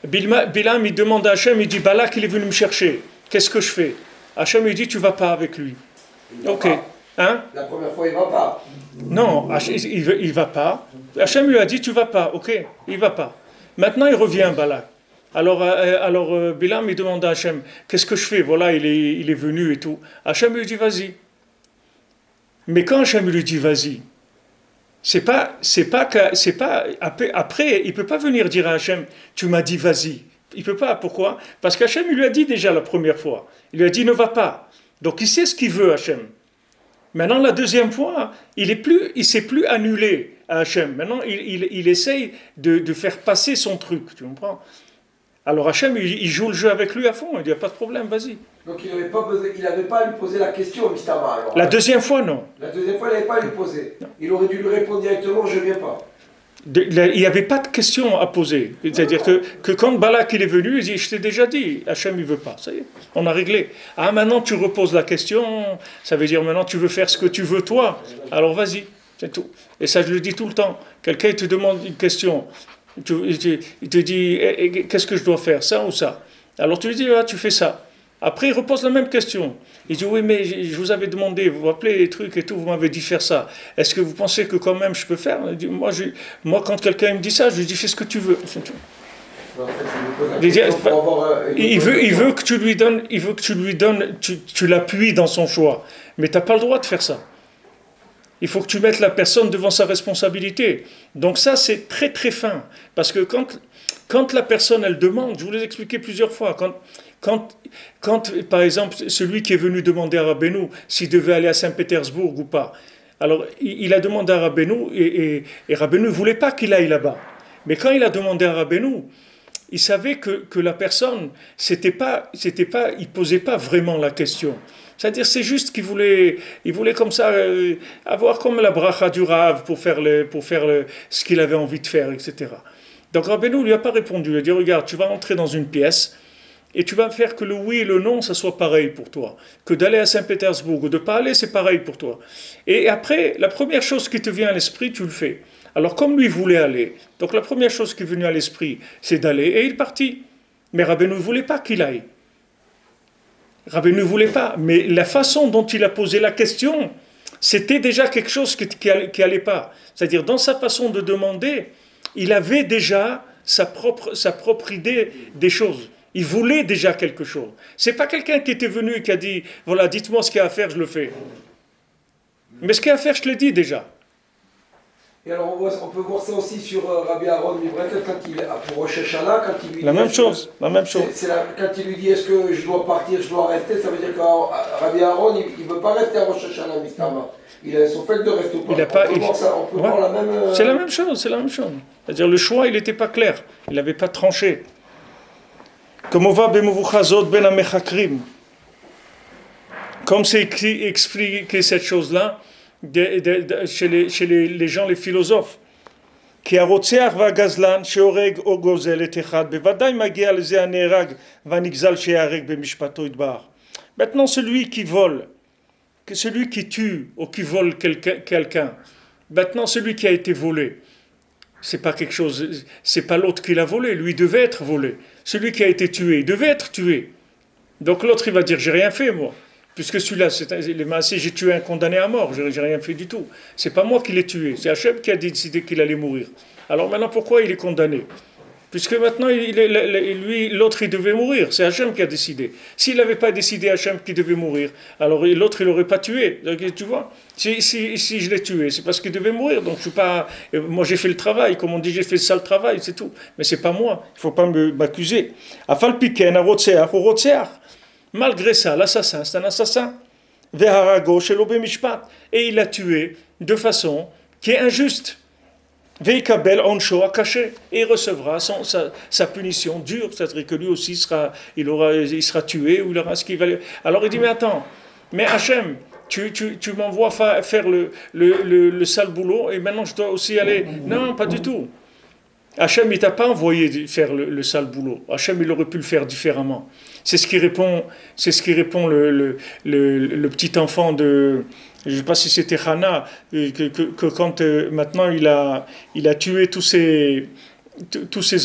Bilam, il demande à Hachem, il dit, Balak, il est venu me chercher. Qu'est-ce que je fais? Hachem lui dit, tu ne vas pas avec lui. Ok. Hein? La première fois, il ne va pas. Non, il ne va pas. Hachem lui a dit, tu ne vas pas. Ok, il ne va pas. Maintenant, il revient, Balak. Alors Bilam, il demande à Hachem, qu'est-ce que je fais? Voilà, il est venu et tout. Hachem lui dit, vas-y. Mais quand Hachem lui dit, vas-y, après, il peut pas venir dire à Hachem, tu m'as dit vas-y. Il peut pas. Pourquoi? Parce qu'Hachem il lui a dit déjà la première fois. Il lui a dit ne va pas. Donc il sait ce qu'il veut Hachem. Maintenant la deuxième fois, il sait plus annuler à Hachem. Maintenant il essaye de faire passer son truc. Tu comprends? Alors Hachem il joue le jeu avec lui à fond. Il dit pas de problème, vas-y. Donc il n'avait pas à lui poser la question, Mistama. Alors, la deuxième fois, non. La deuxième fois, il n'avait pas à lui poser. Non. Il aurait dû lui répondre directement, je ne viens pas. Il n'y avait pas de question à poser. C'est-à-dire que quand Balak il est venu, il dit, je t'ai déjà dit, Hachem il ne veut pas. Ça y est, on a réglé. Ah, maintenant tu reposes la question, ça veut dire maintenant tu veux faire ce que tu veux toi. Alors vas-y, c'est tout. Et ça je le dis tout le temps. Quelqu'un te demande une question, il te dit, qu'est-ce que je dois faire, ça ou ça? Alors tu lui dis, ah, tu fais ça. Après, il repose la même question. Il dit, oui, mais je vous avais demandé, vous vous rappelez les trucs et tout, vous m'avez dit faire ça. Est-ce que vous pensez que quand même je peux faire? Il dit, moi, quand quelqu'un me dit ça, je lui dis, fais ce que tu veux. C'est tout. Il veut que tu lui donnes, tu l'appuies dans son choix. Mais tu n'as pas le droit de faire ça. Il faut que tu mettes la personne devant sa responsabilité. Donc ça, c'est très très fin. Parce que quand la personne, elle demande, je vous l'ai expliqué plusieurs fois, quand, par exemple, celui qui est venu demander à Rabbeinu s'il devait aller à Saint-Pétersbourg ou pas, alors il a demandé à Rabbeinu et Rabbeinu ne voulait pas qu'il aille là-bas. Mais quand il a demandé à Rabbeinu, il savait que la personne, il posait pas vraiment la question. C'est-à-dire, c'est juste qu'il voulait comme ça avoir comme la bracha du Rav pour faire ce qu'il avait envie de faire, etc. Donc Rabbeinu ne lui a pas répondu. Il a dit, regarde, tu vas entrer dans une pièce, et tu vas faire que le oui et le non, ça soit pareil pour toi. Que d'aller à Saint-Pétersbourg ou de ne pas aller, c'est pareil pour toi. Et après, la première chose qui te vient à l'esprit, tu le fais. Alors comme lui voulait aller, donc la première chose qui est venue à l'esprit, c'est d'aller, et il est parti. Mais Rabbeinu ne voulait pas qu'il aille. Rabbeinu ne voulait pas. Mais la façon dont il a posé la question, c'était déjà quelque chose qui allait pas. C'est-à-dire, dans sa façon de demander, il avait déjà sa propre idée des choses. Il voulait déjà quelque chose. C'est pas quelqu'un qui était venu et qui a dit, voilà, dites-moi ce qu'il y a à faire, je le fais. Mais ce qu'il y a à faire, je te l'ai dit déjà. Et alors on peut voir ça aussi sur Rabbi Aaron Mibrekel, pour Rosh Hashanah, quand il lui dit... La même chose. Quand il lui dit, est-ce que je dois partir, je dois rester, ça veut dire que Rabbi Aaron, il ne veut pas rester à Rosh Hashanah, Mistama. Il a son fait de rester ou pas. On peut voir la même... C'est la même chose. C'est-à-dire le choix, il n'était pas clair. Il n'avait pas tranché. Comme c'est expliqué cette chose-là chez les gens, les philosophes. Maintenant, celui qui vole, celui qui tue ou qui vole quelqu'un, maintenant celui qui a été volé, c'est pas quelque chose, c'est pas l'autre qui l'a volé, lui devait être volé. Celui qui a été tué, il devait être tué. Donc l'autre il va dire j'ai rien fait moi, puisque celui-là j'ai tué un condamné à mort, j'ai rien fait du tout. C'est pas moi qui l'ai tué, c'est Hachem qui a décidé qu'il allait mourir. Alors maintenant pourquoi il est condamné? Puisque maintenant, l'autre, il devait mourir. C'est Hachem qui a décidé. S'il n'avait pas décidé Hachem qu'il devait mourir, alors l'autre, il n'aurait pas tué. Donc, tu vois, si je l'ai tué, c'est parce qu'il devait mourir. Donc, je suis pas... Moi, j'ai fait le travail. Comme on dit, j'ai fait le sale travail, c'est tout. Mais ce n'est pas moi. Il ne faut pas m'accuser. Afal piken, a rotseach, ou rotseach. Malgré ça, l'assassin, c'est un assassin. Veharago, shelo bemishpat. Et il l'a tué de façon qui est injuste. Veikabel onsho akaché, et il recevra sa punition dure, c'est-à-dire que lui aussi il sera tué, ou il aura ce qu'il va. Alors il dit, mais attends, mais Hachem, tu m'envoies faire le sale boulot, et maintenant je dois aussi aller. Non, pas du tout. Hachem, il t'a pas envoyé faire le sale boulot. Hachem, il aurait pu le faire différemment. C'est ce qui répond le petit enfant de, je ne sais pas si c'était Hana, que quand maintenant il a tué tous ses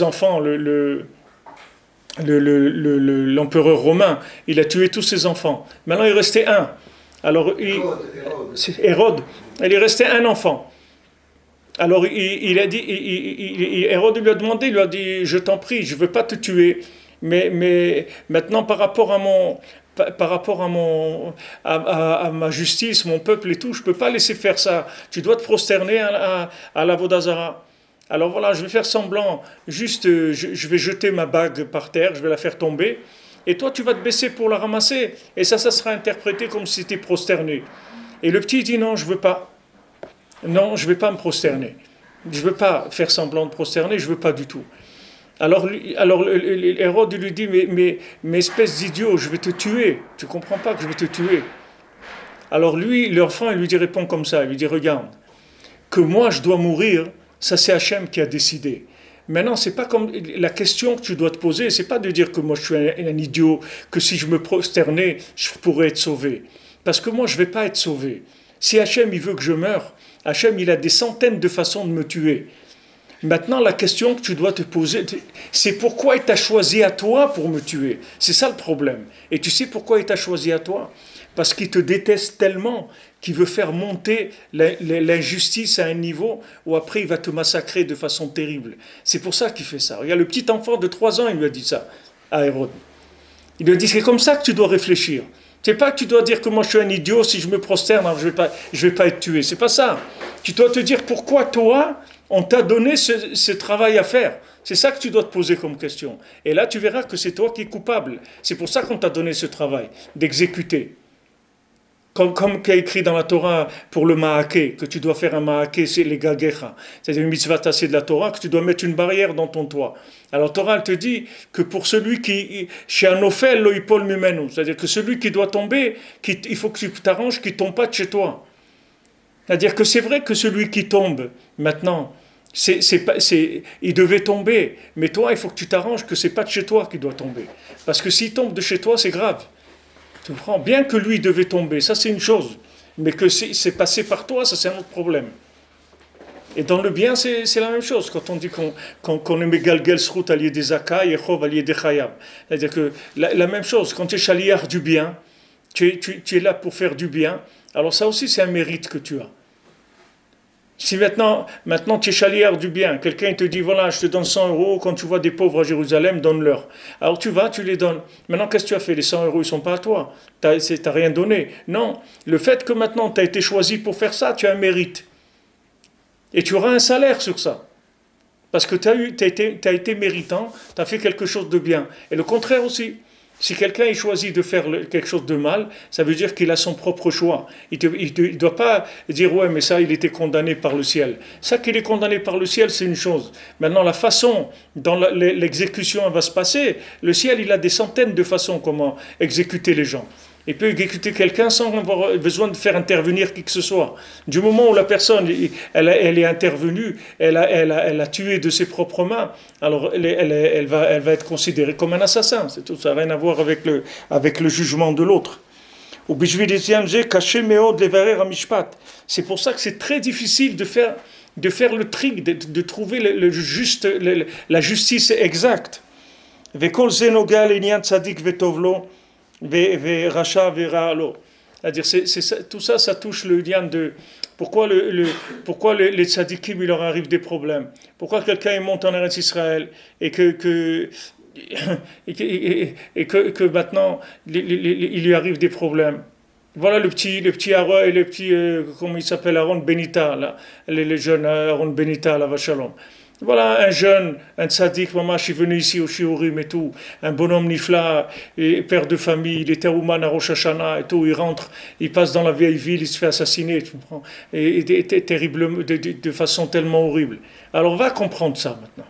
enfants, l'empereur romain, il a tué tous ses enfants. Maintenant il restait un. Alors Hérode, il restait un enfant. Alors il a dit, Hérode lui a demandé, il lui a dit, je t'en prie, je ne veux pas te tuer, mais maintenant par rapport à ma justice, mon peuple et tout, je ne peux pas laisser faire ça. Tu dois te prosterner à la Vodazara. Alors voilà, je vais faire semblant, juste je vais jeter ma bague par terre, je vais la faire tomber, et toi tu vas te baisser pour la ramasser, et ça sera interprété comme si tu étais prosterné. Et le petit dit non, je ne veux pas. Non, je ne vais pas me prosterner. Je ne veux pas faire semblant de prosterner, je ne veux pas du tout. Alors Hérode lui dit, mais espèce d'idiot, je vais te tuer. Tu ne comprends pas que je vais te tuer. Alors lui, l'enfant, il lui répond comme ça, il lui dit, regarde, que moi je dois mourir, ça c'est Hachem qui a décidé. Maintenant, c'est pas comme la question que tu dois te poser, c'est pas de dire que moi je suis un idiot, que si je me prosternais, je pourrais être sauvé. Parce que moi je ne vais pas être sauvé. Si Hachem il veut que je meure, Hachem il a des centaines de façons de me tuer. Maintenant la question que tu dois te poser, c'est pourquoi il t'a choisi à toi pour me tuer. C'est ça le problème. Et tu sais pourquoi il t'a choisi à toi? Parce qu'il te déteste tellement qu'il veut faire monter l'injustice à un niveau où après il va te massacrer de façon terrible. C'est pour ça qu'il fait ça. Regarde, le petit enfant de 3 ans, il lui a dit ça à Hérode. Il lui a dit, c'est comme ça que tu dois réfléchir. C'est pas que tu dois dire que moi je suis un idiot, si je me prosterne, je vais pas être tué. C'est pas ça. Tu dois te dire pourquoi toi, on t'a donné ce travail à faire. C'est ça que tu dois te poser comme question. Et là, tu verras que c'est toi qui es coupable. C'est pour ça qu'on t'a donné ce travail, d'exécuter. Comme qu'il y a écrit dans la Torah pour le Ma'aké, que tu dois faire un Ma'aké, c'est les Gagecha. C'est une mitzvah tassée de la Torah, que tu dois mettre une barrière dans ton toit. Alors Torah, elle te dit que pour celui qui, chez un ophel, lo yipol mimenu, c'est-à-dire que celui qui doit tomber, il faut que tu t'arranges qu'il ne tombe pas de chez toi. C'est-à-dire que c'est vrai que celui qui tombe, maintenant, il devait tomber, mais toi, il faut que tu t'arranges que ce n'est pas de chez toi qu'il doit tomber. Parce que s'il tombe de chez toi, c'est grave. Tu comprends? Bien que lui devait tomber, ça c'est une chose. Mais que c'est passé par toi, ça c'est un autre problème. Et dans le bien, c'est la même chose. Quand on dit qu'on est Megalgel Srout allié des Zakai et Chov allié des Chayab. C'est-à-dire que la même chose, quand tu es chaliar du bien, tu es là pour faire du bien, alors ça aussi c'est un mérite que tu as. Si maintenant tu es chaliar du bien, quelqu'un te dit voilà, je te donne 100 euros, quand tu vois des pauvres à Jérusalem, donne-leur. Alors tu vas, tu les donnes. Maintenant, qu'est-ce que tu as fait? Les 100 euros, ils ne sont pas à toi. Tu n'as rien donné. Non, le fait que maintenant tu as été choisi pour faire ça, tu as un mérite. Et tu auras un salaire sur ça. Parce que tu as été méritant, tu as fait quelque chose de bien. Et le contraire aussi. Si quelqu'un est choisi de faire quelque chose de mal, ça veut dire qu'il a son propre choix. Il ne doit pas dire « ouais, mais ça, il était condamné par le ciel ». Ça qu'il est condamné par le ciel, c'est une chose. Maintenant, la façon dont l'exécution va se passer, le ciel, il a des centaines de façons comment exécuter les gens. Il peut exécuter quelqu'un sans avoir besoin de faire intervenir qui que ce soit. Du moment où la personne elle est intervenue, elle a tué de ses propres mains, alors elle va être considérée comme un assassin. C'est tout, ça n'a rien à voir avec le jugement de l'autre. C'est pour ça que c'est très difficile de faire le trick, de trouver la justice exacte. C'est-à-dire, tout ça, ça touche le lien de pourquoi les tzadikim, il leur arrive des problèmes. Pourquoi quelqu'un monte en Eretz Israël et que maintenant il lui arrive des problèmes. Voilà le petit Aaron et comment il s'appelle, Aaron Benita, là, les jeunes Aaron Benita, la Vachalom. Voilà un jeune, un tzaddik, maman, je suis venu ici au Shiurim et tout, un bonhomme nifla, et père de famille, il était Ouman à Rosh Hashanah et tout, il rentre, il passe dans la vieille ville, il se fait assassiner, tu comprends, de façon tellement horrible. Alors va comprendre ça maintenant.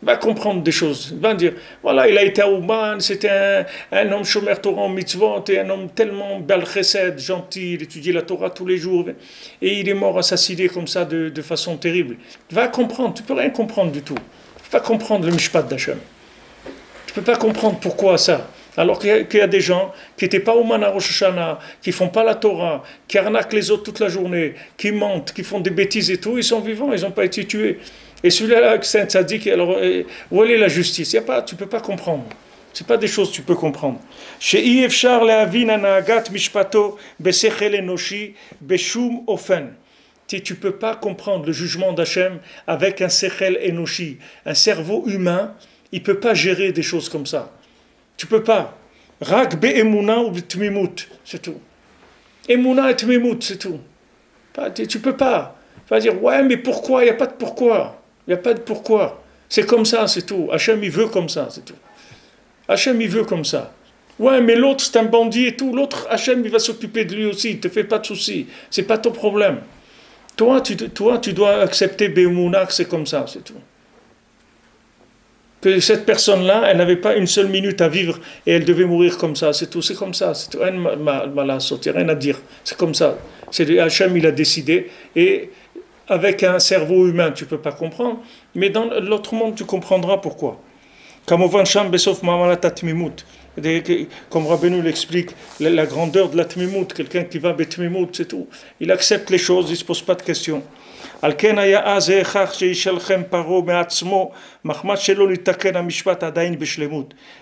Va comprendre des choses, va dire, voilà, il a été à Ouman, c'était un homme shomer Torah en mitzvot, et un homme tellement bel chesed, gentil, il étudie la Torah tous les jours, et il est mort assassiné comme ça de façon terrible. Va comprendre, tu peux rien comprendre du tout. Tu peux pas comprendre le mishpat d'Hachem. Tu peux pas comprendre pourquoi ça. Alors qu'il y a des gens qui n'étaient pas Ouman à Rosh Hashanah, qui font pas la Torah, qui arnaquent les autres toute la journée, qui mentent, qui font des bêtises et tout, ils sont vivants, ils n'ont pas été tués. Et celui-là, c'est un tzaddik, alors où est la justice? Tu ne peux pas comprendre. Ce pas des choses que tu peux comprendre. Tu peux pas comprendre le jugement d'Hachem avec un sechel enoshi. Un cerveau humain, il ne peut pas gérer des choses comme ça. Tu ne peux pas. Rak be'emuna ou tmimut, c'est tout. Emuna et tmimut, c'est tout. Tu ne peux pas. Tu vas dire, ouais, mais pourquoi? Il n'y a pas de pourquoi. Il n'y a pas de pourquoi. C'est comme ça, c'est tout. Hachem, il veut comme ça, c'est tout. Hachem, il veut comme ça. Ouais, mais l'autre, c'est un bandit et tout. L'autre, Hachem, il va s'occuper de lui aussi. Il ne te fait pas de soucis. Ce n'est pas ton problème. Toi, tu dois accepter Be'emunah, que c'est comme ça, c'est tout. Que cette personne-là, elle n'avait pas une seule minute à vivre et elle devait mourir comme ça, c'est tout. C'est comme ça, c'est tout. Rien à dire. C'est comme ça. Hachem, il a décidé. Et avec un cerveau humain, tu ne peux pas comprendre, mais dans l'autre monde, tu comprendras pourquoi. Comme Rabbeinu l'explique, la grandeur de la tmimut, quelqu'un qui va betmimut, c'est tout. Il accepte les choses, il ne se pose pas de questions.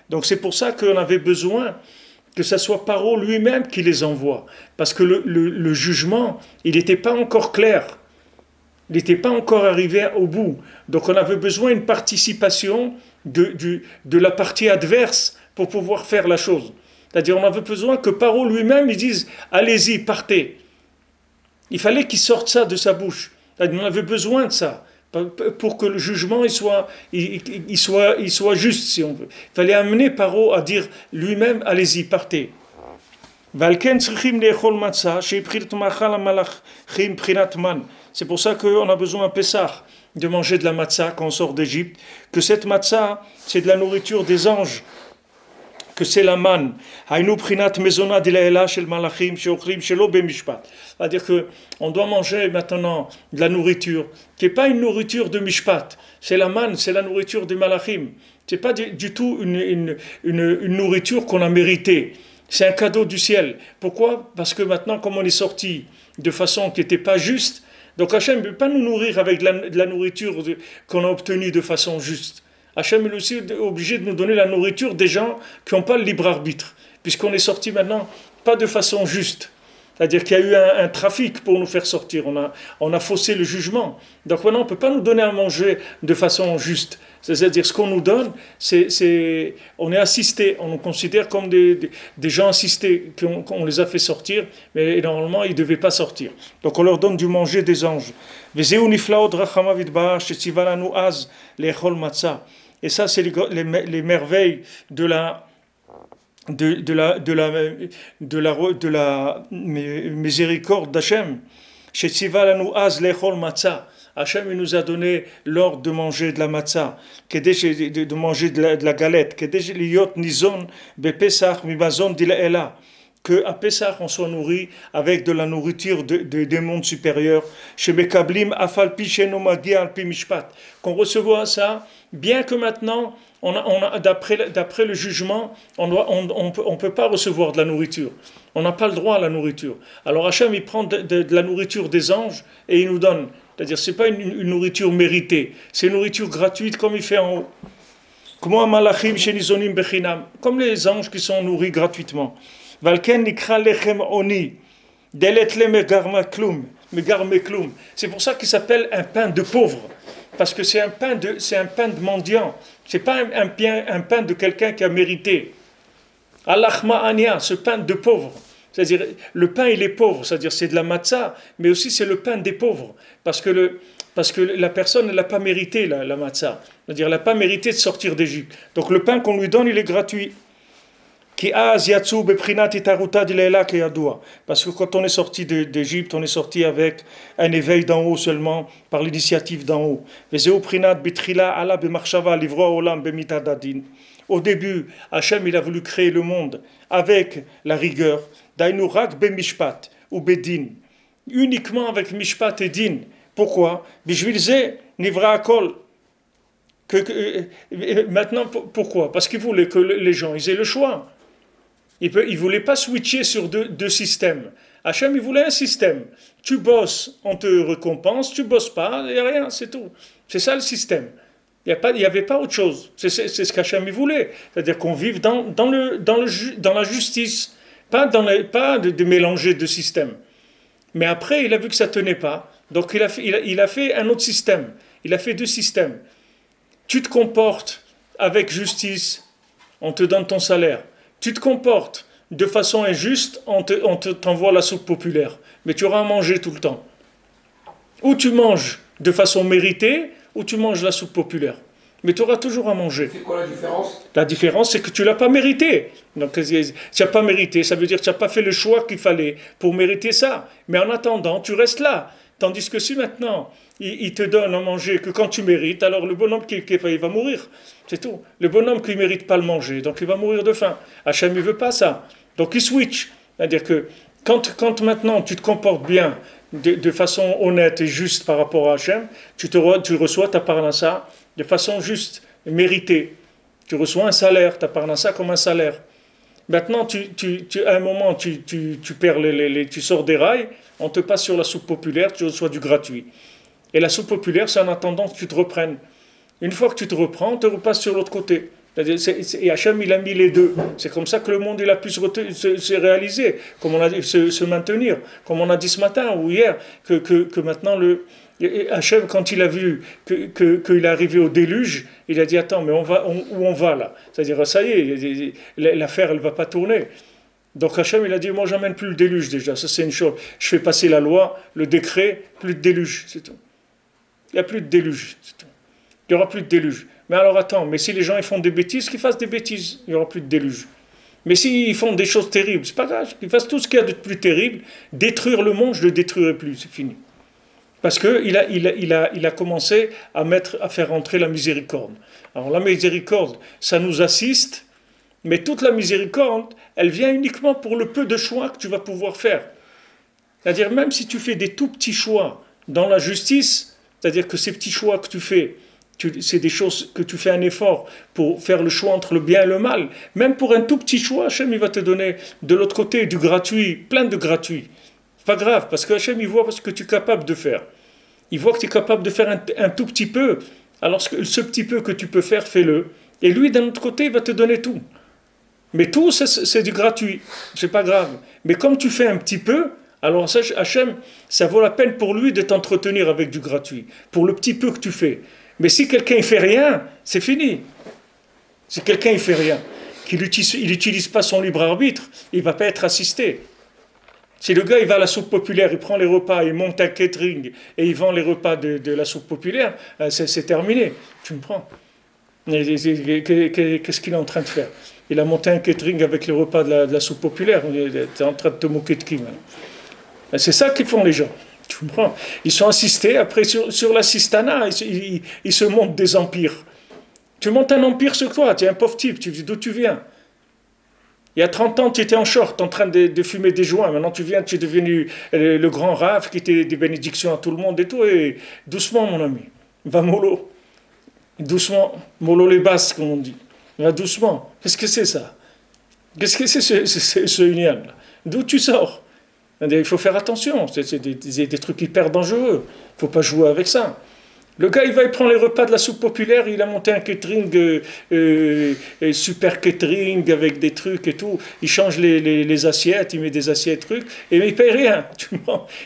Donc c'est pour ça qu'on avait besoin que ce soit Paro lui-même qui les envoie. Parce que le jugement, il n'était pas encore clair. Il n'était pas encore arrivé au bout. Donc on avait besoin d'une participation de la partie adverse pour pouvoir faire la chose. C'est-à-dire on avait besoin que Paro lui-même il dise « Allez-y, partez ». Il fallait qu'il sorte ça de sa bouche. On avait besoin de ça pour que le jugement il soit juste, si on veut. Il fallait amener Paro à dire lui-même « Allez-y, partez ». C'est pour ça qu'on a besoin à Pessah de manger de la matzah quand on sort d'Égypte, que cette matzah, c'est de la nourriture des anges, que c'est la manne. C'est-à-dire qu'on doit manger maintenant de la nourriture, qui n'est pas une nourriture de mishpat, c'est la manne, c'est la nourriture des malachim. Ce n'est pas du tout une nourriture qu'on a méritée. C'est un cadeau du ciel. Pourquoi? Parce que maintenant, comme on est sorti de façon qui n'était pas juste, donc Hachem ne peut pas nous nourrir avec de la nourriture qu'on a obtenue de façon juste. Hachem est aussi obligé de nous donner la nourriture des gens qui n'ont pas le libre arbitre, puisqu'on est sorti maintenant pas de façon juste. C'est-à-dire qu'il y a eu un trafic pour nous faire sortir. On a faussé le jugement. Donc maintenant, on ne peut pas nous donner à manger de façon juste. C'est-à-dire ce qu'on nous donne, on est assisté. On nous considère comme des gens assistés, qu'on les a fait sortir, mais normalement, ils ne devaient pas sortir. Donc on leur donne du manger des anges. Et ça, c'est les merveilles de la miséricorde d'Hachem. Hachem nous a donné l'ordre de manger de la matzah, de manger de la galette, que à Pessah on soit nourri avec de la nourriture des mondes supérieurs, qu'on recevoir ça, bien que maintenant d'après le jugement, on peut pas recevoir de la nourriture. On n'a pas le droit à la nourriture. Alors Hachem, il prend de la nourriture des anges et il nous donne. C'est-à-dire, ce n'est pas une nourriture méritée. C'est une nourriture gratuite comme il fait en haut. Comme les anges qui sont nourris gratuitement. C'est pour ça qu'il s'appelle un pain de pauvre. Parce que c'est un pain de mendiant. Ce n'est pas un pain de quelqu'un qui a mérité. Al-Akhma Ania, ce pain de pauvre. C'est-à-dire, le pain, il est pauvre. C'est-à-dire, c'est de la matzah, mais aussi c'est le pain des pauvres. Parce que parce que la personne, elle n'a pas mérité la matzah. C'est-à-dire, elle n'a pas mérité de sortir d'Égypte. Donc le pain qu'on lui donne, il est gratuit. Parce que quand on est sorti d'Égypte, on est sorti avec un éveil d'en haut seulement, par l'initiative d'en haut. Au début, Hachem il a voulu créer le monde avec la rigueur. Ou bedin, uniquement avec mishpat et din. Pourquoi? Maintenant, pourquoi? Parce qu'il voulait que les gens aient le choix. Il ne voulait pas switcher sur deux systèmes. Hachem, il voulait un système. Tu bosses, on te récompense. Tu bosses pas, il n'y a rien, c'est tout. C'est ça le système. Il n'y avait pas autre chose. C'est ce qu'Hachem il voulait. C'est-à-dire qu'on vive dans la justice. Pas de mélanger deux systèmes. Mais après, il a vu que ça ne tenait pas. Donc il a fait un autre système. Il a fait deux systèmes. Tu te comportes avec justice, on te donne ton salaire. Tu te comportes de façon injuste, on t'envoie la soupe populaire. Mais tu auras à manger tout le temps. Ou tu manges de façon méritée, ou tu manges la soupe populaire. Mais tu auras toujours à manger. C'est quoi la différence? La différence, c'est que tu ne l'as pas mérité. Donc, tu n'as pas mérité, ça veut dire que tu n'as pas fait le choix qu'il fallait pour mériter ça. Mais en attendant, tu restes là. Tandis que si maintenant, il te donne à manger que quand tu mérites, alors le bonhomme il va mourir. C'est tout. Le bonhomme qui ne mérite pas le manger, donc il va mourir de faim. Hachem ne veut pas ça. Donc il switch. C'est-à-dire que quand maintenant tu te comportes bien, de façon honnête et juste par rapport à Hachem, tu reçois ta parnassa de façon juste, méritée. Tu reçois un salaire, ta parnassa comme un salaire. Maintenant, à un moment, tu perds tu sors des rails, on te passe sur la soupe populaire, tu reçois du gratuit. Et la soupe populaire, c'est en attendant que tu te reprennes. Une fois que tu te reprends, on te repasse sur l'autre côté. Et Hachem, il a mis les deux. C'est comme ça que le monde il a pu se réaliser, comme on a dit, se maintenir. Comme on a dit ce matin ou hier, que maintenant, Hachem, quand il a vu qu'il est arrivé au déluge, il a dit, attends, mais où on va là? C'est-à-dire, ça y est, l'affaire, elle ne va pas tourner. Donc Hachem, il a dit, moi, j'emmène plus le déluge déjà. Ça, c'est une chose. Je fais passer la loi, le décret, plus de déluge, c'est tout. Il n'y a plus de déluge, c'est tout. Il n'y aura plus de déluge. Mais alors attends, mais si les gens ils font des bêtises, qu'ils fassent des bêtises, il n'y aura plus de déluge. Mais s'ils font des choses terribles, c'est pas grave, qu'ils fassent tout ce qu'il y a de plus terrible, détruire le monde, je ne le détruirai plus, c'est fini. Parce qu'il a commencé à faire entrer la miséricorde. Alors la miséricorde, ça nous assiste, mais toute la miséricorde, elle vient uniquement pour le peu de choix que tu vas pouvoir faire. C'est-à-dire même si tu fais des tout petits choix dans la justice, c'est-à-dire que ces petits choix que tu fais, c'est des choses que tu fais un effort pour faire le choix entre le bien et le mal. Même pour un tout petit choix, Hachem il va te donner de l'autre côté du gratuit, plein de gratuit. C'est pas grave, parce que Hachem il voit ce que tu es capable de faire. Il voit que tu es capable de faire un tout petit peu. Alors ce petit peu que tu peux faire, fais-le. Et lui, d'un autre côté, il va te donner tout. Mais tout, c'est du gratuit. C'est pas grave. Mais comme tu fais un petit peu, alors Hachem, ça vaut la peine pour lui de t'entretenir avec du gratuit. Pour le petit peu que tu fais. Mais si quelqu'un ne fait rien, c'est fini. Si quelqu'un ne fait rien, qu'il n'utilise pas son libre arbitre, il ne va pas être assisté. Si le gars il va à la soupe populaire, il prend les repas, il monte un catering et il vend les repas de la soupe populaire, c'est terminé. Tu me prends. Qu'est-ce qu'il est en train de faire? Il a monté un catering avec les repas de la soupe populaire. Tu es en train de te moquer de qui maintenant? C'est ça qu'ils font les gens. Tu comprends? Ils sont assistés, après sur l'assistanat, ils se montent des empires. Tu montes un empire sur toi, tu es un pauvre type, tu dis d'où tu viens? Il y a 30 ans, tu étais en short, en train de fumer des joints. Maintenant, tu es devenu le grand Rav qui était des bénédictions à tout le monde et tout. Et doucement, mon ami, va mollo. Doucement, mollo les basses, comme on dit. Va doucement. Qu'est-ce que c'est ça? Qu'est-ce que c'est ce union-là? D'où tu sors? Il faut faire attention, c'est des trucs hyper dangereux. Il ne faut pas jouer avec ça. Le gars, il prend les repas de la soupe populaire, il a monté un catering, super catering avec des trucs et tout. Il change les assiettes, il met des assiettes, trucs, et il ne paye rien.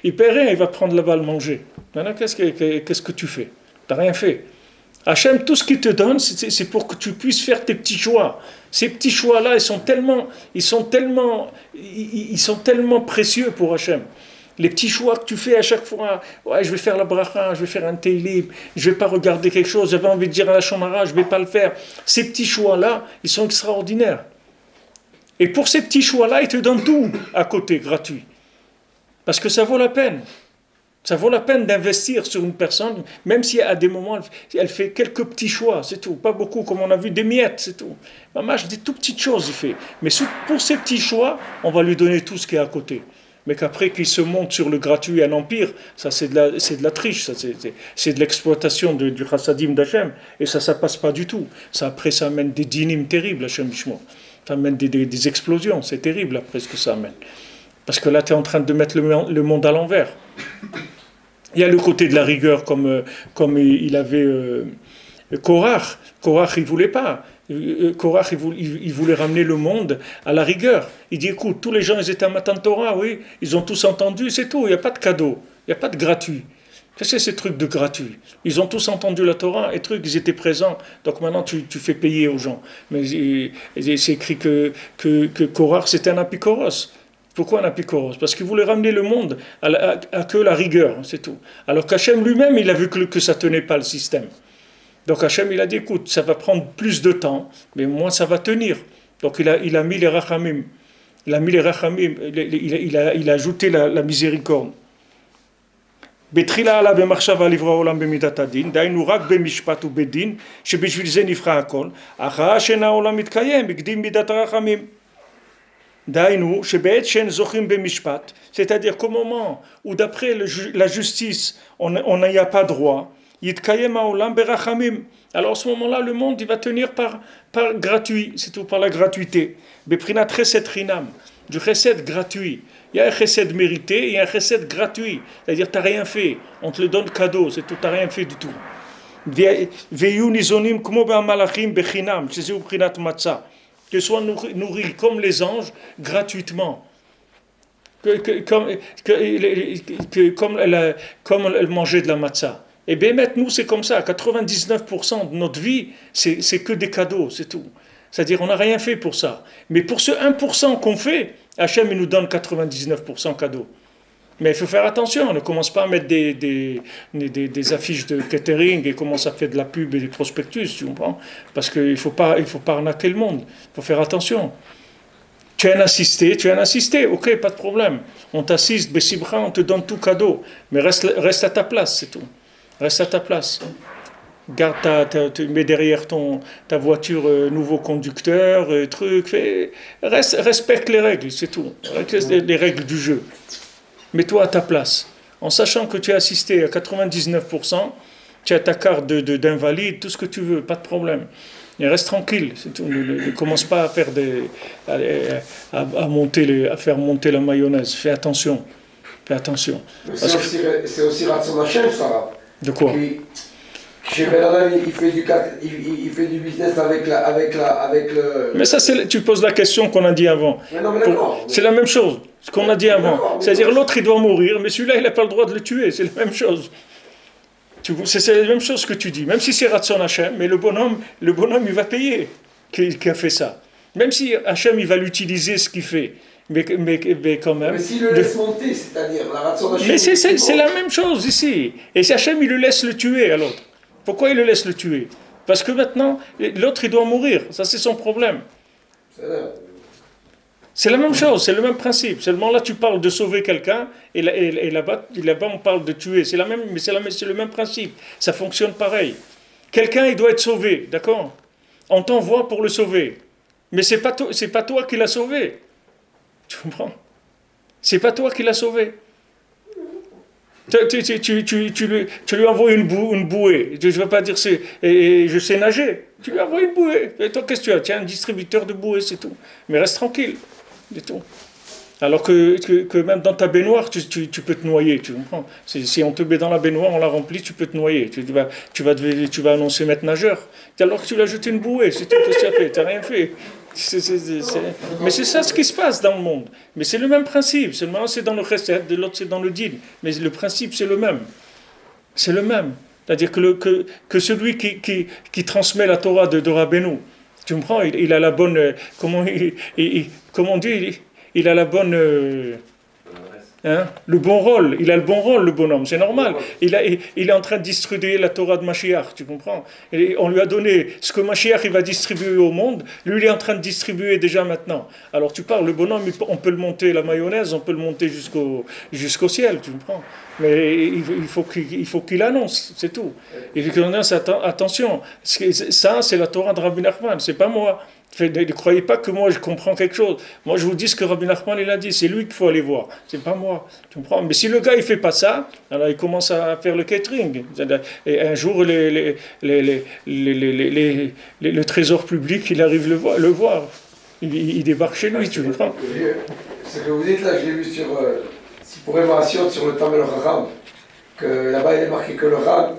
Il ne paye rien, il va prendre là-bas le manger. Maintenant, qu'est-ce que tu fais? Tu n'as rien fait. Hachem, tout ce qu'il te donne, c'est pour que tu puisses faire tes petits choix. Ces petits choix-là, ils sont tellement précieux pour Hachem. Les petits choix que tu fais à chaque fois, ouais, je vais faire la bracha, je vais faire un teilib, je vais pas regarder quelque chose, j'avais envie de dire à la shomara, je vais pas le faire. Ces petits choix-là, ils sont extraordinaires. Et pour ces petits choix-là, ils te donnent tout à côté, gratuit. Parce que ça vaut la peine. Ça vaut la peine d'investir sur une personne, même si à des moments, elle fait quelques petits choix, c'est tout. Pas beaucoup, comme on a vu, des miettes, c'est tout. Maman, des tout petites choses, il fait. Mais pour ces petits choix, on va lui donner tout ce qui est à côté. Mais qu'après qu'il se monte sur le gratuit un empire, ça c'est de la triche, ça, c'est de l'exploitation du chassadim d'Hachem. Et ça passe pas du tout. Ça, après, ça amène des dynimes terribles, Hachem Mishmo. Ça amène des explosions, c'est terrible après ce que ça amène. Parce que là, tu es en train de mettre le monde à l'envers. Il y a le côté de la rigueur, comme il avait Korach. Korach, il ne voulait pas. Korach, il voulait ramener le monde à la rigueur. Il dit, écoute, tous les gens, ils étaient à Matan Torah, oui, ils ont tous entendu, c'est tout, il n'y a pas de cadeau, il n'y a pas de gratuit. Qu'est-ce que c'est ces trucs de gratuit? Ils ont tous entendu la Torah, et trucs, ils étaient présents, donc maintenant tu fais payer aux gens. Mais c'est écrit que Korach, c'était un apikoros. Pourquoi un apikoros? Parce qu'il voulait ramener le monde à que la rigueur, c'est tout. Alors qu'Hachem lui-même, il a vu que ça ne tenait pas le système. Donc Hachem, il a dit, écoute, ça va prendre plus de temps, mais moins ça va tenir. Donc il a mis les rachamim. Il a mis les rachamim, il a ajouté la miséricorde. בתחילה עלה במחשבה לברוא העולם במידת הדין, דהיינו רק במשפט ובדין, שבשביל זה נברא הכל, אחר שאין העולם מתקיים, הקדים מידת הרחמים. דהיינו, שבעת שאין זוכים במשפט, c'est-à-dire qu'au moment où d'après la justice, on n'y a pas droit, יתקיים העולם ברחמים. Alors à ce moment-là, le monde il va tenir par gratuit, c'est tout, par la gratuité. בבחינת חסד חינם, du chesed gratuit. Il y a un chesed mérité et il y a un chesed gratuit. C'est-à-dire, tu n'as rien fait. On te le donne cadeau, c'est tout, tu n'as rien fait du tout. Que soient nourris comme les anges gratuitement. Comme elle mangeait de la matzah. Et bien, nous, c'est comme ça. 99% de notre vie, c'est que des cadeaux, c'est tout. C'est-à-dire, on n'a rien fait pour ça. Mais pour ce 1% qu'on fait, Hachem, il nous donne 99% cadeaux. Mais il faut faire attention, on ne commence pas à mettre des affiches de catering et commence à faire de la pub et des prospectus, tu comprends? Parce qu'il ne faut pas arnaquer le monde. Il faut faire attention. Tu es un assisté, ok, pas de problème. On t'assiste, Bessibra, on te donne tout cadeau. Mais reste à ta place, c'est tout. Reste à ta place. Garde mets derrière ta voiture nouveau conducteur, respecte les règles, c'est tout. Les règles du jeu. Mets-toi à ta place. En sachant que tu es assisté à 99%, tu as ta carte d'invalide, tout ce que tu veux, pas de problème. Et reste tranquille, c'est tout. Ne commence pas à faire à faire monter la mayonnaise. Fais attention. C'est aussi Ratson Hachem, ça. De quoi? Chez Beladam, il fait du business avec le... Mais ça, tu poses la question qu'on a dit avant. Mais d'accord. C'est la même chose, ce qu'on a dit avant. C'est-à-dire l'autre, il doit mourir, mais celui-là, il n'a pas le droit de le tuer. C'est la même chose. C'est la même chose que tu dis. Même si c'est Ratson Hachem, mais le bonhomme, il va payer qui a fait ça. Même si Hachem, il va l'utiliser, ce qu'il fait. Mais quand même... Mais s'il le laisse monter, c'est-à-dire la Ratson Hachem... Mais c'est la même chose ici. Et si Hachem, il le laisse le tuer à l'autre. Pourquoi il le laisse le tuer? Parce que maintenant, l'autre, il doit mourir. Ça, c'est son problème. C'est la même chose, c'est le même principe. Seulement là, tu parles de sauver quelqu'un, et là-bas, on parle de tuer. C'est le même principe. Ça fonctionne pareil. Quelqu'un, il doit être sauvé, d'accord? On t'envoie pour le sauver. Mais c'est pas toi qui l'as sauvé. Tu comprends? C'est pas toi qui l'as sauvé. Tu lui envoies une bouée. Je ne veux pas dire je sais nager. Tu lui envoies une bouée. Et toi, qu'est-ce que tu as? Tu as un distributeur de bouées, c'est tout. Mais reste tranquille. C'est tout. Alors que même dans ta baignoire, tu peux te noyer. Tu comprends? Si on te met dans la baignoire, on la remplit, tu peux te noyer. Tu vas annoncer maître nageur. Alors que tu lui as jeté une bouée, c'est tout. Qu'est-ce que tu as fait? Tu n'as rien fait. Mais c'est ça ce qui se passe dans le monde. Mais c'est le même principe. Seulement c'est dans le chesed, de l'autre c'est dans le din. Mais le principe c'est le même. C'est le même. C'est-à-dire que celui qui transmet la Torah de Rabbeinu, tu me prends, il a la bonne... comment on dit? Il a la bonne... Hein? Le bon rôle, il a le bon rôle, le bonhomme, c'est normal. Il est en train de distribuer la Torah de Mashiach, tu comprends? Et on lui a donné ce que Mashiach il va distribuer au monde, lui il est en train de distribuer déjà maintenant. Alors tu parles, le bonhomme, on peut le monter, la mayonnaise, on peut le monter jusqu'au ciel, tu comprends? Mais il faut qu'il annonce, c'est tout. Il faut qu'il annonce, attention, ça c'est la Torah de Rabbi Nachman, c'est pas moi. Ne croyez pas que moi je comprends quelque chose. Moi je vous dis ce que Rabbi Nachman il a dit, c'est lui qu'il faut aller voir, c'est pas moi. Tu comprends? Mais si le gars il fait pas ça, alors il commence à faire le catering. Et un jour le trésor public il arrive le voir. Il débarque chez lui, tu comprends? Ce que vous dites là, je l'ai vu sur Sipurim sur le Tamel Raham, que là-bas il est marqué que le Raham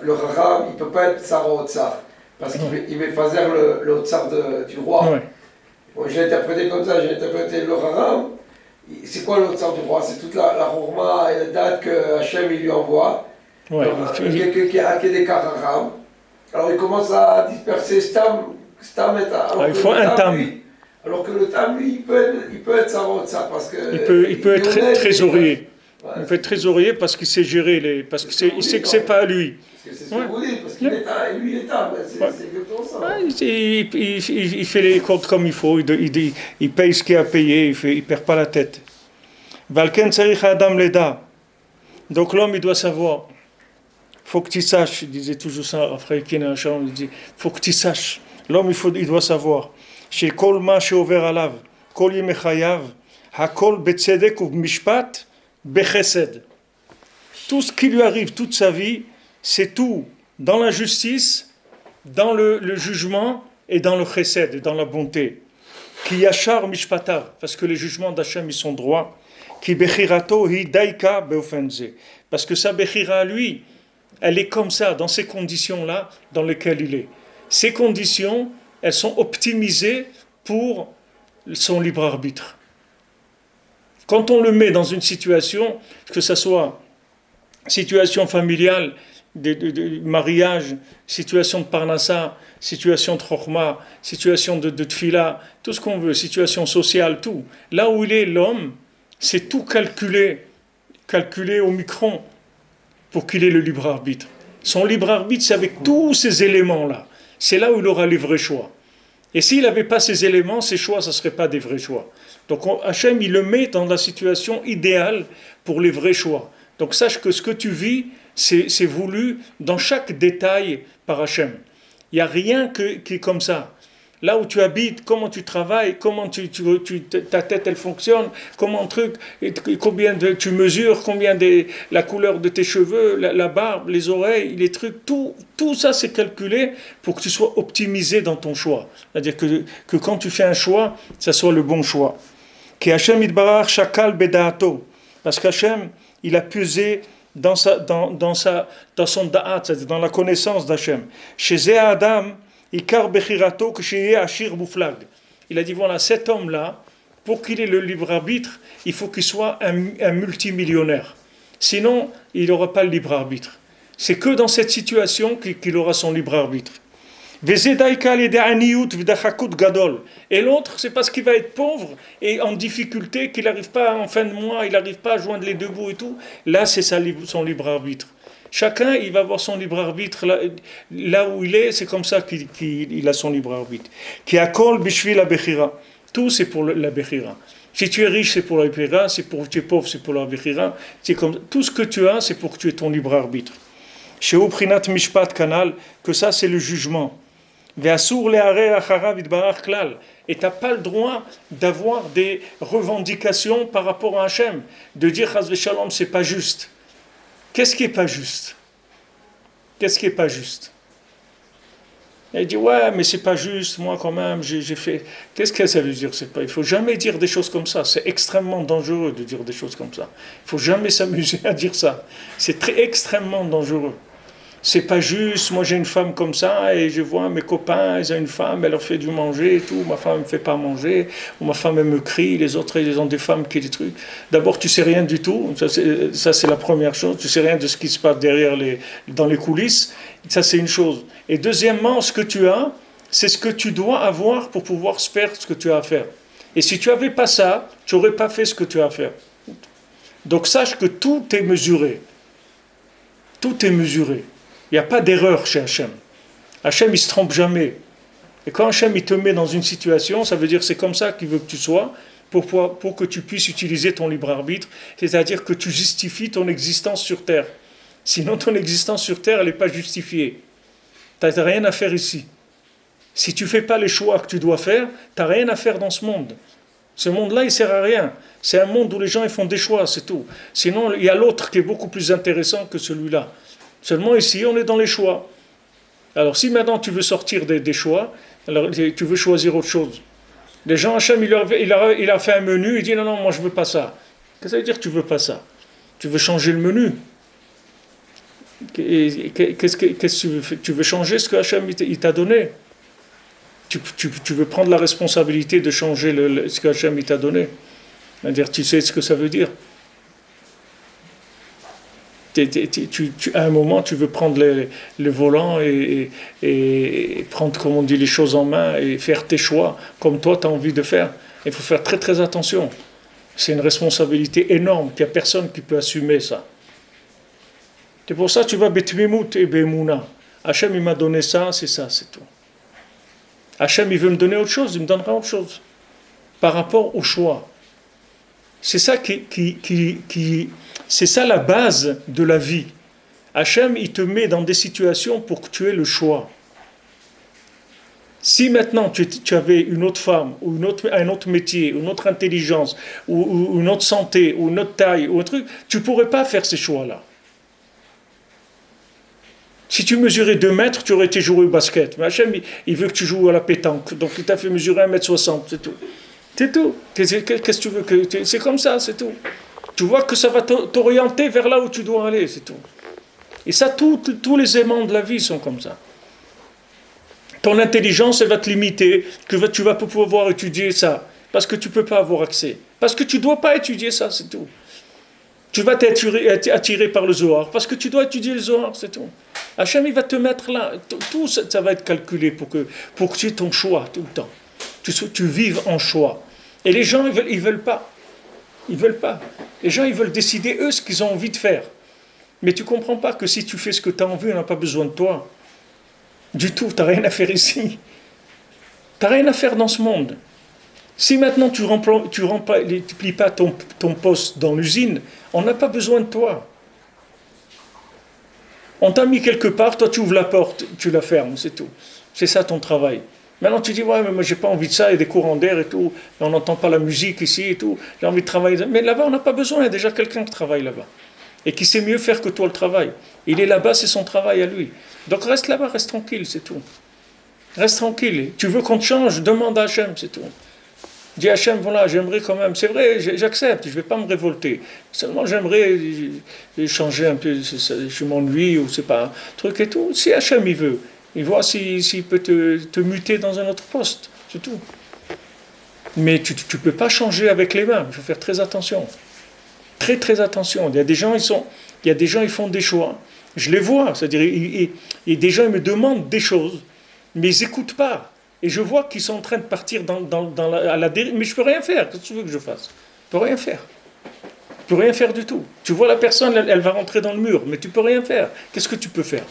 il peut pas être Tsar ou Tsar. Parce qu'il met Fazer le tsar du roi. Ouais. Bon, j'ai interprété comme ça, j'ai interprété le Haram. C'est quoi le tsar du roi? C'est toute la Rourma et la date que Hachem il lui envoie. Ouais, quelqu'un qui a hacké des Haram. Alors il commence à disperser Stam il faut un Tam. Alors que le Tam, lui, il peut être tsar parce que. Il peut être trésorier. Ouais. Il peut être trésorier parce qu'il sait gérer parce qu'il sait que c'est pas à lui. Parce que c'est ce que vous dites, parce qu'il est lui l'État, c'est exactement ça. Ouais, il fait les comptes comme il faut, il paye ce qu'il a payé, il perd pas la tête. Valken tzarich adam leda. Donc l'homme il doit savoir. Faut que tu saches, il disait toujours ça, après Kenan il dit, faut que tu saches. L'homme il doit savoir. Chez kol ma sheover alav, kol yemechayav, hakol betzedek ou mishpat, bechesed. Tout ce qui lui arrive toute sa vie, c'est tout dans la justice, dans le jugement et dans le chesed, dans la bonté. Ki yachar mishpatav, parce que les jugements d'Hachem ils sont droits. Ki bechirato hi daika beofenze, parce que sa bechira à lui, elle est comme ça, dans ces conditions-là dans lesquelles il est. Ces conditions, elles sont optimisées pour son libre arbitre. Quand on le met dans une situation, que ce soit situation familiale, de mariage, situation de parnassa, situation de chorma, situation de tfila, tout ce qu'on veut, situation sociale, tout. Là où il est l'homme, c'est tout calculé au micron pour qu'il ait le libre arbitre. Son libre arbitre, c'est avec tous ces éléments-là. C'est là où il aura les vrais choix. Et s'il n'avait pas ces éléments, ces choix, ça ne serait pas des vrais choix. Donc Hachem, il le met dans la situation idéale pour les vrais choix. Donc sache que ce que tu vis, c'est voulu dans chaque détail par Hachem. Il n'y a rien qui est comme ça. Là où tu habites, comment tu travailles, comment ta tête elle fonctionne, comment combien tu mesures, la couleur de tes cheveux, la barbe, les oreilles, les trucs, tout ça c'est calculé pour que tu sois optimisé dans ton choix. C'est-à-dire que quand tu fais un choix, ça soit le bon choix. Ki Hachem itbarach shakal bedaato, parce qu'Hachem il a pesé dans son da'at, c'est-à-dire dans la connaissance d'Hachem. Chez Adam, ikar bechirato que chez Ashir Bouflag. Il a dit voilà, cet homme-là, pour qu'il ait le libre arbitre, il faut qu'il soit un multimillionnaire. Sinon, il n'aura pas le libre arbitre. C'est que dans cette situation qu'il aura son libre arbitre. Et l'autre, c'est parce qu'il va être pauvre et en difficulté, qu'il n'arrive pas en fin de mois, il n'arrive pas à joindre les deux bouts et tout. Là, c'est son libre arbitre. Chacun, il va avoir son libre arbitre là où il est, c'est comme ça qu'il a son libre arbitre. Qui accorde bishvi la bechira. Tout, c'est pour la bechira. Si tu es riche, c'est pour la bechira. Si tu es pauvre, c'est pour la bechira. Tout ce que tu as, c'est pour que tu aies ton libre arbitre. Chez Uprinat Mishpat Kanal, que ça, c'est le jugement. Et tu n'as pas le droit d'avoir des revendications par rapport à Hachem, de dire Chas v'Shalom, c'est pas juste. Qu'est-ce qui est pas juste? Qu'est-ce qui est pas juste? Et il dit ouais, mais c'est pas juste, moi quand même, j'ai fait. Qu'est-ce que ça veut dire? Il faut jamais dire des choses comme ça. C'est extrêmement dangereux de dire des choses comme ça. Il faut jamais s'amuser à dire ça. C'est extrêmement dangereux. C'est pas juste, moi j'ai une femme comme ça et je vois mes copains, ils ont une femme, elle leur fait du manger et tout, ma femme ne me fait pas manger, ou ma femme elle me crie, les autres ils ont des femmes qui ont des trucs. D'abord tu sais rien du tout, ça c'est la première chose, tu sais rien de ce qui se passe dans les coulisses, ça c'est une chose. Et deuxièmement, ce que tu as, c'est ce que tu dois avoir pour pouvoir faire ce que tu as à faire. Et si tu n'avais pas ça, tu n'aurais pas fait ce que tu as à faire. Donc sache que tout est mesuré. Tout est mesuré. Il n'y a pas d'erreur chez Hachem. Hachem, il ne se trompe jamais. Et quand Hachem, il te met dans une situation, ça veut dire que c'est comme ça qu'il veut que tu sois, pour que tu puisses utiliser ton libre arbitre, c'est-à-dire que tu justifies ton existence sur Terre. Sinon, ton existence sur Terre, elle n'est pas justifiée. Tu n'as rien à faire ici. Si tu ne fais pas les choix que tu dois faire, tu n'as rien à faire dans ce monde. Ce monde-là, il ne sert à rien. C'est un monde où les gens ils font des choix, c'est tout. Sinon, il y a l'autre qui est beaucoup plus intéressant que celui-là. Seulement ici, on est dans les choix. Alors, si maintenant tu veux sortir des choix, alors tu veux choisir autre chose. Les gens, Hachem, il a fait un menu, il dit non, moi je ne veux pas ça. Qu'est-ce que ça veut dire que tu ne veux pas ça? Tu veux changer le menu. Qu'est-ce que tu veux? Tu veux changer ce que Hachem il t'a donné. Tu veux prendre la responsabilité de changer ce que Hachem il t'a donné. C'est-à-dire, tu sais ce que ça veut dire. À un moment, tu veux prendre le volant et prendre, comme on dit, les choses en main et faire tes choix comme toi tu as envie de faire. Il faut faire très très attention. C'est une responsabilité énorme, qu'il n'y a personne qui peut assumer ça. C'est pour ça que tu vas Betmimout et Bemouna. Hachem, il m'a donné ça, c'est tout. Hachem, il veut me donner autre chose, il me donnera autre chose. Par rapport au choix. C'est ça c'est ça la base de la vie. Hachem, il te met dans des situations pour que tu aies le choix. Si maintenant tu avais une autre femme, ou un autre métier, une autre intelligence, ou une autre santé, ou une autre taille, ou un truc, tu ne pourrais pas faire ces choix-là. Si tu mesurais 2 mètres, tu aurais été jouer au basket. Mais Hachem, il veut que tu joues à la pétanque. Donc il t'a fait mesurer 1m60, c'est tout. C'est tout. Qu'est-ce que tu veux? C'est comme ça, c'est tout. Tu vois que ça va t'orienter vers là où tu dois aller, c'est tout. Et ça, tous les aimants de la vie sont comme ça. Ton intelligence, elle va te limiter, que tu vas pas pouvoir étudier ça, parce que tu ne peux pas avoir accès. Parce que tu ne dois pas étudier ça, c'est tout. Tu vas être attiré par le Zohar, parce que tu dois étudier le Zohar, c'est tout. Hachem, il va te mettre là. Tout ça va être calculé pour que tu aies ton choix tout le temps. Tu vives en choix. Et les gens, ils veulent pas. Ils veulent pas. Les gens, ils veulent décider, eux, ce qu'ils ont envie de faire. Mais tu ne comprends pas que si tu fais ce que tu as envie, on n'a pas besoin de toi. Du tout, tu n'as rien à faire ici. Tu n'as rien à faire dans ce monde. Si maintenant tu remplis pas ton poste dans l'usine, on n'a pas besoin de toi. On t'a mis quelque part, toi tu ouvres la porte, tu la fermes, c'est tout. C'est ça ton travail. Maintenant tu dis, ouais, mais moi j'ai pas envie de ça, il y a des courants d'air et tout, et on n'entend pas la musique ici et tout, j'ai envie de travailler. Mais là-bas on n'a pas besoin, il y a déjà quelqu'un qui travaille là-bas. Et qui sait mieux faire que toi le travail. Il est là-bas, c'est son travail à lui. Donc reste là-bas, reste tranquille, c'est tout. Reste tranquille. Tu veux qu'on te change, demande à Hachem, c'est tout. Dis à Hachem, voilà, j'aimerais quand même, c'est vrai, j'accepte, je ne vais pas me révolter. Seulement j'aimerais changer un peu, je m'ennuie ou c'est pas un truc et tout. Si Hachem il veut, il voit s'il peut te muter dans un autre poste, c'est tout. Mais tu ne peux pas changer avec les mains, il faut faire très attention. Très très attention. Il y a des gens, ils font des choix. Je les vois, c'est-à-dire, et des gens ils me demandent des choses, mais ils n'écoutent pas. Et je vois qu'ils sont en train de partir à la dérive, mais je ne peux rien faire. Qu'est-ce que tu veux que je fasse? Je ne peux rien faire. Je ne peux rien faire du tout. Tu vois la personne, elle va rentrer dans le mur, mais tu ne peux rien faire. Qu'est-ce que tu peux faire?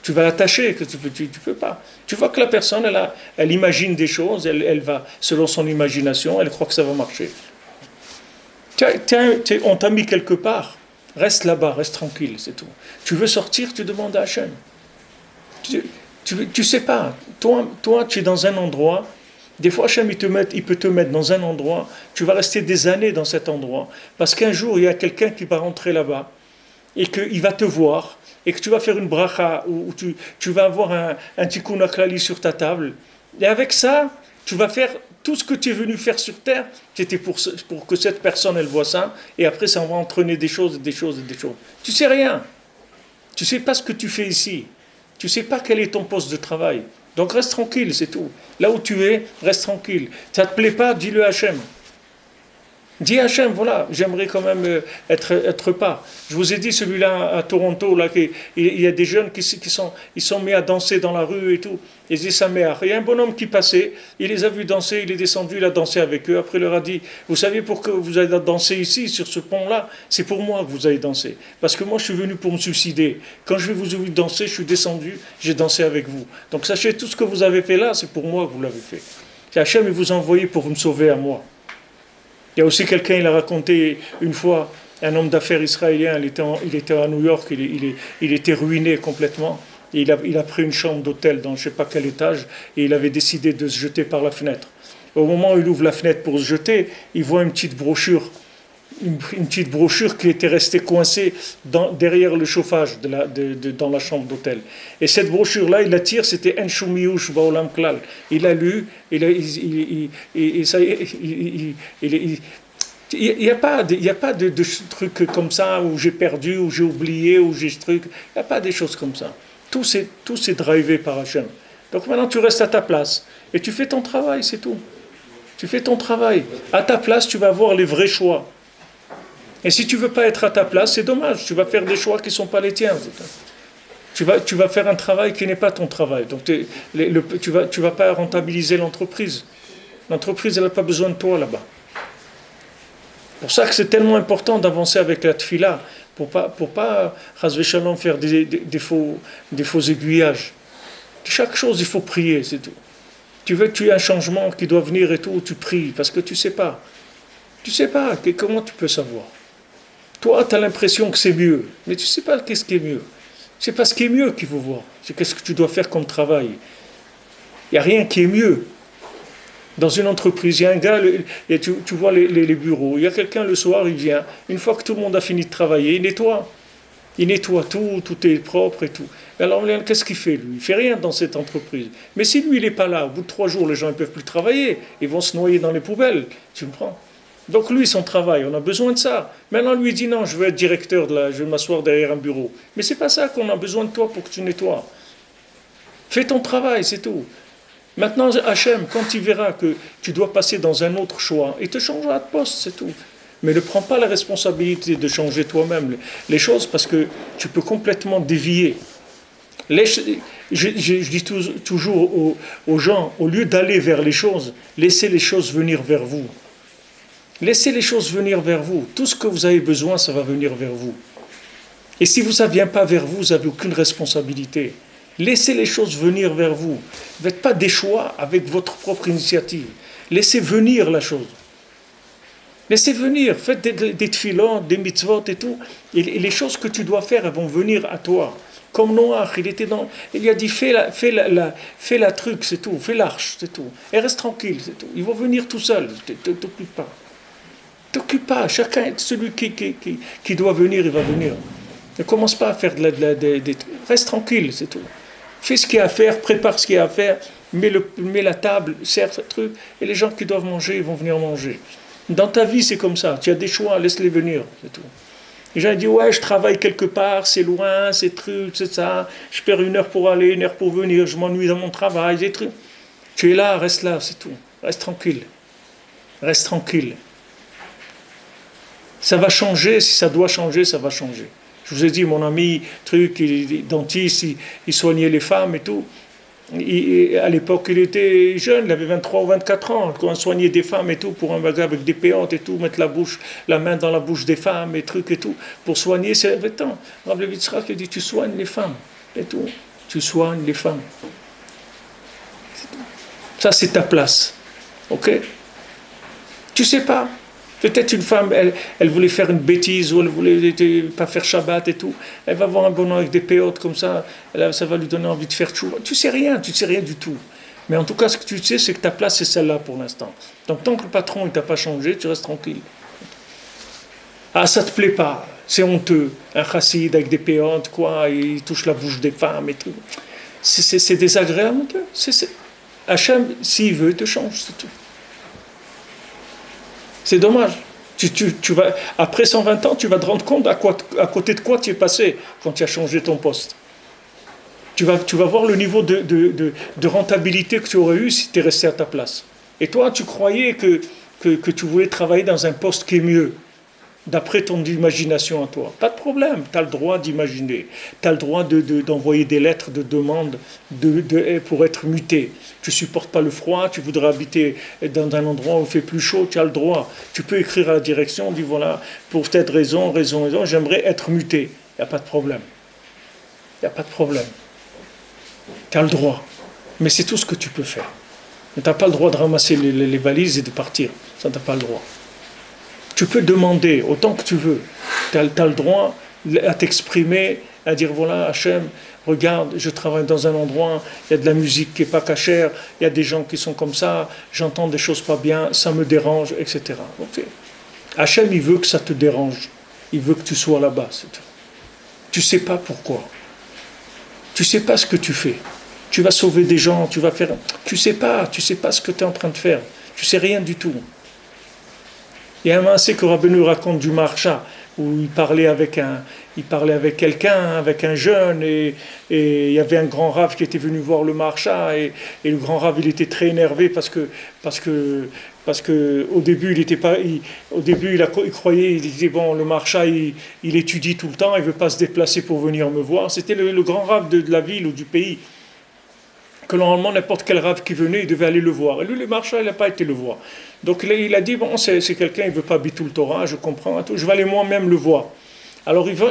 Tu vas l'attacher, tu ne peux pas. Tu vois que la personne, elle imagine des choses, elle va, selon son imagination, elle croit que ça va marcher. On t'a mis quelque part, reste là-bas, reste tranquille, c'est tout. Tu veux sortir, tu demandes à Hachem. Tu sais pas, toi tu es dans un endroit, des fois Hachem il peut te mettre dans un endroit, tu vas rester des années dans cet endroit, parce qu'un jour il y a quelqu'un qui va rentrer là-bas, et qu'il va te voir, et que tu vas faire une bracha, ou tu vas avoir un tikkun aklali sur ta table, et avec ça, tu vas faire tout ce que tu es venu faire sur terre, c'était pour que cette personne elle voit ça, et après ça va entraîner des choses, des choses, des choses. Tu sais rien, tu sais pas ce que tu fais ici. Tu ne sais pas quel est ton poste de travail. Donc reste tranquille, c'est tout. Là où tu es, reste tranquille. Ça ne te plaît pas, dis-le à Hachem. Dis à Hachem, voilà, j'aimerais quand même être pas. Je vous ai dit celui-là à Toronto, là, il y a des jeunes ils sont mis à danser dans la rue et tout. Ils disent sa mère. Il y a un bonhomme qui passait, il les a vus danser, il est descendu, il a dansé avec eux. Après, il leur a dit, vous savez pourquoi vous allez danser ici, sur ce pont-là? C'est pour moi que vous allez danser. Parce que moi, je suis venu pour me suicider. Quand je vais vous ouvrir danser, je suis descendu, j'ai dansé avec vous. Donc sachez, tout ce que vous avez fait là, c'est pour moi que vous l'avez fait. Hachem, il vous a envoyé pour me sauver à moi. Il y a aussi quelqu'un, il a raconté une fois, un homme d'affaires israélien, il était à New York, il était ruiné complètement. Et il a pris une chambre d'hôtel dans je ne sais pas quel étage et il avait décidé de se jeter par la fenêtre. Au moment où il ouvre la fenêtre pour se jeter, il voit une petite brochure qui était restée coincée derrière le chauffage dans la chambre d'hôtel. Et cette brochure-là, il la tire, c'était En Shumiyush Baolam Klal. Il l'a lu, il n'y a pas de trucs comme ça où j'ai perdu, où j'ai oublié, où j'ai ce truc. Il n'y a pas des choses comme ça. Tout c'est drivé par Hachem. Donc maintenant tu restes à ta place et tu fais ton travail, c'est tout. Tu fais ton travail. À ta place, tu vas avoir les vrais choix. Et si tu ne veux pas être à ta place, c'est dommage. Tu vas faire des choix qui ne sont pas les tiens. Tu vas faire un travail qui n'est pas ton travail. Donc tu ne vas pas rentabiliser l'entreprise. L'entreprise, elle n'a pas besoin de toi là-bas. C'est pour ça que c'est tellement important d'avancer avec la tfila, pour pas Chas v'Shalom, faire des faux aiguillages. Chaque chose, il faut prier, c'est tout. Tu as un changement qui doit venir et tout, tu pries, parce que tu ne sais pas. Tu ne sais pas, comment tu peux savoir? Toi, tu as l'impression que c'est mieux, mais tu ne sais pas qu'est-ce qui est mieux. C'est pas ce qui est mieux qu'il faut voir, c'est qu'est-ce que tu dois faire comme travail. Il n'y a rien qui est mieux. Dans une entreprise, il y a un gars, et tu vois les bureaux, il y a quelqu'un le soir, il vient, une fois que tout le monde a fini de travailler, il nettoie. Il nettoie tout est propre et tout. Alors, qu'est-ce qu'il fait, lui? Il ne fait rien dans cette entreprise. Mais si lui, il n'est pas là, au bout de 3 jours, les gens ne peuvent plus travailler, ils vont se noyer dans les poubelles, tu me prends? Donc lui, son travail, on a besoin de ça. Maintenant, lui, il dit non, je veux être directeur, je vais m'asseoir derrière un bureau. Mais ce n'est pas ça qu'on a besoin de toi pour que tu nettoies. Fais ton travail, c'est tout. Maintenant, Hachem, quand il verra que tu dois passer dans un autre choix, il te changera de poste, c'est tout. Mais ne prends pas la responsabilité de changer toi-même les choses parce que tu peux complètement dévier. Je dis toujours aux gens, au lieu d'aller vers les choses, laissez les choses venir vers vous. Laissez les choses venir vers vous. Tout ce que vous avez besoin, ça va venir vers vous. Et si ça ne vient pas vers vous, vous n'avez aucune responsabilité. Laissez les choses venir vers vous. Ne faites pas des choix avec votre propre initiative. Laissez venir la chose. Laissez venir. Faites des tfilons, des mitzvot et tout. Et les choses que tu dois faire, elles vont venir à toi. Comme Noach, il a dit fais la truc, c'est tout. Fais l'arche, c'est tout. Et reste tranquille, c'est tout. Ils vont venir tout seuls. T'occupe pas. T'occupe pas. Chacun, celui qui doit venir, il va venir. Ne commence pas à faire des trucs. Reste tranquille, c'est tout. Fais ce qu'il y a à faire, prépare ce qu'il y a à faire, mets la table, sers ce truc, et les gens qui doivent manger, ils vont venir manger. Dans ta vie, c'est comme ça. Tu as des choix, laisse-les venir, c'est tout. Les gens disent, ouais, je travaille quelque part, c'est loin, c'est truc, c'est ça, je perds 1 heure pour aller, 1 heure pour venir, je m'ennuie dans mon travail, des trucs. Tu es là, c'est tout. Reste tranquille. Reste tranquille. Ça va changer, si ça doit changer, ça va changer. Je vous ai dit, mon ami, dentiste, il soignait les femmes et tout. À l'époque, il était jeune, il avait 23 ou 24 ans. Quand on soignait des femmes et tout, pour un bagage avec des péantes et tout, mettre la main dans la bouche des femmes et trucs et tout, pour soigner, c'est le temps. Rav Levi Yitzhak dit, tu soignes les femmes et tout. Tu soignes les femmes. Ça, c'est ta place. Ok? Tu sais pas. Peut-être une femme, elle voulait faire une bêtise ou elle voulait pas faire Shabbat et tout. Elle va voir un bonhomme avec des péotes comme ça, ça va lui donner envie de faire tchouva. Tu sais rien du tout. Mais en tout cas, ce que tu sais, c'est que ta place, c'est celle-là pour l'instant. Donc tant que le patron ne t'a pas changé, tu restes tranquille. Ah, ça te plaît pas, c'est honteux. Un chassid avec des péotes, quoi, il touche la bouche des femmes et tout. C'est désagréable. Hachem, s'il veut, il te change, c'est tout. C'est dommage. Tu vas, après 120 ans, tu vas te rendre compte à côté de quoi tu es passé quand tu as changé ton poste. Tu vas voir le niveau de rentabilité que tu aurais eu si tu es resté à ta place. Et toi, tu croyais que que tu voulais travailler dans un poste qui est mieux, d'après ton imagination à toi. Pas de problème, tu as le droit d'imaginer. Tu as le droit d'envoyer des lettres de demande pour être muté. Tu ne supportes pas le froid, tu voudrais habiter dans un endroit où il fait plus chaud, tu as le droit. Tu peux écrire à la direction, dire voilà, pour cette raison, j'aimerais être muté. Il n'y a pas de problème. Il n'y a pas de problème. Tu as le droit. Mais c'est tout ce que tu peux faire. Mais tu n'as pas le droit de ramasser les valises et de partir. Ça, tu n'as pas le droit. Tu peux demander autant que tu veux. Tu as le droit à t'exprimer, à dire voilà, Hachem, regarde, je travaille dans un endroit, il y a de la musique qui n'est pas cachère, il y a des gens qui sont comme ça, j'entends des choses pas bien, ça me dérange, etc. Okay. Hachem, il veut que ça te dérange. Il veut que tu sois là-bas. C'est tout. Tu ne sais pas pourquoi. Tu ne sais pas ce que tu fais. Tu vas sauver des gens, tu vas faire... Tu ne sais pas ce que tu es en train de faire. Tu ne sais rien du tout. Il y a un massé que Rabbeinu raconte du Maharsha, où il parlait avec quelqu'un, avec un jeune, et il y avait un grand rave qui était venu voir le Maharsha, et le grand rave il était très énervé parce que au début il croyait, il disait bon, le Maharsha il étudie tout le temps, il veut pas se déplacer pour venir me voir. C'était le grand rave de la ville ou du pays, que normalement n'importe quel rave qui venait, il devait aller le voir. Et lui, le Maharsha, il n'a pas été le voir. Donc il a dit, bon, c'est quelqu'un, il ne veut pas habiter le Torah, je comprends, je vais aller moi-même le voir. Alors il va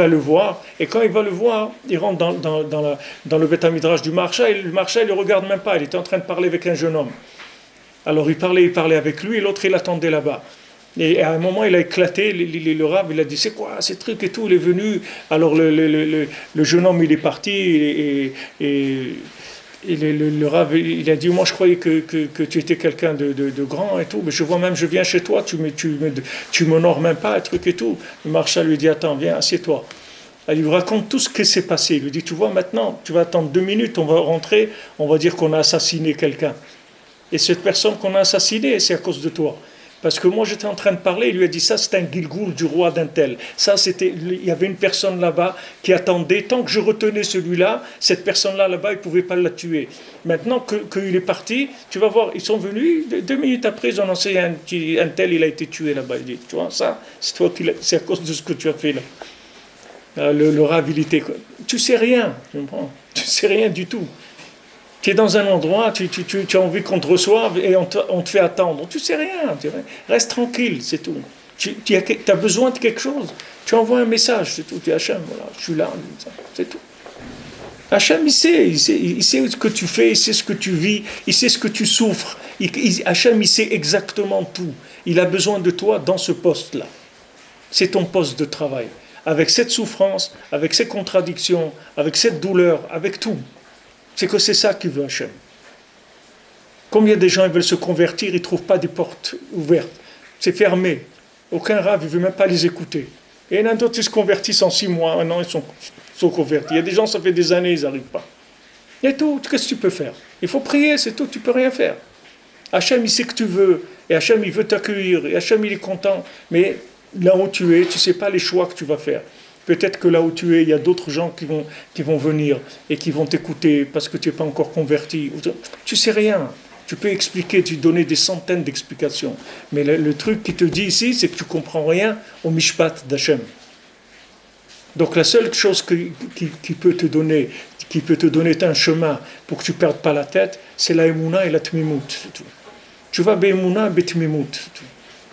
le voir, et quand il va le voir, il rentre dans le Beth Midrash du Maharsha, et le Maharsha, il ne le regarde même pas, il était en train de parler avec un jeune homme. Alors il parlait avec lui, et l'autre, il attendait là-bas. Et à un moment, il a éclaté, le rave, il a dit, c'est quoi ces trucs et tout, il est venu. Alors le jeune homme, il est parti, et le rave, il a dit, moi je croyais que tu étais quelqu'un de grand et tout, mais je vois même, je viens chez toi, tu m'honores même pas, un truc et tout. Le Maharsha lui dit, attends, viens, assieds-toi. Il lui raconte tout ce qui s'est passé. Il lui dit, tu vois, maintenant, tu vas attendre 2 minutes, on va rentrer, on va dire qu'on a assassiné quelqu'un. Et cette personne qu'on a assassinée, c'est à cause de toi. Parce que moi, j'étais en train de parler, il lui a dit, ça, c'est un Gilgoul du roi d'un tel. Ça, il y avait une personne là-bas qui attendait. Tant que je retenais celui-là, cette personne-là, là-bas, il ne pouvait pas la tuer. Maintenant qu'il est parti, tu vas voir, ils sont venus, 2 minutes après, ils ont annoncé un tel, il a été tué là-bas. Il dit, tu vois, ça, c'est à cause de ce que tu as fait là. Le rave, il était... Tu sais rien, tu comprends ? Tu sais rien du tout. Tu es dans un endroit, tu as envie qu'on te reçoive et on te fait attendre. Tu ne sais rien. Reste tranquille, c'est tout. Tu as besoin de quelque chose. Tu envoies un message, c'est tout. Tu dis Hachem, voilà, je suis là, c'est tout. Hachem, il sait ce que tu fais, il sait ce que tu vis, il sait ce que tu souffres. Hachem, il sait exactement tout. Il a besoin de toi dans ce poste-là. C'est ton poste de travail. Avec cette souffrance, avec ces contradictions, avec cette douleur, avec tout. C'est que c'est ça qu'il veut Hachem. Combien de gens ils veulent se convertir, ils ne trouvent pas des portes ouvertes. C'est fermé. Aucun rave, il ne veut même pas les écouter. Et il y en a d'autres qui se convertissent en 6 mois, 1 an, ils sont convertis. Il y a des gens, ça fait des années, ils n'arrivent pas. Et tout, qu'est-ce que tu peux faire? Il faut prier, c'est tout, tu ne peux rien faire. Hachem, il sait que tu veux, et Hachem, il veut t'accueillir, et Hachem, il est content. Mais là où tu es, tu ne sais pas les choix que tu vas faire. Peut-être que là où tu es, il y a d'autres gens qui vont venir et qui vont t'écouter parce que tu n'es pas encore converti. Tu ne sais rien. Tu peux expliquer, tu donner des centaines d'explications. Mais le truc qui te dit ici, c'est que tu ne comprends rien au mishpat d'Hachem. Donc la seule chose qui peut te donner un chemin pour que tu ne perdes pas la tête, c'est la émouna et la tmimout. C'est tout. Tu vas bémouna et bétmimout.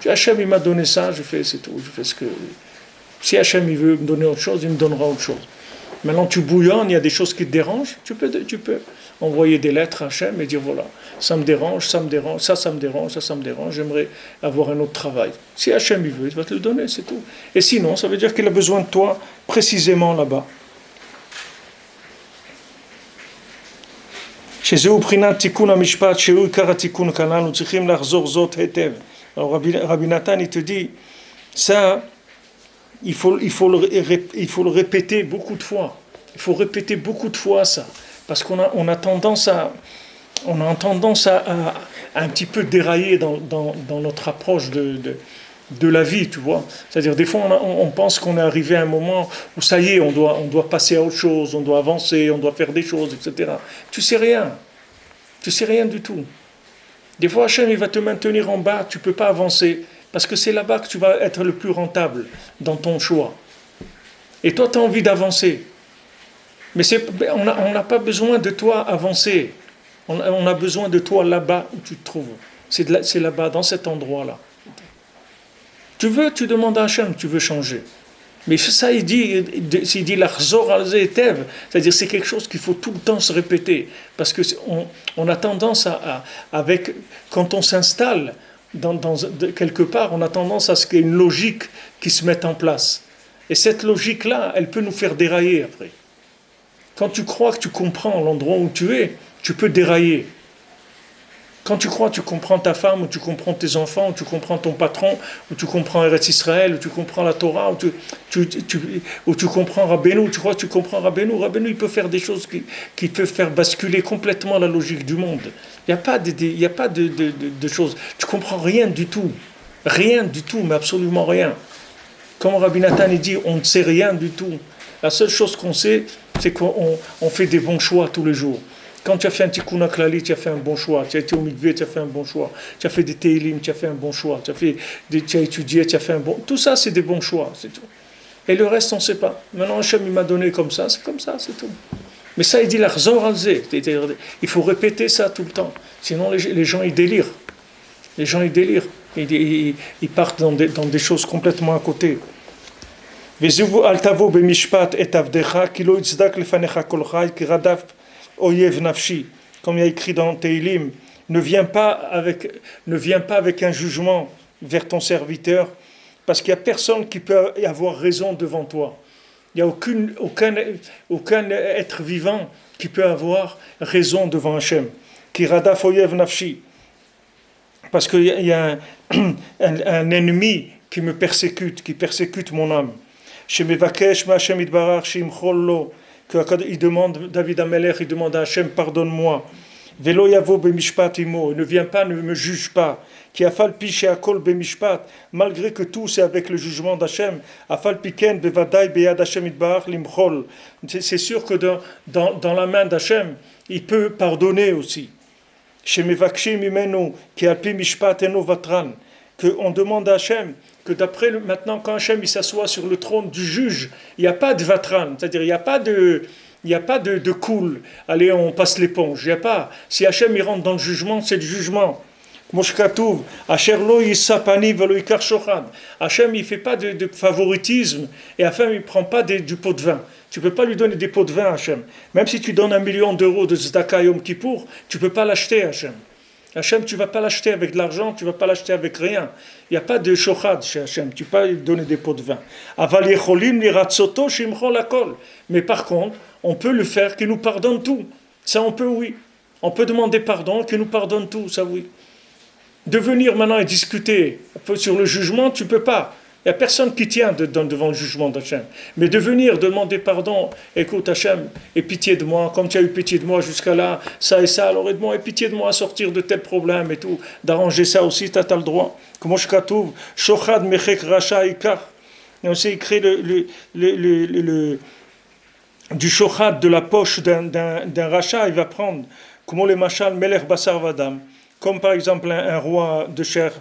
Hachem, il m'a donné ça, je fais, c'est tout. Je fais ce que... Si Hachem il veut me donner autre chose, il me donnera autre chose. Maintenant tu bouillonnes, il y a des choses qui te dérangent, tu peux envoyer des lettres à Hachem et dire voilà, ça me dérange, ça me dérange, ça me dérange, j'aimerais avoir un autre travail. Si Hachem il veut, il va te le donner, c'est tout. Et sinon, ça veut dire qu'il a besoin de toi précisément là-bas. Alors Rabbi Nathan il te dit ça. Il faut le répéter beaucoup de fois. Il faut répéter beaucoup de fois ça. Parce qu'on a tendance à un petit peu dérailler dans notre approche de la vie, tu vois. C'est-à-dire, des fois, on pense qu'on est arrivé à un moment où ça y est, on doit passer à autre chose, on doit avancer, on doit faire des choses, etc. Tu sais rien. Tu sais rien du tout. Des fois, Hachem, il va te maintenir en bas, tu ne peux pas avancer. Parce que c'est là-bas que tu vas être le plus rentable dans ton choix. Et toi, tu as envie d'avancer. Mais on n'a pas besoin de toi avancer. On a besoin de toi là-bas où tu te trouves. C'est là-bas, dans cet endroit-là. Tu demandes à Hachem, tu veux changer. Mais ça, il dit l'achzor al ze'etev, c'est-à-dire c'est quelque chose qu'il faut tout le temps se répéter. Parce qu'on a tendance quand on s'installe quelque part, on a tendance à ce qu'il y ait une logique qui se mette en place. Et cette logique-là, elle peut nous faire dérailler après. Quand tu crois que tu comprends l'endroit où tu es, tu peux dérailler. Quand tu crois que tu comprends ta femme, ou tu comprends tes enfants, ou tu comprends ton patron, ou tu comprends Eretz Israël, ou tu comprends la Torah, ou tu comprends Rabbeinu, tu crois que tu comprends Rabbeinu, il peut faire des choses qui peuvent faire basculer complètement la logique du monde. Il n'y a pas de choses. Tu ne comprends rien du tout. Rien du tout, mais absolument rien. Comme Rabbi Nathan dit, on ne sait rien du tout. La seule chose qu'on sait, c'est qu'on fait des bons choix tous les jours. Quand tu as fait un tikkun haklali, tu as fait un bon choix. Tu as été au mikvé, tu as fait un bon choix. Tu as fait des teilim, tu as fait un bon choix. Tu as étudié, tu as fait un bon... Tout ça, c'est des bons choix, c'est tout. Et le reste, on ne sait pas. Maintenant, Hachem, il m'a donné comme ça, c'est tout. Mais ça, il dit l'achzor al zeh. Il faut répéter ça tout le temps. Sinon, les gens, ils délirent. Les gens, ils délirent. Ils partent dans des choses complètement à côté. Vezuvu al tavo b'mishpat et avdecha ki lo yitzdak lefanecha kol chai ki radaf oyev nafshi. Comme il y a écrit dans Teilim, ne viens pas avec un jugement vers ton serviteur, parce qu'il n'y a personne qui peut avoir raison devant toi. Il n'y a aucun être vivant qui peut avoir raison devant Hachem. Ki radaf oyev nafshi. Parce qu'il y a un ennemi qui me persécute, qui persécute mon âme. Il demande, David Amelech, il demande à Hachem, pardonne-moi. Velo yavo bemishpat imo, ne viens pas, ne me juge pas. Qui afal pi sheakol bemishpat, malgré que tout c'est avec le jugement d'Hachem. Afal piken bevadai beyad Hachem itbarach limchol. C'est sûr que dans la main d'Hachem, il peut pardonner aussi. Shemevakshim imenu ki alpi mishpat eno vatran. Qu'on demande à Hachem que maintenant quand Hachem il s'assoit sur le trône du juge, il n'y a pas de vatran, c'est-à-dire il n'y a pas de cool, allez on passe l'éponge, il n'y a pas. Si Hachem il rentre dans le jugement, c'est le jugement. Moshkatouv, Asher lo yisapani velo ikar shochad. Hachem il fait pas de favoritisme et Hachem il prend pas du pot de vin. Tu peux pas lui donner des pots de vin Hachem. Même si tu donnes 1 million d'euros de tzedaka Yom Kippour, tu peux pas l'acheter Hachem. Hachem, tu ne vas pas l'acheter avec de l'argent, tu ne vas pas l'acheter avec rien. Il n'y a pas de shochad chez Hachem, tu ne peux pas lui donner des pots de vin. Mais par contre, on peut le faire qu'il nous pardonne tout. Ça, on peut, oui. On peut demander pardon, qu'il nous pardonne tout, ça, oui. De venir maintenant et discuter sur le jugement, tu ne peux pas. Il n'y a personne qui tient devant le jugement d'Hachem. Mais de venir demander pardon, écoute Hachem, aie pitié de moi, comme tu as eu pitié de moi jusqu'à là, ça et ça, alors aide-moi, aie pitié de moi à sortir de tel problème et tout, d'arranger ça aussi, tu as le droit. Comme je katouv, shochad mechek racha ikar. Et on s'est écrit du shochad de la poche d'un rachat, il va prendre, comme le machal melech basar vadam, comme par exemple un roi de chair.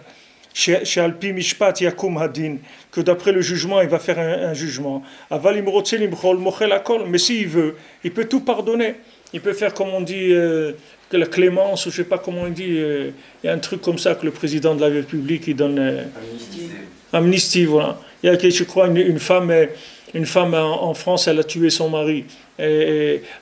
Chez Alpi Mishpat Yakum Hadin, que d'après le jugement, il va faire un jugement. Avalim Rotzelim Chol Mochel Akol, mais s'il veut, il peut tout pardonner. Il peut faire comme on dit, que la clémence, ou je ne sais pas comment on dit, il y a un truc comme ça que le président de la République, il donne. Amnistie, voilà. Il y a, je crois, une femme en France, elle a tué son mari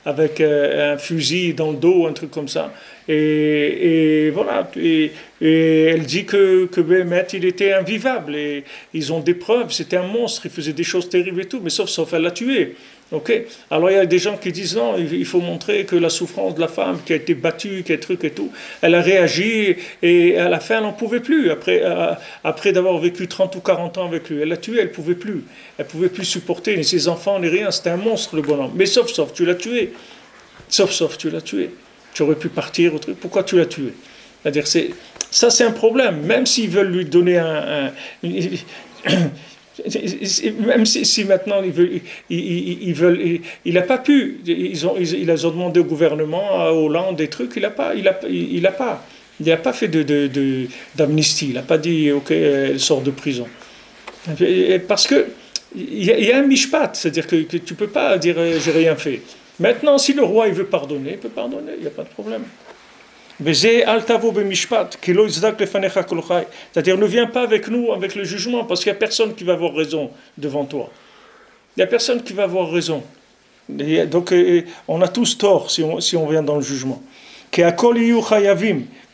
avec un fusil dans le dos, un truc comme ça. Et voilà. Et elle dit que Béhémet, il était invivable. Et ils ont des preuves, c'était un monstre, il faisait des choses terribles et tout, mais sauf elle l'a tué. Okay. Alors il y a des gens qui disent non, il faut montrer que la souffrance de la femme qui a été battue, qui a truc et tout, elle a réagi et à la fin elle n'en pouvait plus. Après d'avoir vécu 30 ou 40 ans avec lui, elle l'a tué, elle ne pouvait plus supporter ni ses enfants ni rien, c'était un monstre le bonhomme. Mais sauf, tu l'as tué. Sauf, tu l'as tué. Tu aurais pu partir au truc, pourquoi tu l'as tué? C'est-à-dire, ça c'est un problème, même s'ils veulent lui donner même si maintenant ils veulent, il n'a pas pu, ils ont demandé au gouvernement, à Hollande des trucs, il n'a pas. Il n'a pas fait d'amnistie, il n'a pas dit, ok, elle sort de prison. Parce que il y a un mishpat, c'est-à-dire que tu ne peux pas dire, j'ai rien fait. Maintenant, si le roi il veut pardonner, il peut pardonner, il n'y a pas de problème. C'est-à-dire, ne viens pas avec nous, avec le jugement, parce qu'il n'y a personne qui va avoir raison devant toi. Il n'y a personne qui va avoir raison. Donc, on a tous tort si on vient dans le jugement.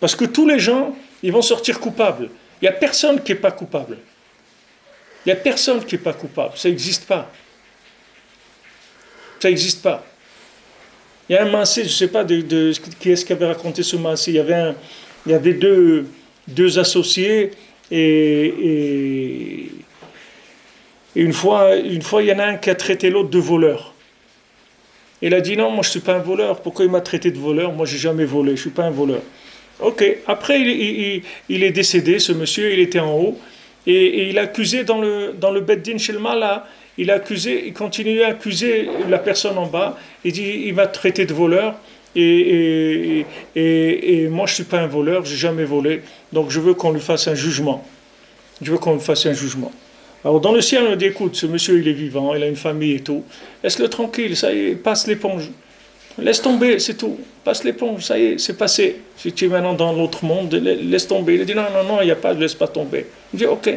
Parce que tous les gens, ils vont sortir coupables. Il n'y a personne qui n'est pas coupable. Il n'y a personne qui n'est pas coupable. Ça n'existe pas. Ça n'existe pas. Il y a un massé, je ne sais pas qui est-ce qui avait raconté ce massé. Il y avait deux associés et une fois, il y en a un qui a traité l'autre de voleur. Il a dit non, moi je ne suis pas un voleur. Pourquoi il m'a traité de voleur? Moi je n'ai jamais volé, je ne suis pas un voleur. Ok, après il est décédé, ce monsieur, il était en haut. Et il a accusé dans le Beddin chez le Mala, il continuait à accuser la personne en bas. Il dit, il m'a traité de voleur et moi je ne suis pas un voleur, je n'ai jamais volé. Donc je veux qu'on lui fasse un jugement. Je veux qu'on lui fasse un jugement. Alors dans le ciel, on dit, écoute, ce monsieur il est vivant, il a une famille et tout. Laisse-le tranquille, ça y est, passe l'éponge. Laisse tomber, c'est tout. Passe l'éponge, ça y est, c'est passé. Si tu es maintenant dans l'autre monde, laisse tomber. Il a dit non, il n'y a pas, ne laisse pas tomber. Il dit ok.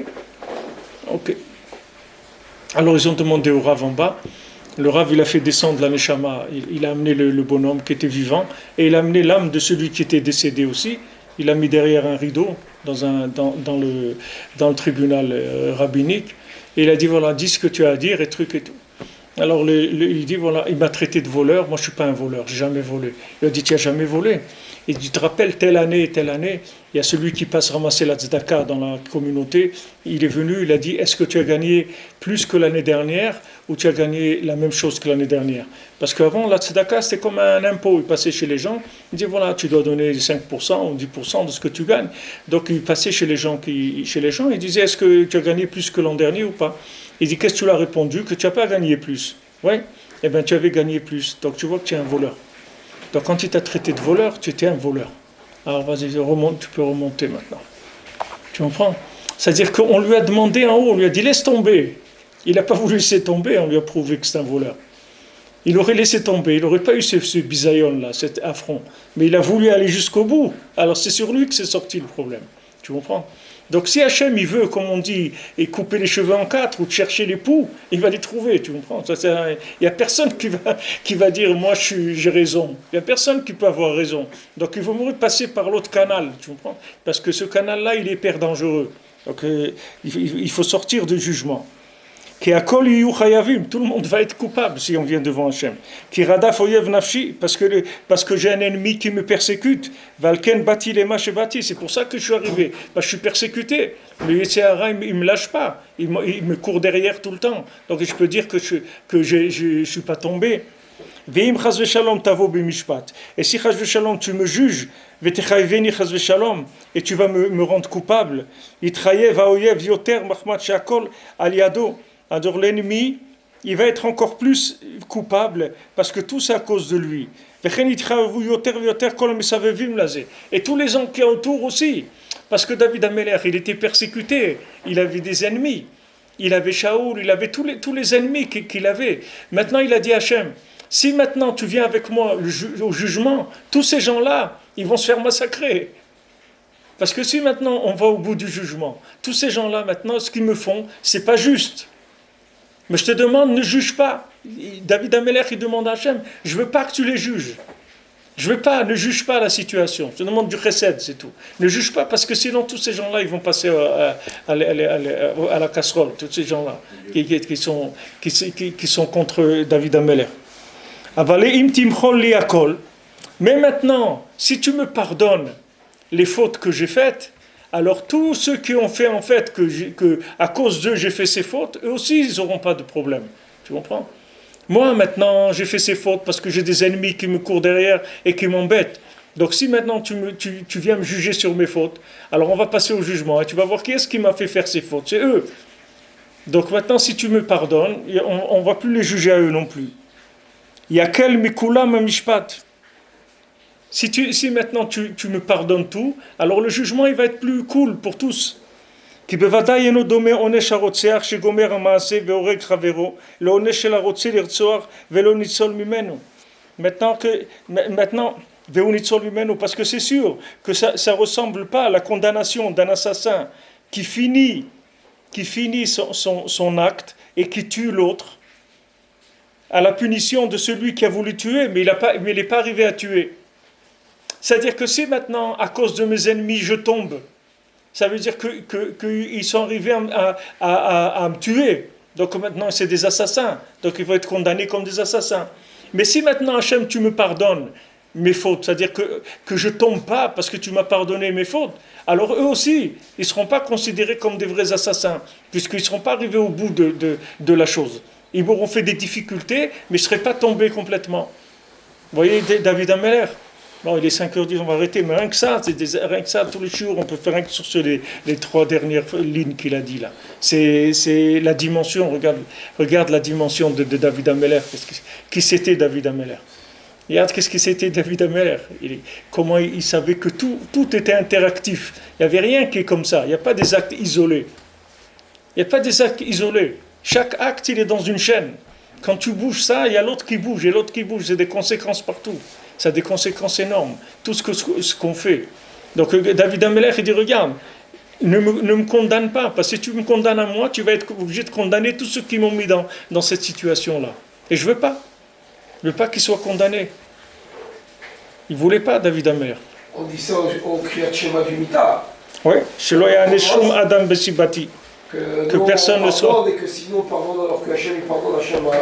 Alors ils ont demandé au Rav en bas. Le Rav, il a fait descendre la Neshama. Il a amené le bonhomme qui était vivant et il a amené l'âme de celui qui était décédé aussi. Il l'a mis derrière un rideau dans le tribunal rabbinique. Et il a dit voilà, dis ce que tu as à dire et truc et tout. Alors il dit voilà, il m'a traité de voleur, moi je ne suis pas un voleur, j'ai jamais volé. Il a dit tu n'as jamais volé. Il dit tu te rappelles telle année, il y a celui qui passe ramasser la tzedaka dans la communauté, il est venu, il a dit est-ce que tu as gagné plus que l'année dernière ou tu as gagné la même chose que l'année dernière? Parce qu'avant la tzedaka c'était comme un impôt, il passait chez les gens, il dit voilà tu dois donner 5% ou 10% de ce que tu gagnes. Donc il passait chez les gens, il disait est-ce que tu as gagné plus que l'an dernier ou pas? Il dit, qu'est-ce que tu l'as répondu? Que tu n'as pas gagné plus. Oui, eh bien tu avais gagné plus. Donc tu vois que tu es un voleur. Donc quand il t'a traité de voleur, tu étais un voleur. Alors vas-y, tu peux remonter maintenant. Tu comprends? C'est-à-dire qu'on lui a demandé en haut, on lui a dit, laisse tomber. Il n'a pas voulu laisser tomber, on lui a prouvé que c'est un voleur. Il aurait laissé tomber, il n'aurait pas eu ce bisaïon-là, cet affront. Mais il a voulu aller jusqu'au bout. Alors c'est sur lui que c'est sorti le problème. Tu comprends? Donc si Hachem, il veut, comme on dit, et couper les cheveux en quatre ou chercher l'époux, il va les trouver, tu comprends? Il n'y a personne qui va dire, moi j'ai raison. Il n'y a personne qui peut avoir raison. Donc il vaut mieux passer par l'autre canal, tu comprends? Parce que ce canal-là, il est hyper dangereux. Donc il faut sortir du jugement. Tout le monde va être coupable si on vient devant Hachem. Parce que j'ai un ennemi qui me persécute. C'est pour ça que je suis arrivé. Je suis persécuté. Le Yetzirah, il ne me lâche pas. Il me court derrière tout le temps. Donc je peux dire que je ne suis pas tombé. Et si tu me juges, et tu vas me rendre coupable, alors l'ennemi, il va être encore plus coupable parce que tout c'est à cause de lui. Et tous les gens qui entourent aussi. Parce que David Améler, il était persécuté, il avait des ennemis. Il avait Shaoul, il avait tous les ennemis qu'il avait. Maintenant, il a dit à Hachem, si maintenant tu viens avec moi au jugement, tous ces gens-là, ils vont se faire massacrer. Parce que si maintenant on va au bout du jugement, tous ces gens-là maintenant, ce qu'ils me font, c'est pas juste. Mais je te demande, ne juge pas. David Améler, il demande à Hachem, je veux pas que tu les juges. Ne juge pas la situation. Je te demande du chesed, c'est tout. Ne juge pas parce que sinon tous ces gens-là, ils vont passer à la casserole. Tous ces gens-là qui sont contre David Améler. Mais maintenant, si tu me pardonnes les fautes que j'ai faites, alors tous ceux qui ont fait en fait que à cause d'eux j'ai fait ces fautes, eux aussi ils n'auront pas de problème. Tu comprends? Moi maintenant j'ai fait ces fautes parce que j'ai des ennemis qui me courent derrière et qui m'embêtent. Donc si maintenant tu viens me juger sur mes fautes, alors on va passer au jugement et tu vas voir qui est-ce qui m'a fait faire ces fautes, c'est eux. Donc maintenant si tu me pardonnes, on ne va plus les juger à eux non plus. Il y a quel mikula mishpat. Si maintenant tu me pardonnes tout, alors le jugement il va être plus cool pour tous. כי בוודאי אינו דומה עונש הרוצח שגומר המעשה והורג חברו לעונש של הרוצה לרצוח ולא ניצול ממנו. Maintenant, והוא ניצול ממנו, parce que c'est sûr que ça ne ressemble pas à la condamnation d'un assassin qui finit son acte et qui tue l'autre, à la punition de celui qui a voulu tuer, mais il n'est pas arrivé à tuer. C'est-à-dire que si maintenant, à cause de mes ennemis, je tombe, ça veut dire qu'ils sont arrivés à me tuer. Donc maintenant, c'est des assassins. Donc ils vont être condamnés comme des assassins. Mais si maintenant, Hachem, tu me pardonnes mes fautes, c'est-à-dire que je ne tombe pas parce que tu m'as pardonné mes fautes, alors eux aussi, ils ne seront pas considérés comme des vrais assassins, puisqu'ils ne seront pas arrivés au bout de la chose. Ils m'auront fait des difficultés, mais je ne serai pas tombé complètement. Vous voyez David Ameller? Bon, il est 5h10, on va arrêter, mais rien que ça, rien que ça, tous les jours, on peut faire rien que sur les 3 dernières lignes qu'il a dit là. C'est la dimension, regarde la dimension de David Ameller. Qui c'était David Ameller? Regarde qu'est-ce que c'était David Ameller. Comment il savait que tout était interactif. Il n'y avait rien qui est comme ça, il n'y a pas des actes isolés. Il n'y a pas des actes isolés. Chaque acte, il est dans une chaîne. Quand tu bouges ça, il y a l'autre qui bouge, et l'autre qui bouge, c'est des conséquences partout. Ça a des conséquences énormes, tout ce qu'on fait. Donc David Ameller, il dit, regarde, ne me condamne pas, parce que si tu me condamnes à moi, tu vas être obligé de condamner tous ceux qui m'ont mis dans cette situation-là. Et je ne veux pas. Je ne veux pas qu'ils soient condamnés. Il ne voulait pas, David Ameller. On dit ça au Kriyat Shema du Mita. Oui, Shelo Yaneshum Adam Besibati. Que personne ne soit. Et que sinon on pardonne alors que Hachem il pardonne, Hachem ouais.